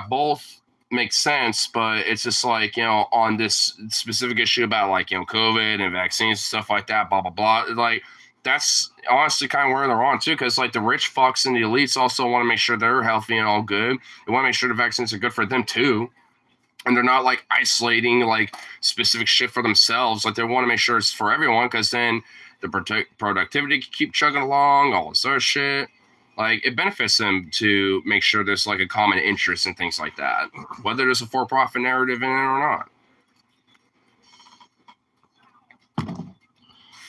both make sense. But it's just like, on this specific issue about like, COVID and vaccines and stuff like that, blah, blah, blah. Like, that's honestly kind of where they're on too. Cause like the rich fucks and the elites also want to make sure they're healthy and all good. They want to make sure the vaccines are good for them too. And they're not like isolating like specific shit for themselves. Like they want to make sure it's for everyone, because then the productivity can keep chugging along, all this other shit. Like it benefits them to make sure there's like a common interest in things like that, whether there's a for-profit narrative in it or not.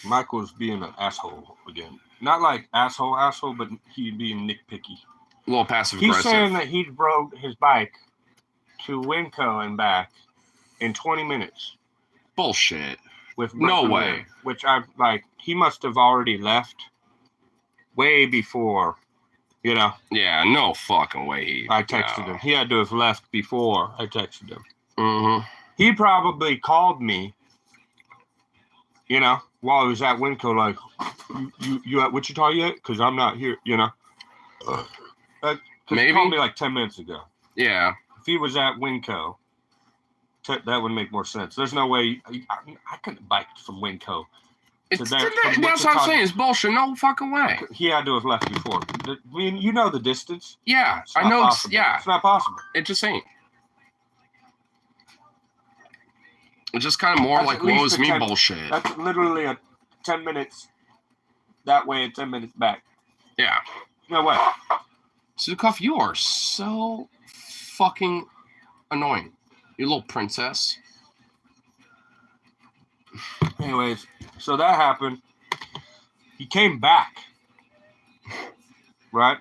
Michael's being an asshole again. Not like asshole, but he being nitpicky. A little passive aggressive. He's saying that he rode his bike to Winco and back in 20 minutes. Bullshit. With no way. Which I've like, he must have already left way before, Yeah, no fucking way. I texted him. He had to have left before I texted him. Mm-hmm. He probably called me, while I was at Winco, like, you at Wichita yet? Because I'm not here, Maybe. He called me like 10 minutes ago. Yeah. If he was at Winco, that would make more sense. There's no way I couldn't bike from Winco. That's what I'm saying. It's bullshit. No fucking way. He had to have left before. I mean, the distance. Yeah, I know. It's not possible. It just ain't. It's just kind of more like woe is me bullshit. That's literally a 10 minutes that way and 10 minutes back. Yeah. No way. Zukov, you are so fucking annoying. You little princess. Anyways, so that happened. He came back. Right?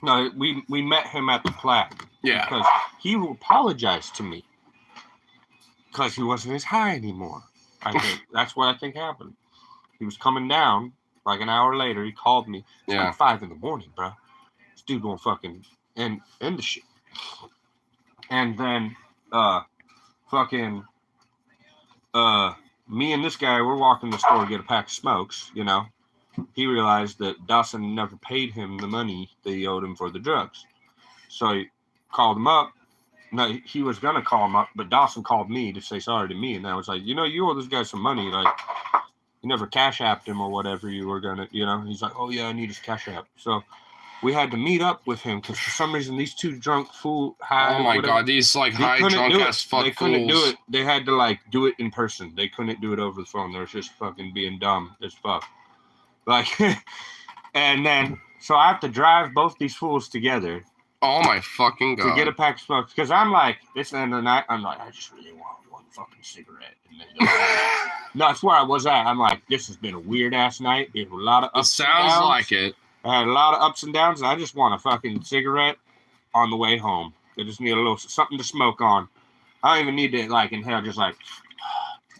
No, we met him at the plaque. Yeah. Because he apologized to me. Because he wasn't as high anymore. I think that's what I think happened. He was coming down like an hour later. He called me. It's like 5 a.m, bro. This dude gonna fucking end the shit. And then me and this guy, we're walking to the store to get a pack of smokes, He realized that Dawson never paid him the money that he owed him for the drugs. So he called him up. No, he was going to call him up, but Dawson called me to say sorry to me. And I was like, you owe this guy some money. Like, you never cash apped him or whatever you were going to, He's like, oh, yeah, I need his cash app. So we had to meet up with him because for some reason these two drunk high. Oh, my God. These, high drunk ass fuck They couldn't do it. They had to, do it in person. They couldn't do it over the phone. They were just fucking being dumb as fuck. And then, so I have to drive both these fools together. Oh my fucking God. To get a pack of smokes. Because I'm like, this end of the night, I'm like, I just really want one fucking cigarette. And then no, that's where I was at. I'm like, this has been a weird ass night. There's a lot of ups and downs. Sounds like it. I had a lot of ups and downs, and I just want a fucking cigarette on the way home. I just need a little something to smoke on. I don't even need to inhale, just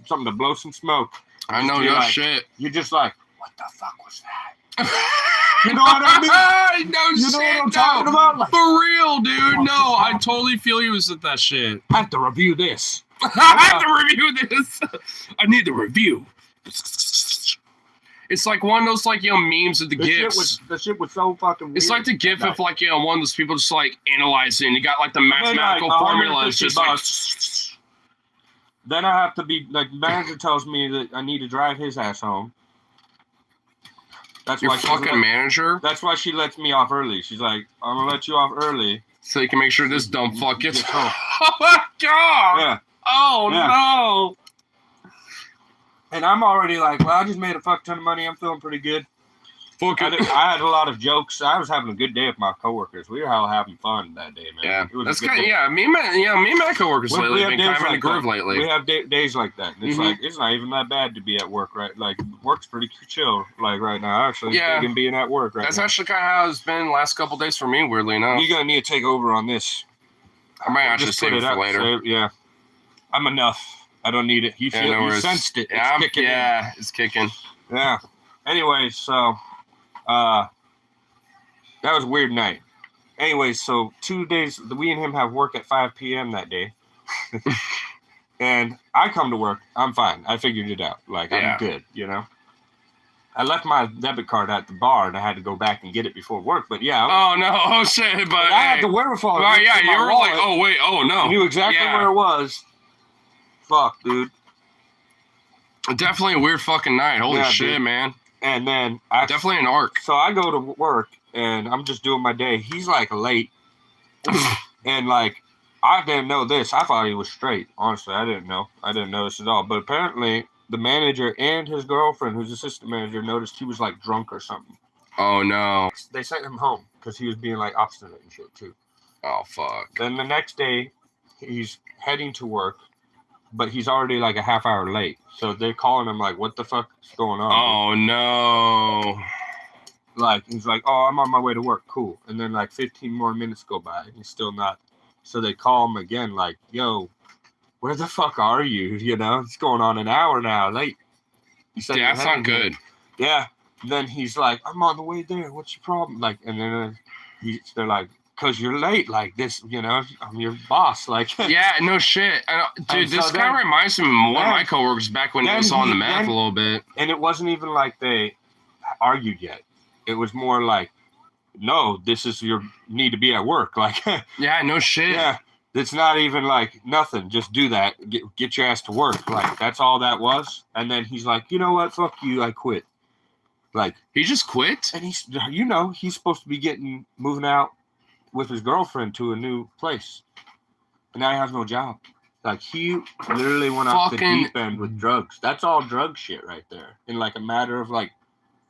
something to blow some smoke. I know your shit. You're just like, what the fuck was that? You know what I mean? No you shit, know what I'm talking about? For real, dude. No, I totally feel you was at that shit. I have to review this. I have to review this. I need the review. It's like one of those memes of the GIFs. The shit was so fucking weird. It's like the GIF of one of those people just analyzing. You got the mathematical formula. It's just Then I have to be manager tells me that I need to drive his ass home. That's your why fucking manager? That's why she lets me off early. She's like, I'm going to let you off early. So you can make sure this dumb fuck gets home. Oh, my God. Yeah. Oh, yeah. No. And I'm already well, I just made a fuck ton of money. I'm feeling pretty good. Fuck I it. had a lot of jokes. I was having a good day with my coworkers. We were all having fun that day, man. Yeah, It was a that's good kind of, day. me and my coworkers We lately have have been days kind of in a like groove that. lately. We have days like that. And it's Mhm. like, it's not even that bad to be at work, right? Like, work's pretty chill, like, right now. Actually, Yeah. digging being at work right That's now. actually kind of how it's been the last couple days for me, weirdly enough. You're going to need to take over on this. I might actually Just save put it for out, later. yeah. I'm enough. I don't need it. You Yeah, feel, no you worries. sensed it. Yeah, It's kicking in. yeah, it's kicking. Yeah. Anyway, so that was a weird night. Anyway, so 2 days, we and him have work at 5 p.m. that day. And I come to work. I'm fine. I figured it out. Like, Yeah. I'm good, you know? I left my debit card at the bar and I had to go back and get it before work. But yeah, Oh no! Oh shit! But I had hey. the wherewithal. to Well, reach yeah, in you my were like, wallet. oh wait, oh I no. knew exactly Yeah. where it was. Fuck, dude. Definitely a weird fucking night. Holy Yeah, shit, dude. man. And then I Definitely an arc. So I go to work and I'm just doing my day. He's like late. And like, I didn't know this. I thought he was straight. Honestly, I didn't know. I didn't know this at all. But apparently, the manager and his girlfriend, who's assistant manager, noticed he was like drunk or something. Oh no. They sent him home because he was being like obstinate and shit too. Oh fuck. Then the next day, he's heading to work, but he's already like a half hour late. So they're calling him like, "What the fuck is going on?" Oh no. Like, he's like, "Oh, I'm on my way to work. Cool." And then like 15 more minutes go by and he's still not. So they call him again, like, "Yo, where the fuck are you?" You know, it's going on an hour now, late. He said, Yeah, that's not good. Yeah. Then he's like, "I'm on the way there. What's your problem?" Like, and then they're like, "Cause you're late. Like this, you know, I'm your boss." Like, Yeah, no shit. Dude, And so this then- kind of reminds me of one of then- my coworkers back when he then was on the he- meth then- a little bit. And it wasn't even like they argued yet. It was more like, "No, this is your need to be at work." Like, Yeah, no shit. yeah, it's not even like nothing. Just do that. Get your ass to work. Like, that's all that was. And then he's like, "You know what? Fuck you. I quit." Like, He just quit? and he's, you know, he's supposed to be moving out with his girlfriend to a new place. But now he has no job. Like, he literally went off the Fucking- deep end with drugs. That's all drug shit right there. In like a matter of like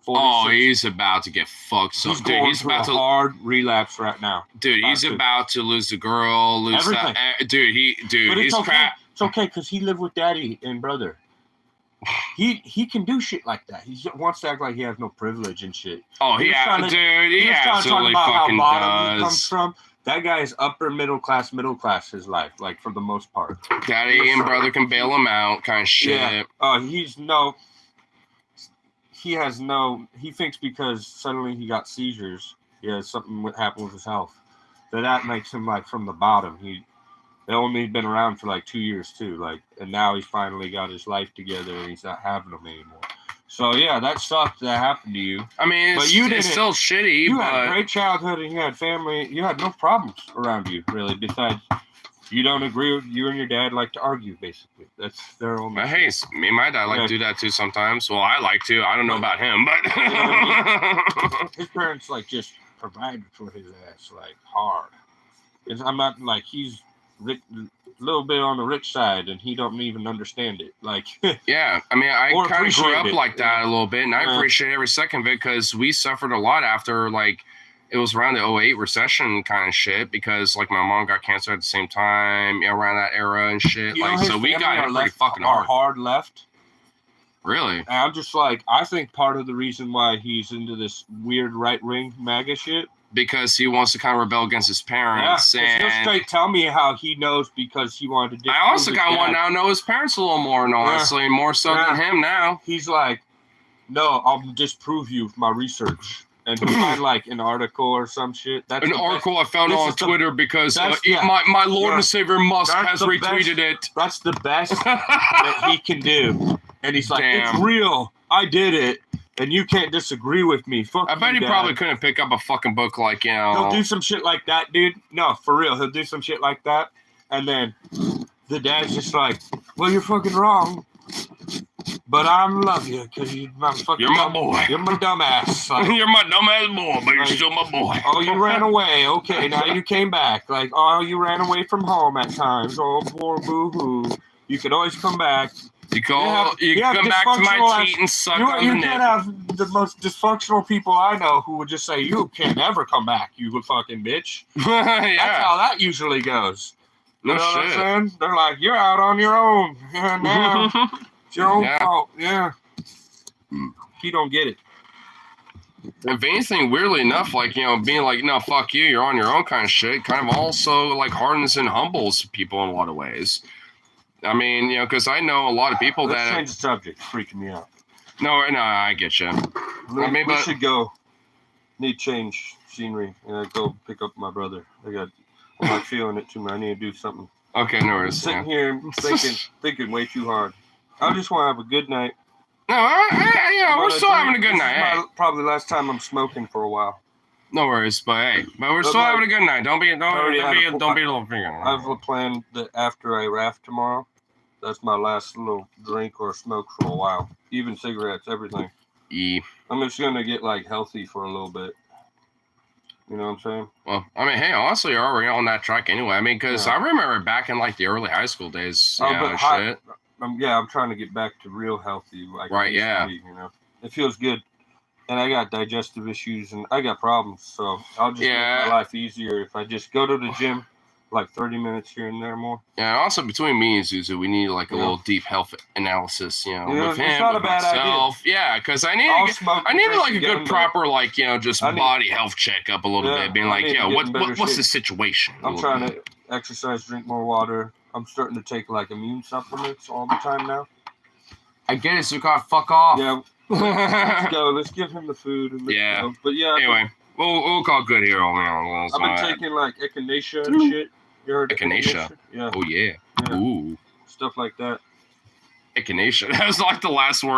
46. Oh, he's about to get fucked. So, He's dude, going he's through about a to. hard relapse right now. Dude, he's about to. about to lose the girl, lose Everything. that. Dude, But he's it's okay. crap. It's okay because he lived with daddy and brother. He can do shit like that. He wants to act like he has no privilege and shit. Oh, He was trying to- dude, he He was trying to talk absolutely about how fucking bottom he comes does. from. That guy is upper middle class his life, like for the most part. Daddy and brother can bail him out, kind of shit. Yeah. He thinks because suddenly he got seizures, something would happen with his health. That makes him like from the bottom. They only been around for like 2 years too, like, and now he's finally got his life together and he's not having them anymore. So yeah, that sucked that happened to you. I mean, But it's, you it's didn't- still shitty, You but had a great childhood and you had family. You had no problems around you really. Besides, you don't agree with you and your dad like to argue. Basically, that's their only. But hey, me and my dad like Yeah. to do that too sometimes. Well, I like to. I don't know about him, but His parents like just provided for his ass like hard. I'm not like he's rich, a little bit on the rich side, and he don't even understand it. Like, yeah, I mean, I Or kind of grew appreciate up it, like that yeah. a little bit, and I Yeah. appreciate every second of it because we suffered a lot after like it was around the 08 recession kind of shit because like my mom got cancer at the same time around that era and shit. you know, Like, his so we family got are hit pretty left- fucking are hard. hard left. Really? And I'm just like, I think part of the reason why he's into this weird right wing MAGA shit. Because he wants to kind of rebel against his Yeah, parents. 'cause he'll And straight tell me how he knows because he wanted to. I also disprove kind his of want dad. to know his parents a little more, and honestly, more so than him now. He's like, "No, I'll disprove you with my research." And he'll find like an article or some shit. That's An the best- article I found This on is the- Twitter because that's- yeah. my Lord Yeah. and Savior Musk That's has the retweeted it. That's the best that he can do. And he's like, Damn. "It's real. I did it, and you can't disagree with me." Fuck I bet you, he Dad. probably couldn't pick up a fucking book like, you He'll know. do some shit like that, dude. No, for real. He'll do some shit like that. And then the dad's just like, "Well, you're fucking wrong. But I love you because you're my fucking You're my dumb- boy. You're my dumbass." Like, You're my dumbass boy, but you're Right. still my boy. oh, you ran away. Okay, now you came back. Like, oh, you ran away from home at times. Oh, poor boo-hoo. You could always come back. You go. have- You you have come back to my dysfunctional teat and suck You, on you the can't nip. have the most dysfunctional people I know who would just say, "You can't ever come back, you fucking bitch." That's Yeah. how that usually goes. You No know what I'm shit. saying? They're like, "You're out on your own now. It's your own Yeah. fault." Yeah. He don't get it. If anything, weirdly enough, like, you know, being like, no, fuck you, you're on your own kind of shit, kind of also like hardens and humbles people in a lot of ways. I mean, you know, because I know a lot of people Let's that. change the subject. It's freaking me out. No, I get you. We, mean, we but- should go. Need change scenery, and I go pick up my brother. I'm not feeling it too much. I need to do something. Okay, no worries. Sitting Yeah. here thinking way too hard. I just want to have a good night. No, yeah, we're still having a good This night. is Hey, my, probably last time I'm smoking for a while. no worries, but hey, but we're But still like- having a good night. Don't be a little finger. I have a plan that after I raft tomorrow, that's my last little drink or smoke for a while. Even cigarettes, everything. Yeah. I'm just gonna get like healthy for a little bit. You know what I'm saying? Well, I mean, hey, honestly, you're already on that track anyway. I mean, because Yeah. I remember back in like the early high school days, Oh, you know, but and high- shit. I'm trying to get back to real healthy. Like I Right, used to yeah. be, you know, it feels good. And I got digestive issues and I got problems, so I'll just Yeah. make my life easier if I just go to the gym, like 30 minutes here and there more. Yeah, and also between me and Zuzu, we need like a Yeah. little deep health analysis, you know, Yeah, with it's him, not with a bad idea. myself. Yeah, because I need I'll to get, smoke. I needed drink like a again, good but proper like, you know, just I need- body health checkup a little Yeah, bit, being I like, need to yo, get in better what's shape. the situation? a I'm little trying bit. to exercise, drink more water. I'm starting to take like immune supplements all the time now. I get it, so you gotta fuck off. Yeah, let's go. Let's give him the food. And let's Yeah. go. But yeah, Anyway, we'll call good here on I've been taking like echinacea and shit. You heard of Echinacea? Yeah, Oh yeah. yeah, Ooh. stuff like that. Echinacea. That was like the last word